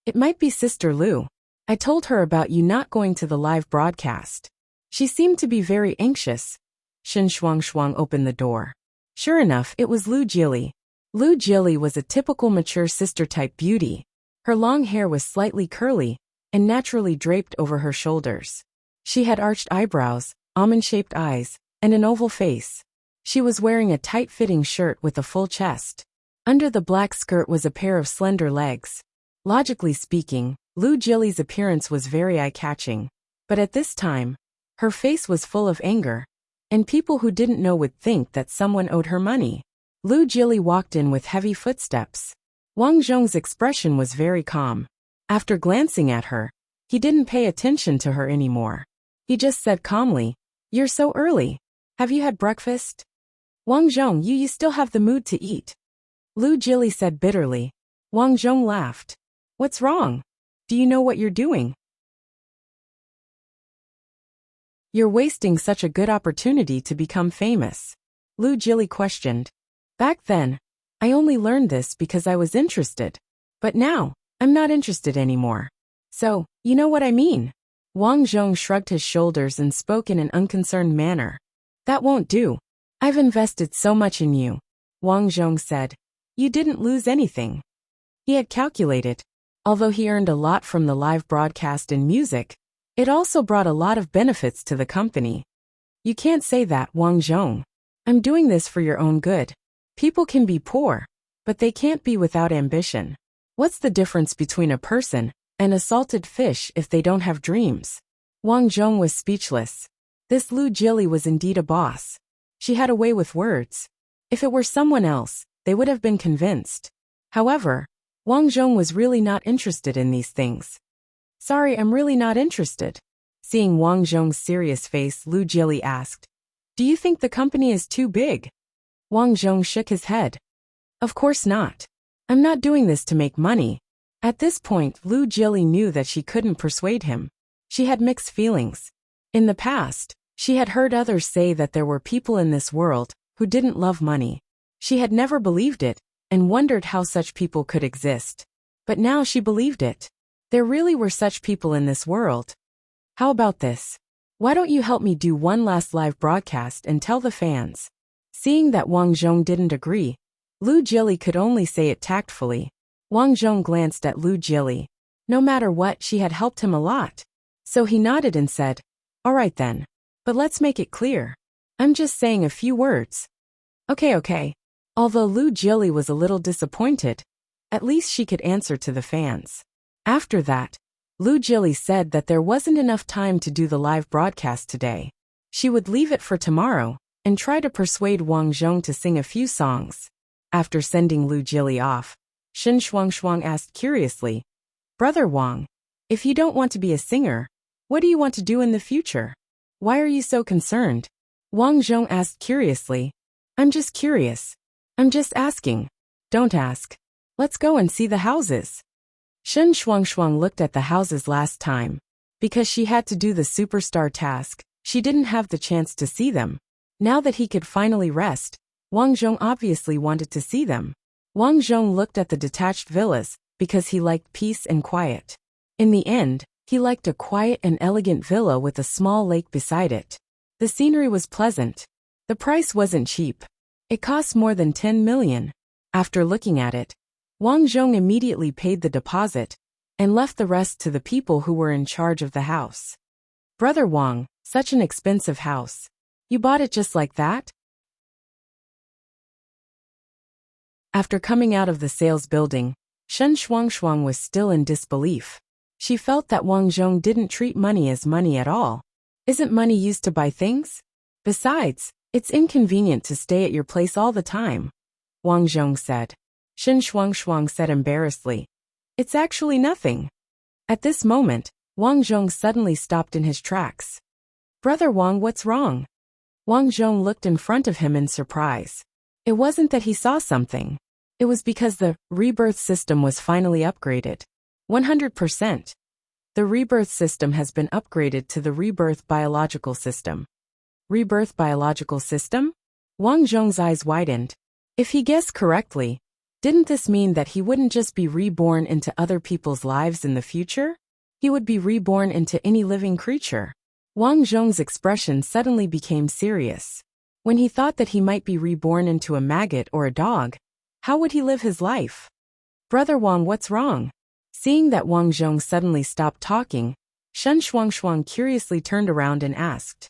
"It might be Sister Lu. I told her about you not going to the live broadcast. She seemed to be very anxious." Shen Shuangshuang opened the door. Sure enough, it was Lu Jili. Lu Jili was a typical mature sister-type beauty. Her long hair was slightly curly and naturally draped over her shoulders. She had arched eyebrows, almond-shaped eyes, and an oval face. She was wearing a tight-fitting shirt with a full chest. Under the black skirt was a pair of slender legs. Logically speaking, Lu Jili's appearance was very eye-catching. But at this time, her face was full of anger, and people who didn't know would think that someone owed her money. Lu Jili walked in with heavy footsteps. Wang Zhong's expression was very calm. After glancing at her, he didn't pay attention to her anymore. He just said calmly, "You're so early. Have you had breakfast?" "Wang Zhong, you still have the mood to eat," Lu Jili said bitterly. Wang Zhong laughed. "What's wrong? Do you know what you're doing? You're wasting such a good opportunity to become famous," Lu Jili questioned. "Back then, I only learned this because I was interested. But now, I'm not interested anymore. So, you know what I mean?" Wang Zhong shrugged his shoulders and spoke in an unconcerned manner. "That won't do. I've invested so much in you," Wang Zhong said. "You didn't lose anything." He had calculated. Although he earned a lot from the live broadcast and music, it also brought a lot of benefits to the company. "You can't say that, Wang Zhong. I'm doing this for your own good. People can be poor, but they can't be without ambition. What's the difference between a person and a salted fish if they don't have dreams?" Wang Zhong was speechless. This Lu Jili was indeed a boss. She had a way with words. If it were someone else, they would have been convinced. However, Wang Zhong was really not interested in these things. "Sorry, I'm really not interested." Seeing Wang Zhong's serious face, Lu Jili asked, "Do you think the company is too big?" Wang Zhong shook his head. "Of course not. I'm not doing this to make money." At this point, Lu Jili knew that she couldn't persuade him. She had mixed feelings. In the past, she had heard others say that there were people in this world who didn't love money. She had never believed it and wondered how such people could exist. But now she believed it. There really were such people in this world. "How about this? Why don't you help me do one last live broadcast and tell the fans?" Seeing that Wang Zhong didn't agree, Lu Jili could only say it tactfully. Wang Zhong glanced at Lu Jili. No matter what, she had helped him a lot. So he nodded and said, "All right then. But let's make it clear. I'm just saying a few words." Okay. Although Lu Jili was a little disappointed, at least she could answer to the fans. After that, Lu Jili said that there wasn't enough time to do the live broadcast today. She would leave it for tomorrow and try to persuade Wang Zhong to sing a few songs. After sending Lu Jili off, Shen Shuangshuang asked curiously, "Brother Wang, if you don't want to be a singer, what do you want to do in the future? Why are you so concerned?" Wang Zhong asked curiously. "I'm just curious. I'm just asking." "Don't ask. Let's go and see the houses." Shen Shuangshuang looked at the houses last time. Because she had to do the superstar task, she didn't have the chance to see them. Now that he could finally rest, Wang Zhong obviously wanted to see them. Wang Zhong looked at the detached villas because he liked peace and quiet. In the end, he liked a quiet and elegant villa with a small lake beside it. The scenery was pleasant. The price wasn't cheap. It cost more than 10 million. After looking at it, Wang Zhong immediately paid the deposit and left the rest to the people who were in charge of the house. "Brother Wang, such an expensive house. You bought it just like that?" After coming out of the sales building, Shen Shuangshuang was still in disbelief. She felt that Wang Zhong didn't treat money as money at all. Isn't money used to buy things? Besides, it's inconvenient to stay at your place all the time, Wang Zhong said. Shen Shuang said embarrassedly. It's actually nothing. At this moment, Wang Zhong suddenly stopped in his tracks. Brother Wang, what's wrong? Wang Zhong looked in front of him in surprise. It wasn't that he saw something. It was because the rebirth system was finally upgraded. 100%. The rebirth system has been upgraded to the rebirth biological system. Rebirth biological system? Wang Zhong's eyes widened. If he guessed correctly, didn't this mean that he wouldn't just be reborn into other people's lives in the future? He would be reborn into any living creature. Wang Zhong's expression suddenly became serious. When he thought that he might be reborn into a maggot or a dog, how would he live his life? Brother Wang, what's wrong? Seeing that Wang Zhong suddenly stopped talking, Shen Shuang curiously turned around and asked.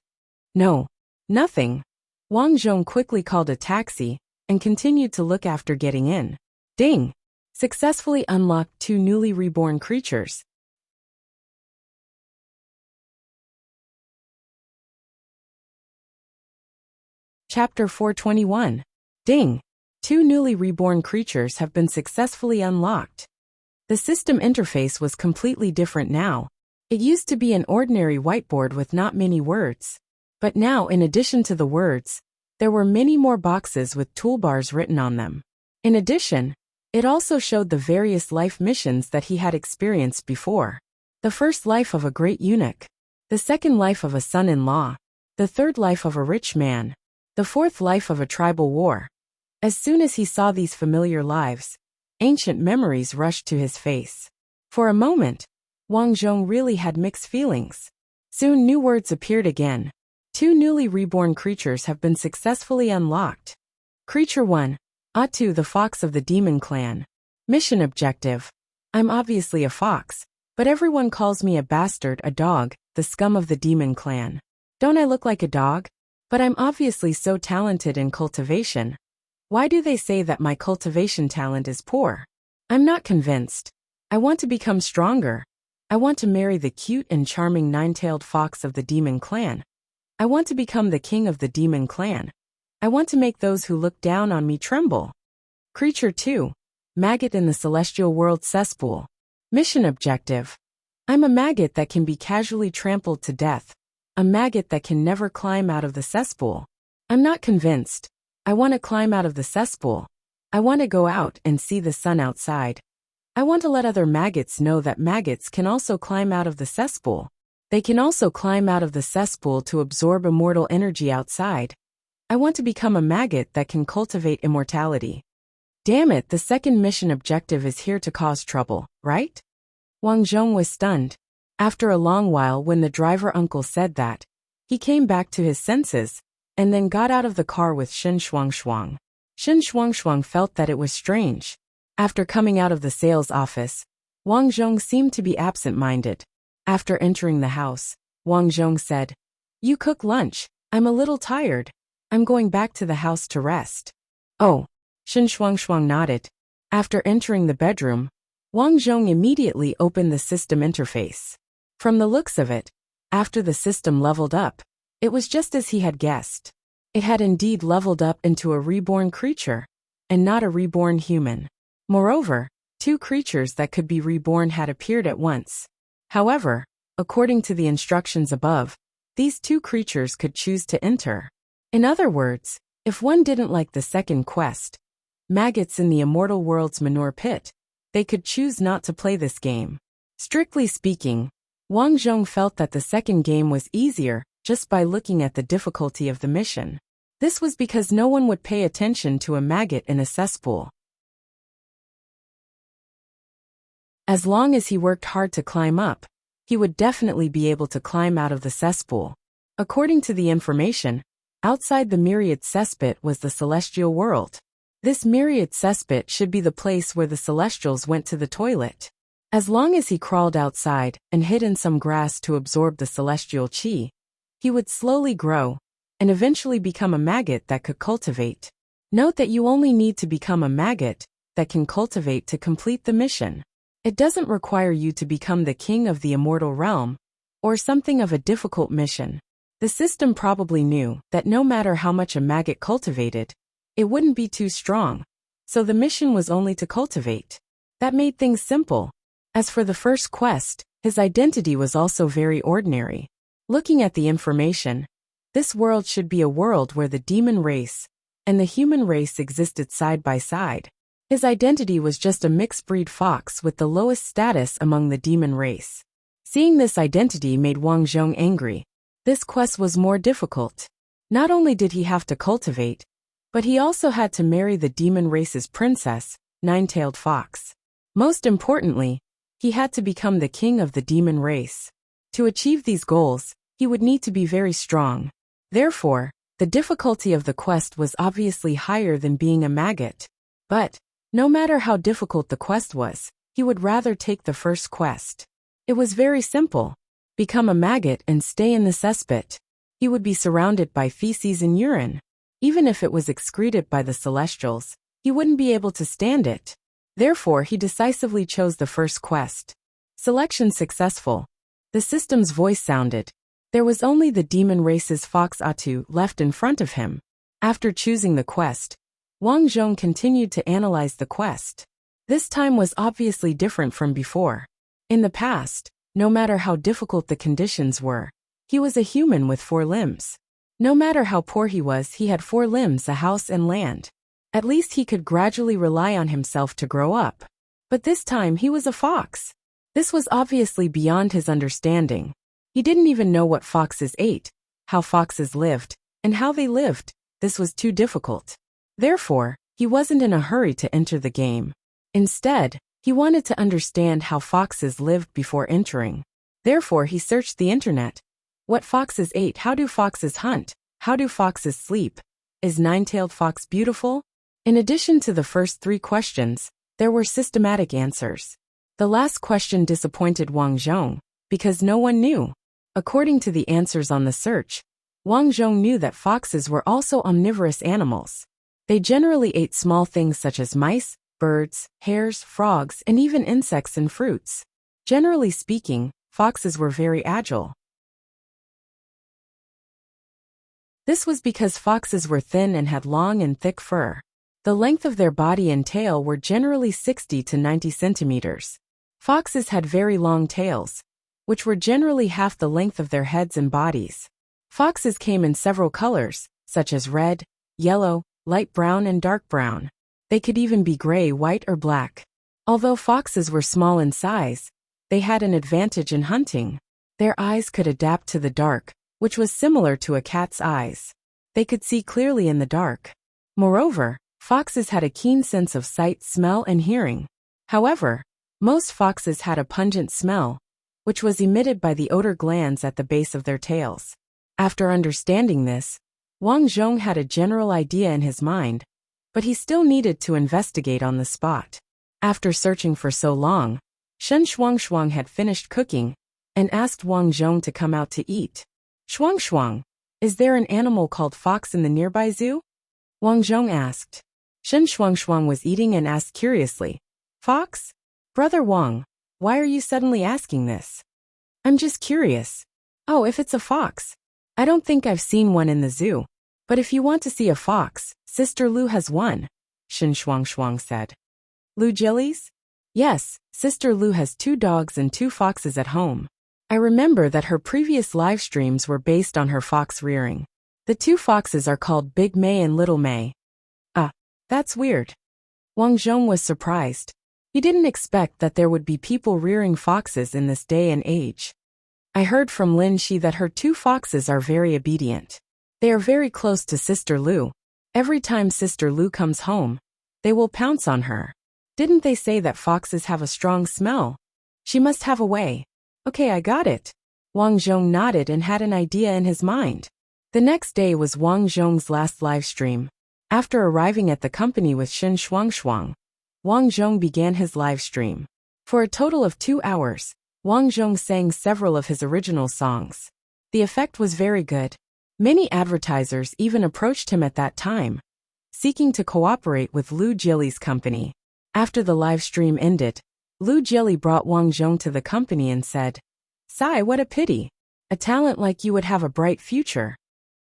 No, nothing. Wang Zhong quickly called a taxi and continued to look after getting in. Ding! Successfully unlocked 2 newly reborn creatures. Chapter 421. Ding! 2 newly reborn creatures have been successfully unlocked. The system interface was completely different now. It used to be an ordinary whiteboard with not many words. But now, in addition to the words, there were many more boxes with toolbars written on them. In addition, it also showed the various life missions that he had experienced before. The first life of a great eunuch. The second life of a son-in-law. The third life of a rich man. The fourth life of a tribal war. As soon as he saw these familiar lives, ancient memories rushed to his face. For a moment, Wang Zhong really had mixed feelings. Soon new words appeared again. 2 newly reborn creatures have been successfully unlocked. Creature 1. Atu, the fox of the demon clan. Mission objective. I'm obviously a fox, but everyone calls me a bastard, a dog, the scum of the demon clan. Don't I look like a dog? But I'm obviously so talented in cultivation. Why do they say that my cultivation talent is poor? I'm not convinced. I want to become stronger. I want to marry the cute and charming 9-tailed fox of the demon clan. I want to become the king of the demon clan. I want to make those who look down on me tremble. Creature 2. Maggot in the celestial world cesspool. Mission objective. I'm a maggot that can be casually trampled to death. A maggot that can never climb out of the cesspool. I'm not convinced. I want to climb out of the cesspool. I want to go out and see the sun outside. I want to let other maggots know that maggots can also climb out of the cesspool. They can also climb out of the cesspool to absorb immortal energy outside. I want to become a maggot that can cultivate immortality. Damn it, the second mission objective is here to cause trouble, right? Wang Zhong was stunned. After a long while, when the driver uncle said that, he came back to his senses, and then got out of the car with Shen Shuang. Shen Shuang felt that it was strange. After coming out of the sales office, Wang Zhong seemed to be absent-minded. After entering the house, Wang Zhong said, You cook lunch. I'm a little tired. I'm going back to the house to rest. Oh. Shen Shuang nodded. After entering the bedroom, Wang Zhong immediately opened the system interface. From the looks of it, after the system leveled up, it was just as he had guessed. It had indeed leveled up into a reborn creature, and not a reborn human. Moreover, 2 creatures that could be reborn had appeared at once. However, according to the instructions above, these 2 creatures could choose to enter. In other words, if one didn't like the second quest, maggots in the immortal world's manure pit, they could choose not to play this game. Strictly speaking, Wang Zhong felt that the second game was easier just by looking at the difficulty of the mission. This was because no one would pay attention to a maggot in a cesspool. As long as he worked hard to climb up, he would definitely be able to climb out of the cesspool. According to the information, outside the myriad cesspit was the celestial world. This myriad cesspit should be the place where the celestials went to the toilet. As long as he crawled outside and hid in some grass to absorb the celestial chi, he would slowly grow and eventually become a maggot that could cultivate. Note that you only need to become a maggot that can cultivate to complete the mission. It doesn't require you to become the king of the immortal realm, or something of a difficult mission. The system probably knew that no matter how much a maggot cultivated, it wouldn't be too strong, so the mission was only to cultivate. That made things simple. As for the first quest, his identity was also very ordinary. Looking at the information, this world should be a world where the demon race and the human race existed side by side. His identity was just a mixed-breed fox with the lowest status among the demon race. Seeing this identity made Wang Zhong angry. This quest was more difficult. Not only did he have to cultivate, but he also had to marry the demon race's princess, Nine-Tailed Fox. Most importantly, he had to become the king of the demon race. To achieve these goals, he would need to be very strong. Therefore, the difficulty of the quest was obviously higher than being a maggot. But, no matter how difficult the quest was, he would rather take the first quest. It was very simple. Become a maggot and stay in the cesspit. He would be surrounded by feces and urine. Even if it was excreted by the celestials, he wouldn't be able to stand it. Therefore, he decisively chose the first quest. Selection successful. The system's voice sounded. There was only the demon race's Fox Atu left in front of him. After choosing the quest, Wang Zhong continued to analyze the quest. This time was obviously different from before. In the past, no matter how difficult the conditions were, he was a human with 4 limbs. No matter how poor he was, he had 4 limbs, a house and land. At least he could gradually rely on himself to grow up. But this time he was a fox. This was obviously beyond his understanding. He didn't even know what foxes ate, how foxes lived, and how they lived. This was too difficult. Therefore, he wasn't in a hurry to enter the game. Instead, he wanted to understand how foxes lived before entering. Therefore, he searched the internet. What foxes ate? How do foxes hunt? How do foxes sleep? Is Nine-Tailed Fox beautiful? In addition to the first 3 questions, there were systematic answers. The last question disappointed Wang Zhong, because no one knew. According to the answers on the search, Wang Zhong knew that foxes were also omnivorous animals. They generally ate small things such as mice, birds, hares, frogs, and even insects and fruits. Generally speaking, foxes were very agile. This was because foxes were thin and had long and thick fur. The length of their body and tail were generally 60 to 90 centimeters. Foxes had very long tails, which were generally half the length of their heads and bodies. Foxes came in several colors, such as red, yellow, light brown, and dark brown. They could even be gray, white, or black. Although foxes were small in size, they had an advantage in hunting. Their eyes could adapt to the dark, which was similar to a cat's eyes. They could see clearly in the dark. Moreover, foxes had a keen sense of sight, smell, and hearing. However, most foxes had a pungent smell, which was emitted by the odor glands at the base of their tails. After understanding this, Wang Zhong had a general idea in his mind, but he still needed to investigate on the spot. After searching for so long, Shen Shuangshuang had finished cooking and asked Wang Zhong to come out to eat. Shuangshuang, is there an animal called fox in the nearby zoo? Wang Zhong asked. Shen Shuangshuang was eating and asked curiously, Fox? Brother Wang, why are you suddenly asking this? I'm just curious. Oh, if it's a fox. I don't think I've seen one in the zoo. But if you want to see a fox, Sister Lu has one, Shen Shuangshuang said. Lu Jillies? Yes, Sister Lu has 2 dogs and 2 foxes at home. I remember that her previous live streams were based on her fox rearing. The 2 foxes are called Big May and Little May. That's weird. Wang Zhong was surprised. He didn't expect that there would be people rearing foxes in this day and age. I heard from Lin Shi that her 2 foxes are very obedient. They are very close to Sister Lu. Every time Sister Lu comes home, they will pounce on her. Didn't they say that foxes have a strong smell? She must have a way. Okay, I got it. Wang Zhong nodded and had an idea in his mind. The next day was Wang Zhong's last live stream. After arriving at the company with Shen Shuangshuang, Wang Zhong began his live stream. For a total of 2 hours, Wang Zhong sang several of his original songs. The effect was very good. Many advertisers even approached him at that time, seeking to cooperate with Lu Jilli's company. After the live stream ended, Lu Jilli brought Wang Zhong to the company and said, Sai, what a pity. A talent like you would have a bright future.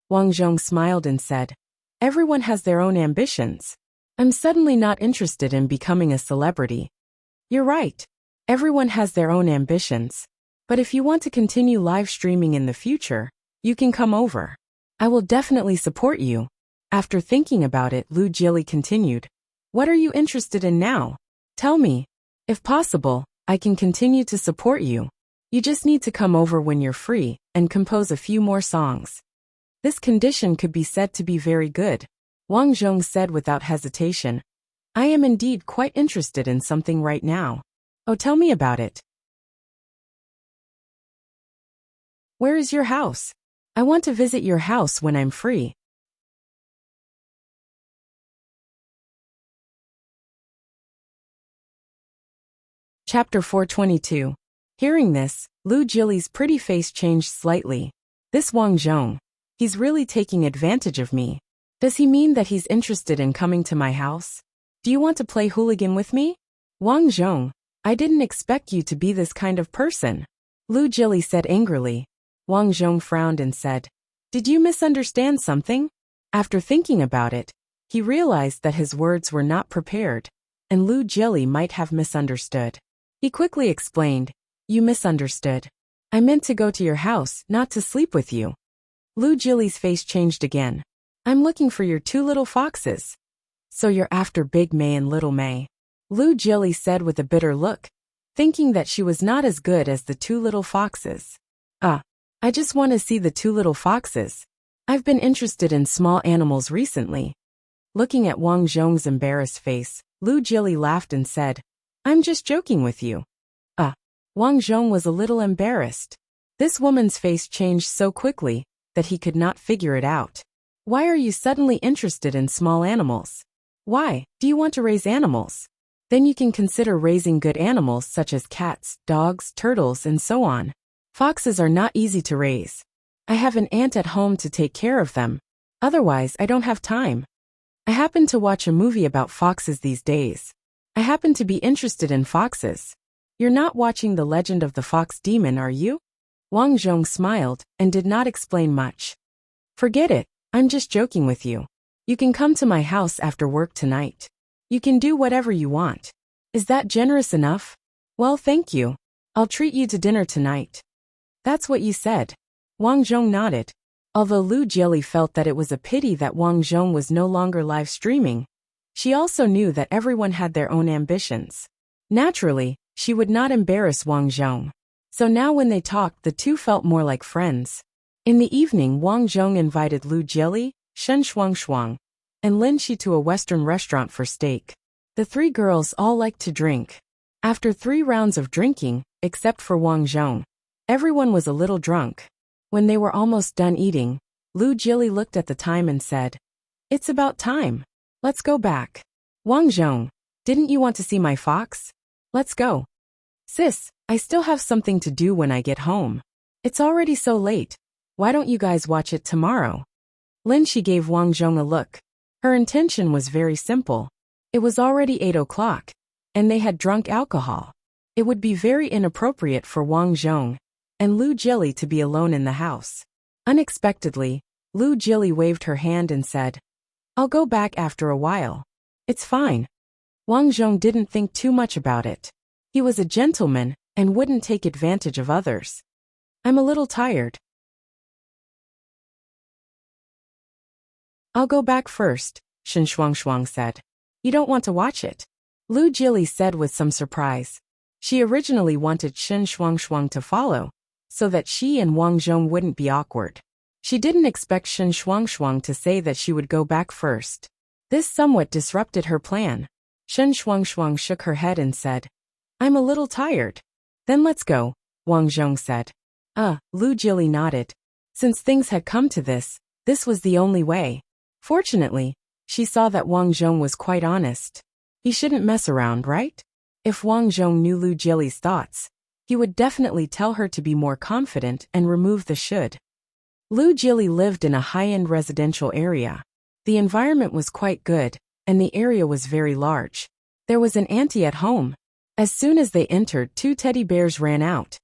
Wang Zhong smiled and said, Everyone has their own ambitions. I'm suddenly not interested in becoming a celebrity. You're right. Everyone has their own ambitions. But if you want to continue live streaming in the future, you can come over. I will definitely support you. After thinking about it, Lu Jili continued. What are you interested in now? Tell me. If possible, I can continue to support you. You just need to come over when you're free and compose a few more songs. This condition could be said to be very good, Wang Zhong said without hesitation. I am indeed quite interested in something right now. Oh, tell me about it. Where is your house? I want to visit your house when I'm free. Chapter 422. Hearing this, Lu Jili's pretty face changed slightly. This Wang Zhong. He's really taking advantage of me. Does he mean that he's interested in coming to my house? Do you want to play hooligan with me? Wang Zhong, I didn't expect you to be this kind of person. Lu Jili said angrily. Wang Zhong frowned and said, Did you misunderstand something? After thinking about it, he realized that his words were not prepared, and Lu Jili might have misunderstood. He quickly explained, You misunderstood. I meant to go to your house, not to sleep with you. Lu Jili's face changed again. I'm looking for your two little foxes. So you're after Big May and Little May? Lu Jili said with a bitter look, thinking that she was not as good as the two little foxes. I just want to see the two little foxes. I've been interested in small animals recently. Looking at Wang Zhong's embarrassed face, Lu Jili laughed and said, I'm just joking with you. Wang Zhong was a little embarrassed. This woman's face changed so quickly that he could not figure it out. Why are you suddenly interested in small animals? Why, do you want to raise animals? Then you can consider raising good animals such as cats, dogs, turtles, and so on. Foxes are not easy to raise. I have an aunt at home to take care of them. Otherwise, I don't have time. I happen to watch a movie about foxes these days. I happen to be interested in foxes. You're not watching The Legend of the Fox Demon, are you? Wang Zhong smiled and did not explain much. Forget it, I'm just joking with you. You can come to my house after work tonight. You can do whatever you want. Is that generous enough? Well, thank you. I'll treat you to dinner tonight. That's what you said. Wang Zhong nodded. Although Lu Jili felt that it was a pity that Wang Zhong was no longer live streaming, she also knew that everyone had their own ambitions. Naturally, she would not embarrass Wang Zhong. So now when they talked, the two felt more like friends. In the evening, Wang Zhong invited Lu Jili, Shen Shuangshuang, and Lin Shi to a Western restaurant for steak. The three girls all liked to drink. After 3 rounds of drinking, except for Wang Zhong, everyone was a little drunk. When they were almost done eating, Lu Jili looked at the time and said, It's about time. Let's go back. Wang Zhong, didn't you want to see my fox? Let's go. Sis, I still have something to do when I get home. It's already so late. Why don't you guys watch it tomorrow? Lin Shi gave Wang Zhong a look. Her intention was very simple. It was already 8 o'clock, and they had drunk alcohol. It would be very inappropriate for Wang Zhong and Lu Jili to be alone in the house. Unexpectedly, Lu Jili waved her hand and said, I'll go back after a while. It's fine. Wang Zhong didn't think too much about it. He was a gentleman and wouldn't take advantage of others. I'm a little tired. I'll go back first, Shen Shuangshuang said. You don't want to watch it? Lu Jili said with some surprise. She originally wanted Shen Shuangshuang to follow, so that she and Wang Zhong wouldn't be awkward. She didn't expect Shen Shuangshuang to say that she would go back first. This somewhat disrupted her plan. Shen Shuangshuang shook her head and said, I'm a little tired. Then let's go, Wang Zhong said. Lu Jili nodded. Since things had come to this was the only way. Fortunately, she saw that Wang Zhong was quite honest. He shouldn't mess around, right? If Wang Zhong knew Lu Jili's thoughts, he would definitely tell her to be more confident and remove the should. Lu Jili lived in a high-end residential area. The environment was quite good, and the area was very large. There was an auntie at home. As soon as they entered, 2 teddy bears ran out.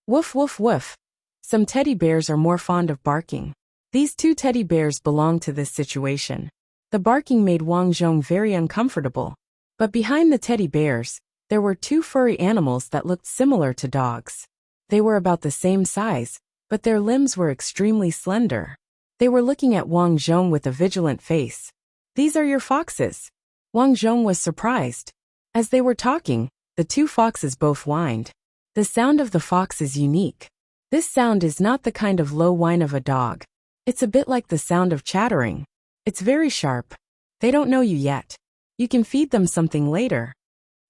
Woof woof woof. Some teddy bears are more fond of barking. These 2 teddy bears belonged to this situation. The barking made Wang Zhong very uncomfortable. But behind the teddy bears, there were two furry animals that looked similar to dogs. They were about the same size, but their limbs were extremely slender. They were looking at Wang Zhong with a vigilant face. "These are your foxes." Wang Zhong was surprised. As they were talking, the two foxes both whined. The sound of the fox is unique. This sound is not the kind of low whine of a dog. It's a bit like the sound of chattering. It's very sharp. They don't know you yet. You can feed them something later.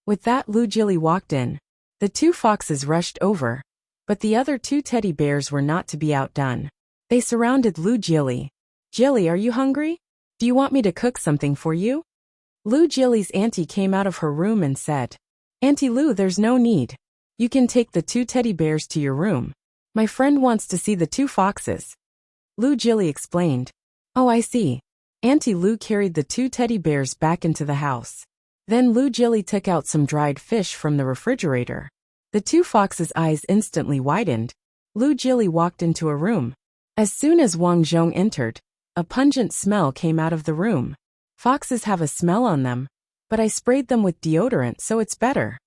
With that, Lu Jili walked in. The two foxes rushed over, but the other two teddy bears were not to be outdone. They surrounded Lu Jili. "Jili, are you hungry? Do you want me to cook something for you?" Lu Jili's auntie came out of her room and said, "Auntie Lu, there's no need. You can take the two teddy bears to your room. My friend wants to see the two foxes." Lu Jili explained. "Oh, I see." Auntie Lu carried the two teddy bears back into the house. Then Lu Jili took out some dried fish from the refrigerator. The two foxes' eyes instantly widened. Lu Jili walked into a room. As soon as Wang Zhong entered, a pungent smell came out of the room. "Foxes have a smell on them, but I sprayed them with deodorant, so it's better."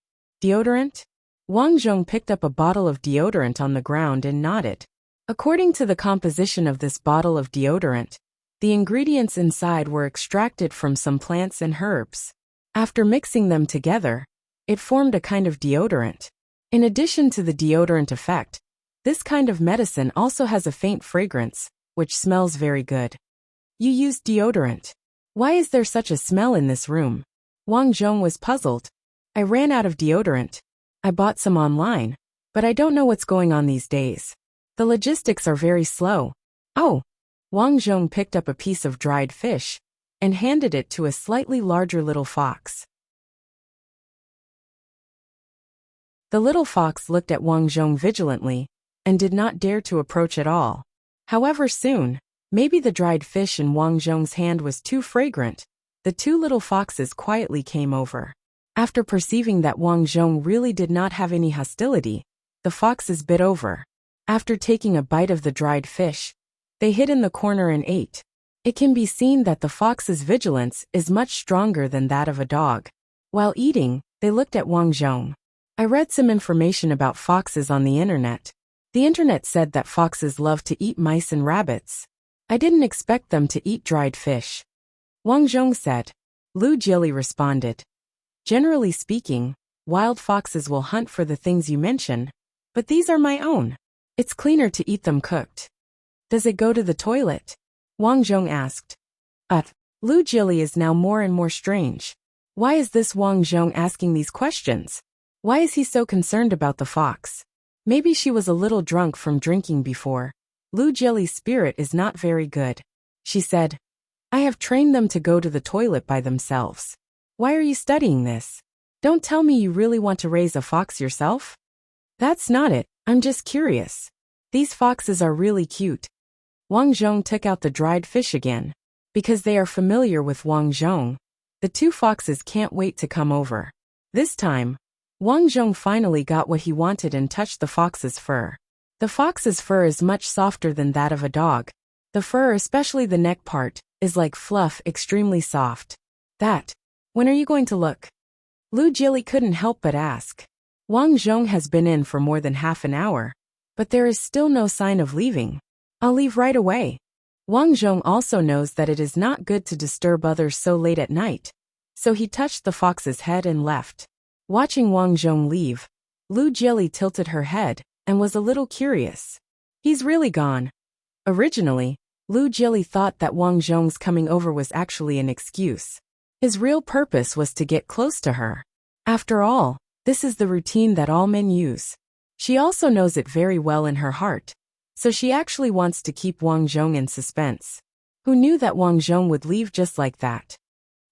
"Deodorant?" Wang Zhong picked up a bottle of deodorant on the ground and nodded. According to the composition of this bottle of deodorant, the ingredients inside were extracted from some plants and herbs. After mixing them together, it formed a kind of deodorant. In addition to the deodorant effect, this kind of medicine also has a faint fragrance, which smells very good. "You used deodorant. Why is there such a smell in this room?" Wang Zhong was puzzled. "I ran out of deodorant. I bought some online, but I don't know what's going on these days. The logistics are very slow." "Oh." Wang Zhong picked up a piece of dried fish and handed it to a slightly larger little fox. The little fox looked at Wang Zhong vigilantly and did not dare to approach at all. However, soon, maybe the dried fish in Wang Zhong's hand was too fragrant, the two little foxes quietly came over. After perceiving that Wang Zhong really did not have any hostility, the foxes bit over. After taking a bite of the dried fish, they hid in the corner and ate. It can be seen that the fox's vigilance is much stronger than that of a dog. While eating, they looked at Wang Zhong. "I read some information about foxes on the internet. The internet said that foxes love to eat mice and rabbits. I didn't expect them to eat dried fish." Wang Zhong said. Lu Jili responded. "Generally speaking, wild foxes will hunt for the things you mention, but these are my own. It's cleaner to eat them cooked." "Does it go to the toilet?" Wang Zhong asked. Lu Jili is now more and more strange. Why is this Wang Zhong asking these questions? Why is he so concerned about the fox? Maybe she was a little drunk from drinking before. Lu Jili's spirit is not very good. She said, "I have trained them to go to the toilet by themselves. Why are you studying this? Don't tell me you really want to raise a fox yourself?" "That's not it, I'm just curious. These foxes are really cute." Wang Zhong took out the dried fish again. Because they are familiar with Wang Zhong, the two foxes can't wait to come over. This time, Wang Zhong finally got what he wanted and touched the fox's fur. The fox's fur is much softer than that of a dog. The fur, especially the neck part, is like fluff, extremely soft. When are you going to look?" Lu Jili couldn't help but ask. Wang Zhong has been in for more than half an hour, but there is still no sign of leaving. "I'll leave right away." Wang Zhong also knows that it is not good to disturb others so late at night, so he touched the fox's head and left. Watching Wang Zhong leave, Lu Jili tilted her head and was a little curious. He's really gone. Originally, Lu Jili thought that Wang Zhong's coming over was actually an excuse. His real purpose was to get close to her. After all, this is the routine that all men use. She also knows it very well in her heart, so she actually wants to keep Wang Zhong in suspense. Who knew that Wang Zhong would leave just like that?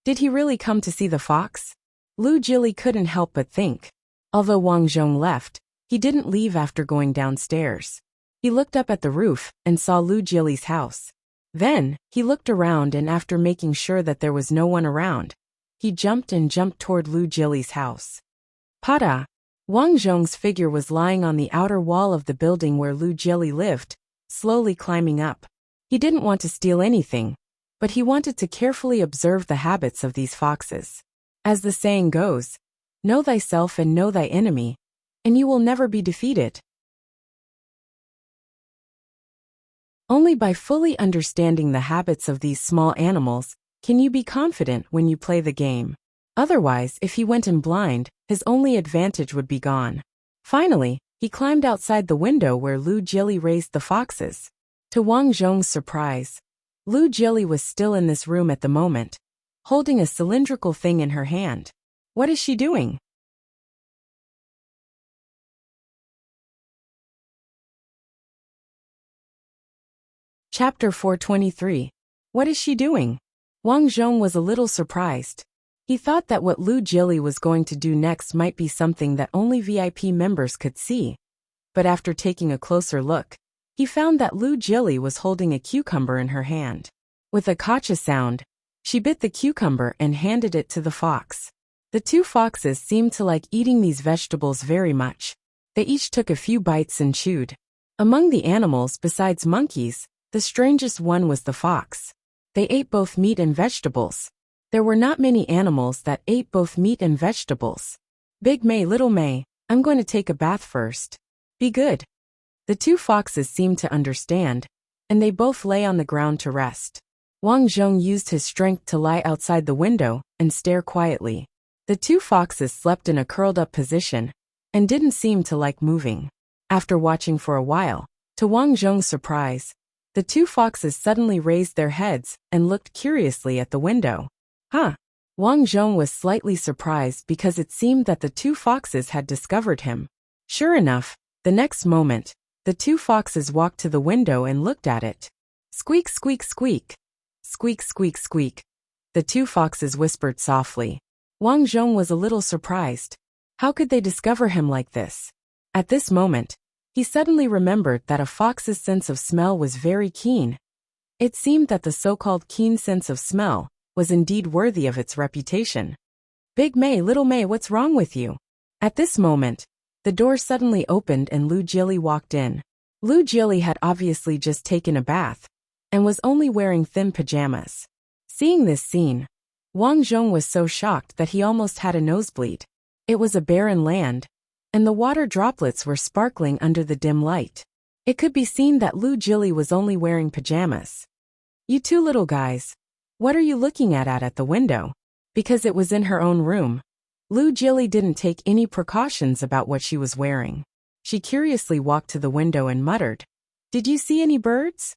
Did he really come to see the fox? Lu Jili couldn't help but think. Although Wang Zhong left, he didn't leave after going downstairs. He looked up at the roof and saw Lu Jili's house. Then, he looked around and after making sure that there was no one around, he jumped toward Lu Jili's house. Pada! Wang Zhong's figure was lying on the outer wall of the building where Lu Jili lived, slowly climbing up. He didn't want to steal anything, but he wanted to carefully observe the habits of these foxes. As the saying goes, know thyself and know thy enemy, and you will never be defeated. Only by fully understanding the habits of these small animals can you be confident when you play the game. Otherwise, if he went in blind, his only advantage would be gone. Finally, he climbed outside the window where Lu Jili raised the foxes. To Wang Zhong's surprise, Lu Jili was still in this room at the moment, holding a cylindrical thing in her hand. What is she doing? Chapter 423. What is she doing? Wang Zhong was a little surprised. He thought that what Lu Jili was going to do next might be something that only VIP members could see. But after taking a closer look, he found that Lu Jili was holding a cucumber in her hand. With a gotcha sound, she bit the cucumber and handed it to the fox. The two foxes seemed to like eating these vegetables very much. They each took a few bites and chewed. Among the animals besides monkeys, the strangest one was the fox. They ate both meat and vegetables. There were not many animals that ate both meat and vegetables. Big May, little May, I'm going to take a bath first. Be good. The two foxes seemed to understand, and they both lay on the ground to rest. Wang Zhong used his strength to lie outside the window and stare quietly. The two foxes slept in a curled-up position and didn't seem to like moving. After watching for a while, to Wang Zhong's surprise, the two foxes suddenly raised their heads and looked curiously at the window. Huh? Wang Zhong was slightly surprised because it seemed that the two foxes had discovered him. Sure enough, the next moment, the two foxes walked to the window and looked at it. Squeak, squeak, squeak. Squeak, squeak, squeak. The two foxes whispered softly. Wang Zhong was a little surprised. How could they discover him like this? At this moment, he suddenly remembered that a fox's sense of smell was very keen. It seemed that the so-called keen sense of smell was indeed worthy of its reputation. Big May, little May, what's wrong with you? At this moment, the door suddenly opened and Lu Jili walked in. Lu Jili had obviously just taken a bath and was only wearing thin pajamas. Seeing this scene, Wang Zhong was so shocked that he almost had a nosebleed. It was a barren land, and the water droplets were sparkling under the dim light. It could be seen that Lu Jili was only wearing pajamas. You two little guys, what are you looking at the window? Because it was in her own room, Lu Jili didn't take any precautions about what she was wearing. She curiously walked to the window and muttered, "Did you see any birds?"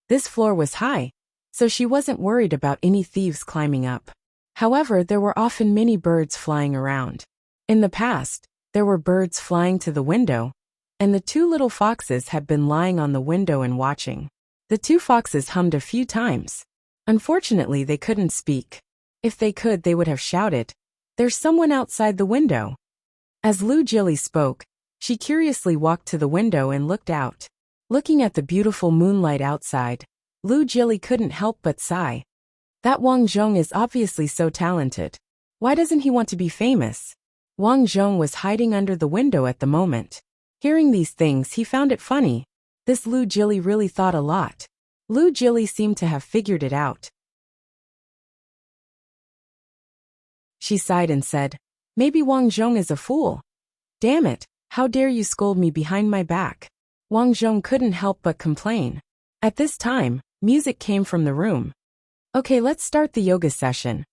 This floor was high, so she wasn't worried about any thieves climbing up. However, there were often many birds flying around. In the past, there were birds flying to the window, and the two little foxes had been lying on the window and watching. The two foxes hummed a few times. Unfortunately, they couldn't speak. If they could, they would have shouted, "There's someone outside the window." As Lu Jili spoke, she curiously walked to the window and looked out. Looking at the beautiful moonlight outside, Lu Jili couldn't help but sigh. That Wang Zhong is obviously so talented. Why doesn't he want to be famous? Wang Zhong was hiding under the window at the moment. Hearing these things, he found it funny. This Lu Jili really thought a lot. Lu Jili seemed to have figured it out. She sighed and said, "Maybe Wang Zhong is a fool. Damn it, how dare you scold me behind my back?" Wang Zhong couldn't help but complain. At this time, music came from the room. Okay, let's start the yoga session.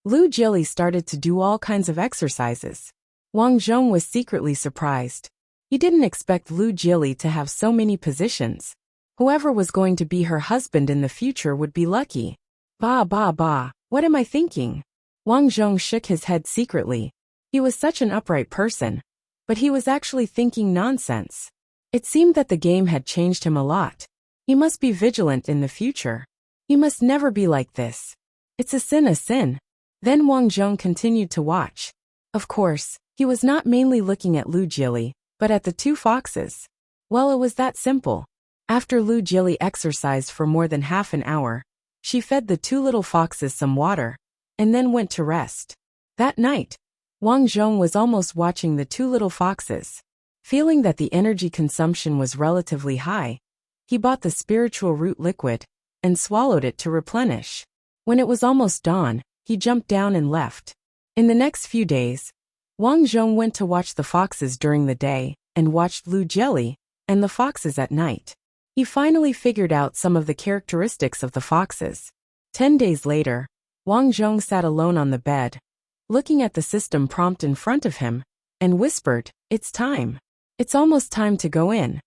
Lu Jili started to do all kinds of exercises. Wang Zhong was secretly surprised. He didn't expect Lu Jili to have so many positions. Whoever was going to be her husband in the future would be lucky. Bah, bah, bah, what am I thinking? Wang Zhong shook his head secretly. He was such an upright person, but he was actually thinking nonsense. It seemed that the game had changed him a lot. He must be vigilant in the future. He must never be like this. It's a sin, a sin. Then Wang Zhong continued to watch. Of course, he was not mainly looking at Lu Jili, but at the two foxes. Well, it was that simple. After Lu Jili exercised for more than half an hour, she fed the two little foxes some water, and then went to rest. That night, Wang Zhong was almost watching the two little foxes. Feeling that the energy consumption was relatively high, he bought the spiritual root liquid and swallowed it to replenish. When it was almost dawn, he jumped down and left. In the next few days, Wang Zhong went to watch the foxes during the day and watched Lu Jelly and the foxes at night. He finally figured out some of the characteristics of the foxes. 10 days later, Wang Zhong sat alone on the bed, looking at the system prompt in front of him, and whispered, "It's time. It's almost time to go in.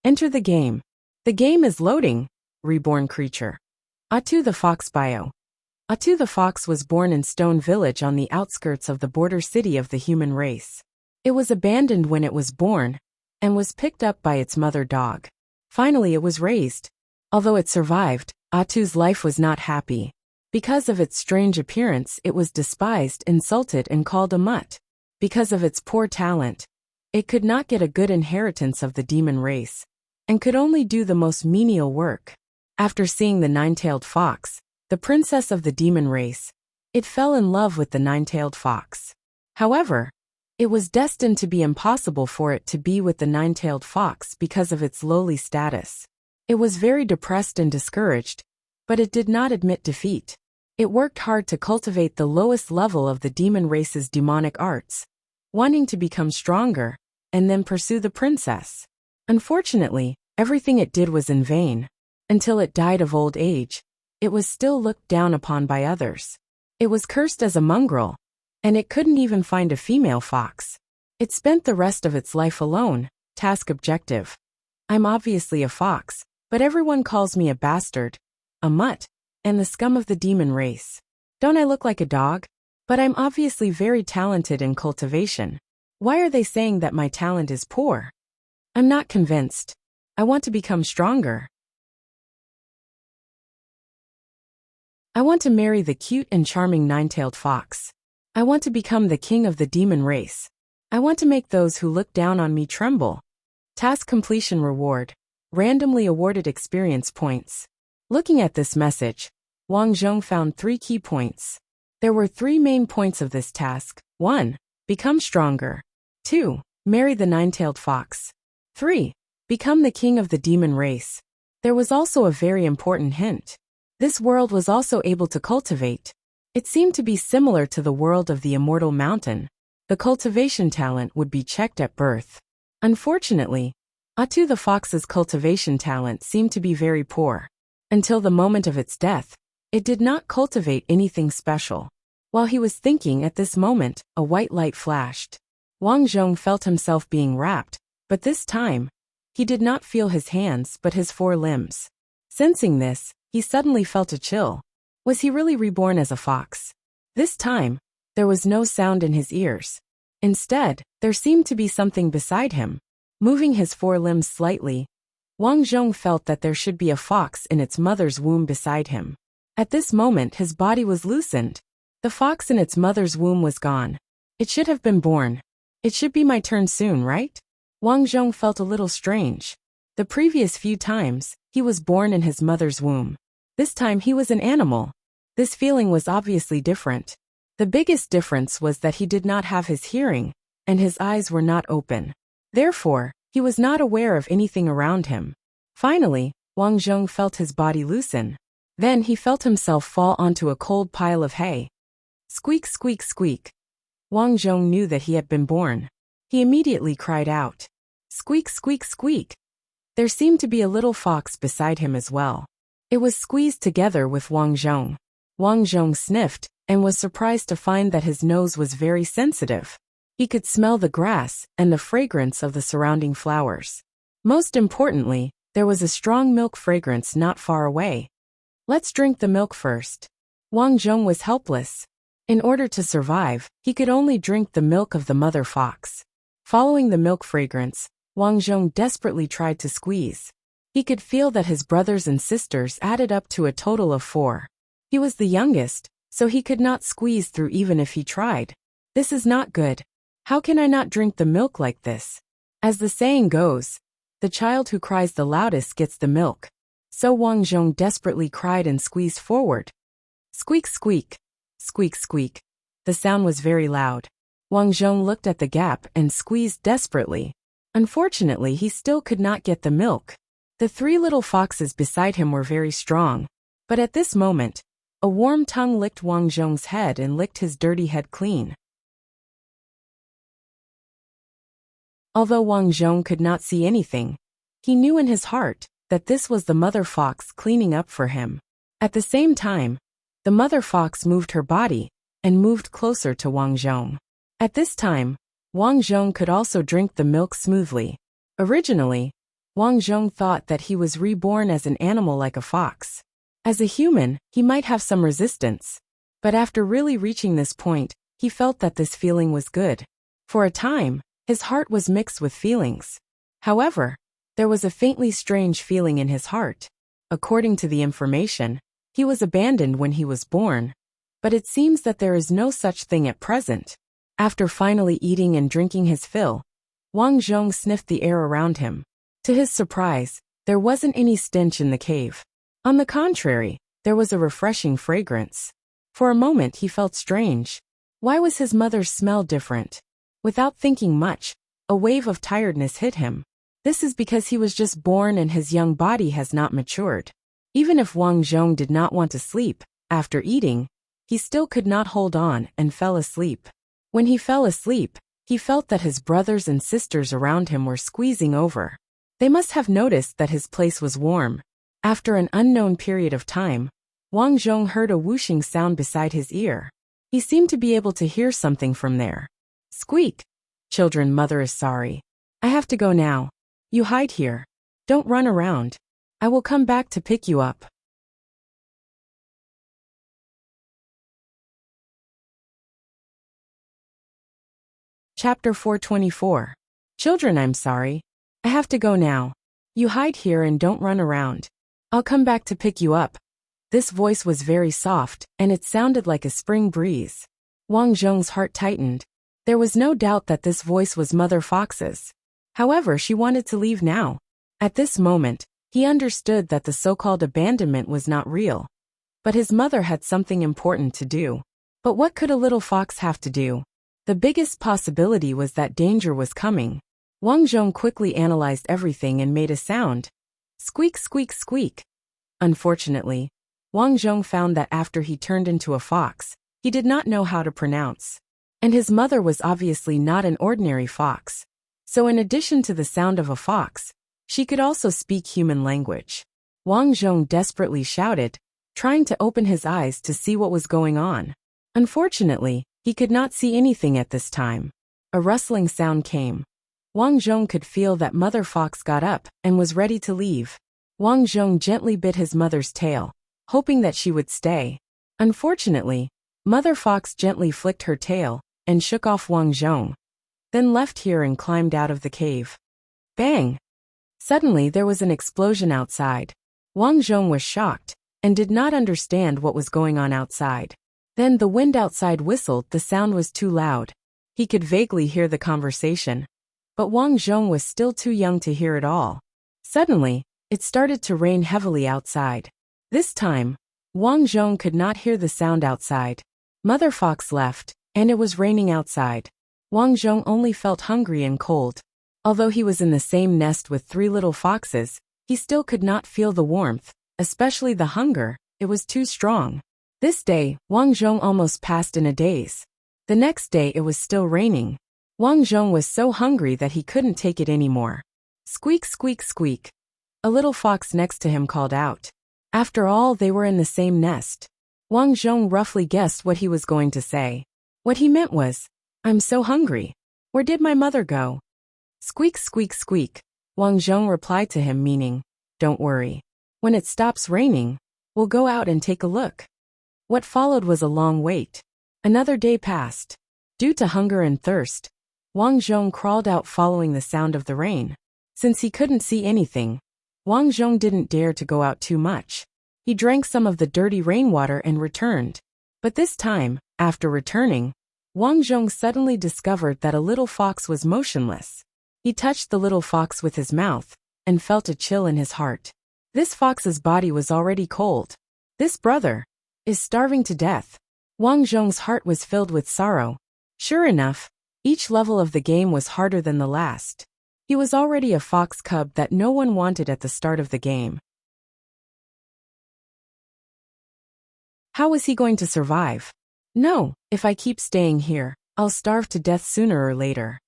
Enter the game. The game is loading." Reborn creature. Atu the Fox bio. Atu the Fox was born in Stone Village on the outskirts of the border city of the human race. It was abandoned when it was born, and was picked up by its mother dog. Finally it was raised. Although it survived, Atu's life was not happy. Because of its strange appearance, it was despised, insulted, and called a mutt. Because of its poor talent, it could not get a good inheritance of the demon race, and could only do the most menial work. After seeing the nine-tailed fox, the princess of the demon race, it fell in love with the nine-tailed fox. However, it was destined to be impossible for it to be with the nine-tailed fox because of its lowly status. It was very depressed and discouraged, but it did not admit defeat. It worked hard to cultivate the lowest level of the demon race's demonic arts, wanting to become stronger, and then pursue the princess. Unfortunately, everything it did was in vain. Until it died of old age, it was still looked down upon by others. It was cursed as a mongrel, and it couldn't even find a female fox. It spent the rest of its life alone. Task objective. I'm obviously a fox, but everyone calls me a bastard, a mutt, and the scum of the demon race. Don't I look like a dog? But I'm obviously very talented in cultivation. Why are they saying that my talent is poor? I'm not convinced. I want to become stronger. I want to marry the cute and charming nine-tailed fox. I want to become the king of the demon race. I want to make those who look down on me tremble. Task completion reward. Randomly awarded experience points. Looking at this message, Wang Zhong found 3 key points. There were 3 main points of this task. 1. Become stronger. 2. Marry the nine-tailed fox. 3. Become the king of the demon race. There was also a very important hint. This world was also able to cultivate. It seemed to be similar to the world of the immortal mountain. The cultivation talent would be checked at birth. Unfortunately, Atu the fox's cultivation talent seemed to be very poor. Until the moment of its death, it did not cultivate anything special. While he was thinking at this moment, a white light flashed. Wang Zhong felt himself being wrapped, but this time, he did not feel his hands but his 4 limbs. Sensing this, he suddenly felt a chill. Was he really reborn as a fox? This time, there was no sound in his ears. Instead, there seemed to be something beside him. Moving his 4 limbs slightly, Wang Zhong felt that there should be a fox in its mother's womb beside him. At this moment his body was loosened. The fox in its mother's womb was gone. It should have been born. It should be my turn soon, right? Wang Zhong felt a little strange. The previous few times, he was born in his mother's womb. This time he was an animal. This feeling was obviously different. The biggest difference was that he did not have his hearing, and his eyes were not open. Therefore, he was not aware of anything around him. Finally, Wang Zhong felt his body loosen. Then he felt himself fall onto a cold pile of hay. Squeak, squeak, squeak. Wang Zhong knew that he had been born. He immediately cried out. Squeak, squeak, squeak. There seemed to be a little fox beside him as well. It was squeezed together with Wang Zhong. Wang Zhong sniffed, and was surprised to find that his nose was very sensitive. He could smell the grass and the fragrance of the surrounding flowers. Most importantly, there was a strong milk fragrance not far away. Let's drink the milk first. Wang Zhong was helpless. In order to survive, he could only drink the milk of the mother fox. Following the milk fragrance, Wang Zhong desperately tried to squeeze. He could feel that his brothers and sisters added up to a total of 4. He was the youngest, so he could not squeeze through even if he tried. This is not good. How can I not drink the milk like this? As the saying goes, the child who cries the loudest gets the milk. So Wang Zhong desperately cried and squeezed forward. Squeak, squeak. Squeak, squeak. The sound was very loud. Wang Zhong looked at the gap and squeezed desperately. Unfortunately, he still could not get the milk. The three little foxes beside him were very strong, but at this moment, a warm tongue licked Wang Zhong's head and licked his dirty head clean. Although Wang Zhong could not see anything, he knew in his heart that this was the mother fox cleaning up for him. At the same time, the mother fox moved her body and moved closer to Wang Zhong. At this time, Wang Zhong could also drink the milk smoothly. Originally, Wang Zhong thought that he was reborn as an animal like a fox. As a human, he might have some resistance, but after really reaching this point, he felt that this feeling was good. For a time, his heart was mixed with feelings. However, there was a faintly strange feeling in his heart. According to the information, he was abandoned when he was born, but it seems that there is no such thing at present. After finally eating and drinking his fill, Wang Zhong sniffed the air around him. To his surprise, there wasn't any stench in the cave. On the contrary, there was a refreshing fragrance. For a moment he felt strange. Why was his mother's smell different? Without thinking much, a wave of tiredness hit him. This is because he was just born and his young body has not matured. Even if Wang Zhong did not want to sleep, after eating, he still could not hold on and fell asleep. When he fell asleep, he felt that his brothers and sisters around him were squeezing over. They must have noticed that his place was warm. After an unknown period of time, Wang Zhong heard a whooshing sound beside his ear. He seemed to be able to hear something from there. Squeak! Children, mother is sorry. I have to go now. You hide here. Don't run around. I will come back to pick you up. Chapter 424. Children, I'm sorry. I have to go now. You hide here and don't run around. I'll come back to pick you up. This voice was very soft, and it sounded like a spring breeze. Wang Zhong's heart tightened. There was no doubt that this voice was Mother Fox's. However, she wanted to leave now. At this moment, he understood that the so-called abandonment was not real. But his mother had something important to do. But what could a little fox have to do? The biggest possibility was that danger was coming. Wang Zhong quickly analyzed everything and made a sound. Squeak, squeak, squeak. Unfortunately, Wang Zhong found that after he turned into a fox, he did not know how to pronounce. And his mother was obviously not an ordinary fox. So in addition to the sound of a fox, she could also speak human language. Wang Zhong desperately shouted, trying to open his eyes to see what was going on. Unfortunately, he could not see anything at this time. A rustling sound came. Wang Zhong could feel that Mother Fox got up and was ready to leave. Wang Zhong gently bit his mother's tail, hoping that she would stay. Unfortunately, Mother Fox gently flicked her tail and shook off Wang Zhong, then left here and climbed out of the cave. Bang! Suddenly there was an explosion outside. Wang Zhong was shocked and did not understand what was going on outside. Then the wind outside whistled. The sound was too loud. He could vaguely hear the conversation, but Wang Zhong was still too young to hear it all. Suddenly, it started to rain heavily outside. This time, Wang Zhong could not hear the sound outside. Mother Fox left, and it was raining outside. Wang Zhong only felt hungry and cold. Although he was in the same nest with three little foxes, he still could not feel the warmth, especially the hunger. It was too strong. This day, Wang Zhong almost passed in a daze. The next day it was still raining. Wang Zhong was so hungry that he couldn't take it anymore. Squeak, squeak, squeak. A little fox next to him called out. After all, they were in the same nest. Wang Zhong roughly guessed what he was going to say. What he meant was, I'm so hungry. Where did my mother go? Squeak, squeak, squeak. Wang Zhong replied to him, meaning, don't worry. When it stops raining, we'll go out and take a look. What followed was a long wait. Another day passed. Due to hunger and thirst, Wang Zhong crawled out following the sound of the rain. Since he couldn't see anything, Wang Zhong didn't dare to go out too much. He drank some of the dirty rainwater and returned. But this time, after returning, Wang Zhong suddenly discovered that a little fox was motionless. He touched the little fox with his mouth and felt a chill in his heart. This fox's body was already cold. This brother is starving to death. Wang Zhong's heart was filled with sorrow. Sure enough, each level of the game was harder than the last. He was already a fox cub that no one wanted at the start of the game. How was he going to survive? No, if I keep staying here, I'll starve to death sooner or later.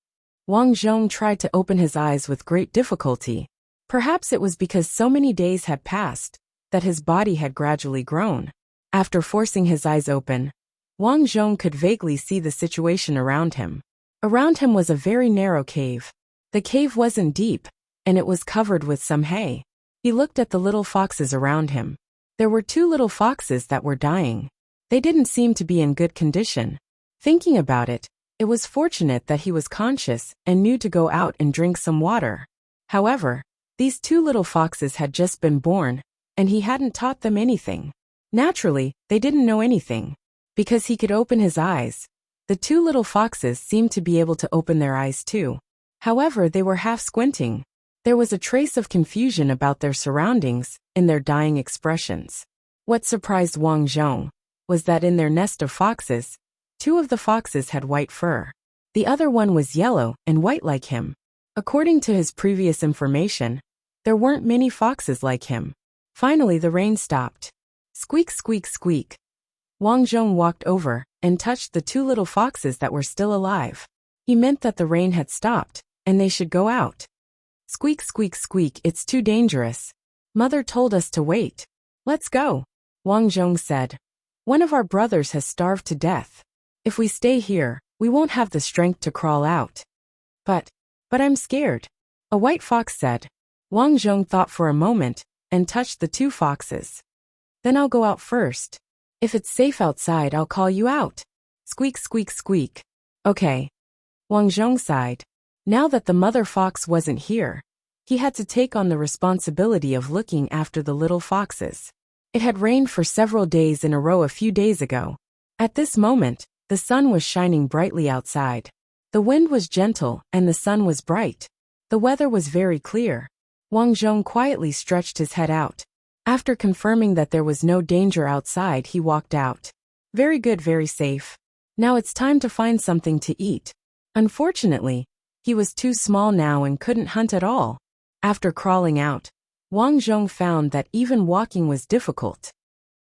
Wang Zhong tried to open his eyes with great difficulty. Perhaps it was because so many days had passed that his body had gradually grown. After forcing his eyes open, Wang Zhong could vaguely see the situation around him. Around him was a very narrow cave. The cave wasn't deep, and it was covered with some hay. He looked at the little foxes around him. There were 2 little foxes that were dying. They didn't seem to be in good condition. Thinking about it, it was fortunate that he was conscious and knew to go out and drink some water. However, these 2 little foxes had just been born, and he hadn't taught them anything. Naturally, they didn't know anything. Because he could open his eyes, the 2 little foxes seemed to be able to open their eyes too. However, they were half squinting. There was a trace of confusion about their surroundings in their dying expressions. What surprised Wang Zhong was that in their nest of foxes, 2 of the foxes had white fur. The other one was yellow and white like him. According to his previous information, there weren't many foxes like him. Finally, the rain stopped. Squeak, squeak, squeak. Wang Zhong walked over and touched the 2 little foxes that were still alive. He meant that the rain had stopped, and they should go out. Squeak, squeak, squeak, it's too dangerous. Mother told us to wait. Let's go, Wang Zhong said. One of our brothers has starved to death. If we stay here, we won't have the strength to crawl out. But I'm scared, a white fox said. Wang Zhong thought for a moment and touched the 2 foxes. Then I'll go out first. If it's safe outside, I'll call you out. Squeak, squeak, squeak. Okay. Wang Zhong sighed. Now that the mother fox wasn't here, he had to take on the responsibility of looking after the little foxes. It had rained for several days in a row a few days ago. At this moment, the sun was shining brightly outside. The wind was gentle and the sun was bright. The weather was very clear. Wang Zhong quietly stretched his head out. After confirming that there was no danger outside, he walked out. Very good, very safe. Now it's time to find something to eat. Unfortunately, he was too small now and couldn't hunt at all. After crawling out, Wang Zhong found that even walking was difficult.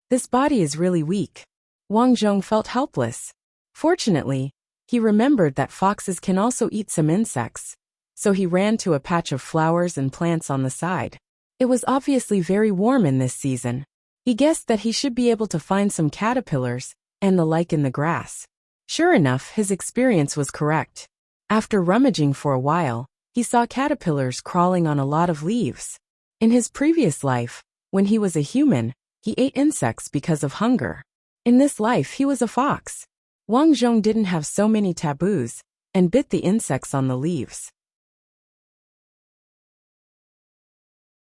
This body is really weak. Wang Zhong felt helpless. Fortunately, he remembered that foxes can also eat some insects, so he ran to a patch of flowers and plants on the side. It was obviously very warm in this season. He guessed that he should be able to find some caterpillars and the like in the grass. Sure enough, his experience was correct. After rummaging for a while, he saw caterpillars crawling on a lot of leaves. In his previous life, when he was a human, he ate insects because of hunger. In this life, he was a fox. Wang Zhong didn't have so many taboos and bit the insects on the leaves.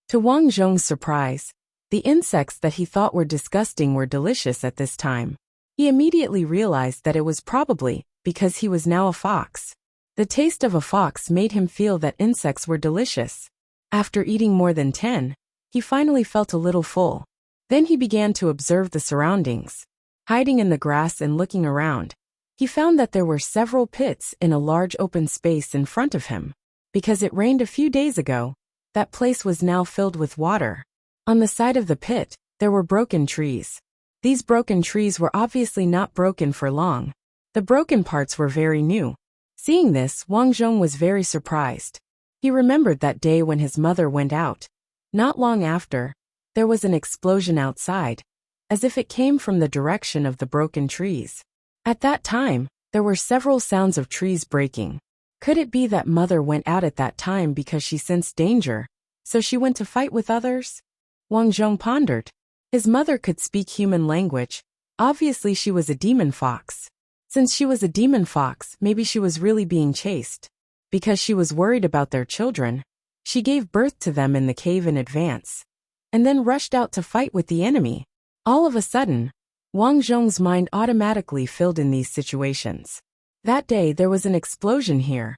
To Wang Zhong's surprise, the insects that he thought were disgusting were delicious at this time. He immediately realized that it was probably because he was now a fox. The taste of a fox made him feel that insects were delicious. After eating more than 10, he finally felt a little full. Then he began to observe the surroundings. Hiding in the grass and looking around, he found that there were several pits in a large open space in front of him. Because it rained a few days ago, that place was now filled with water. On the side of the pit, there were broken trees. These broken trees were obviously not broken for long. The broken parts were very new. Seeing this, Wang Zhong was very surprised. He remembered that day when his mother went out. Not long after, there was an explosion outside, as if it came from the direction of the broken trees. At that time, there were several sounds of trees breaking. Could it be that mother went out at that time because she sensed danger, so she went to fight with others? Wang Zhong pondered. His mother could speak human language. Obviously she was a demon fox. Since she was a demon fox, maybe she was really being chased. Because she was worried about their children, she gave birth to them in the cave in advance, and then rushed out to fight with the enemy. All of a sudden, Wang Zhong's mind automatically filled in these situations. That day there was an explosion here.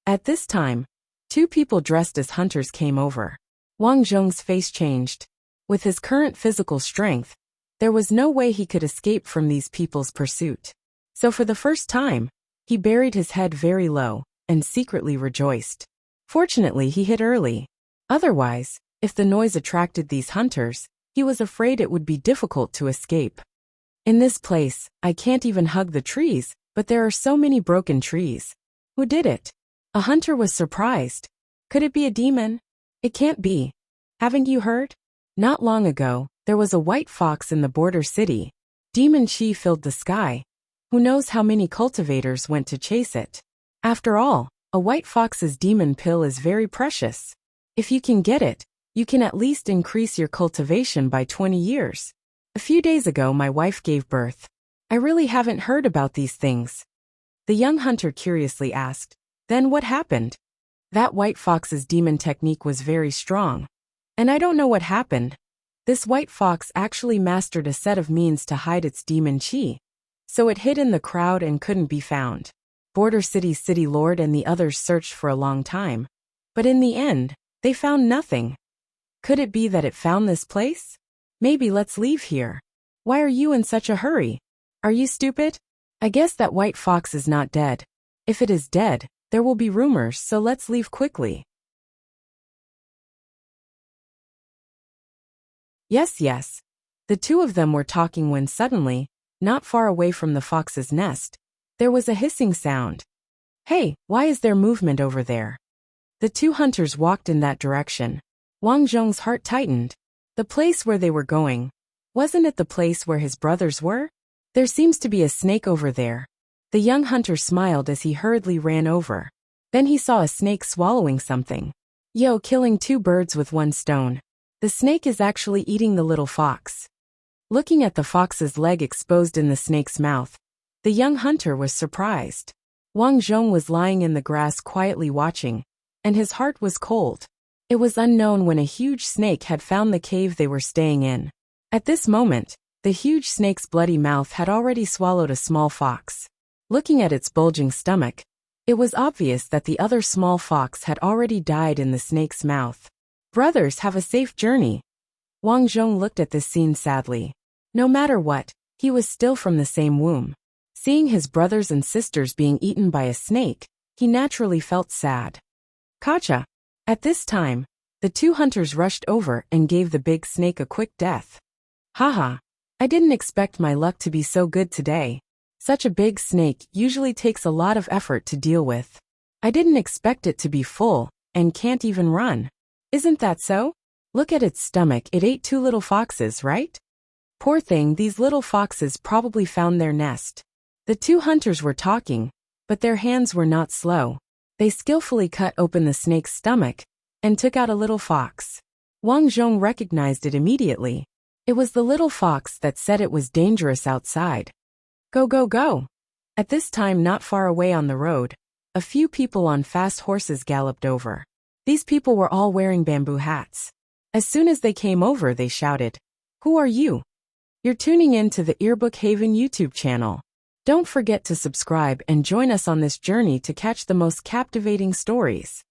At this time, 2 people dressed as hunters came over. Wang Zhong's face changed. With his current physical strength, there was no way he could escape from these people's pursuit. So for the first time, he buried his head very low and secretly rejoiced. Fortunately, he hid early. Otherwise, if the noise attracted these hunters, he was afraid it would be difficult to escape. In this place, I can't even hug the trees, but there are so many broken trees. Who did it? A hunter was surprised. Could it be a demon? It can't be. Haven't you heard? Not long ago, there was a white fox in the border city. Demon chi filled the sky. Who knows how many cultivators went to chase it? After all, a white fox's demon pill is very precious. If you can get it, you can at least increase your cultivation by 20 years. A few days ago, my wife gave birth. I really haven't heard about these things. The young hunter curiously asked, then what happened? That white fox's demon technique was very strong. And I don't know what happened. This white fox actually mastered a set of means to hide its demon chi. So it hid in the crowd and couldn't be found. Border City's city lord and the others searched for a long time. But in the end, they found nothing. Could it be that it found this place? Maybe let's leave here. Why are you in such a hurry? Are you stupid? I guess that white fox is not dead. If it is dead, there will be rumors, so let's leave quickly. Yes. The two of them were talking when suddenly, not far away from the fox's nest, there was a hissing sound. Hey, why is there movement over there? The two hunters walked in that direction. Wang Zhong's heart tightened. The place where they were going. Wasn't it the place where his brothers were? There seems to be a snake over there. The young hunter smiled as he hurriedly ran over. Then he saw a snake swallowing something. Killing two birds with one stone. The snake is actually eating the little fox. Looking at the fox's leg exposed in the snake's mouth, the young hunter was surprised. Wang Zhong was lying in the grass quietly watching, and his heart was cold. It was unknown when a huge snake had found the cave they were staying in. At this moment, the huge snake's bloody mouth had already swallowed a small fox. Looking at its bulging stomach, it was obvious that the other small fox had already died in the snake's mouth. Brothers, have a safe journey. Wang Zhong looked at this scene sadly. No matter what, he was still from the same womb. Seeing his brothers and sisters being eaten by a snake, he naturally felt sad. Kacha. At this time, the two hunters rushed over and gave the big snake a quick death. Haha. I didn't expect my luck to be so good today. Such a big snake usually takes a lot of effort to deal with. I didn't expect it to be full, and can't even run. Isn't that so? Look at its stomach, it ate two little foxes, right? Poor thing, these little foxes probably found their nest. The two hunters were talking, but their hands were not slow. They skillfully cut open the snake's stomach and took out a little fox. Wang Zhong recognized it immediately. It was the little fox that said it was dangerous outside. Go. At this time, not far away on the road, a few people on fast horses galloped over. These people were all wearing bamboo hats. As soon as they came over, they shouted, "Who are you?" You're tuning in to the Earbook Haven YouTube channel. Don't forget to subscribe and join us on this journey to catch the most captivating stories.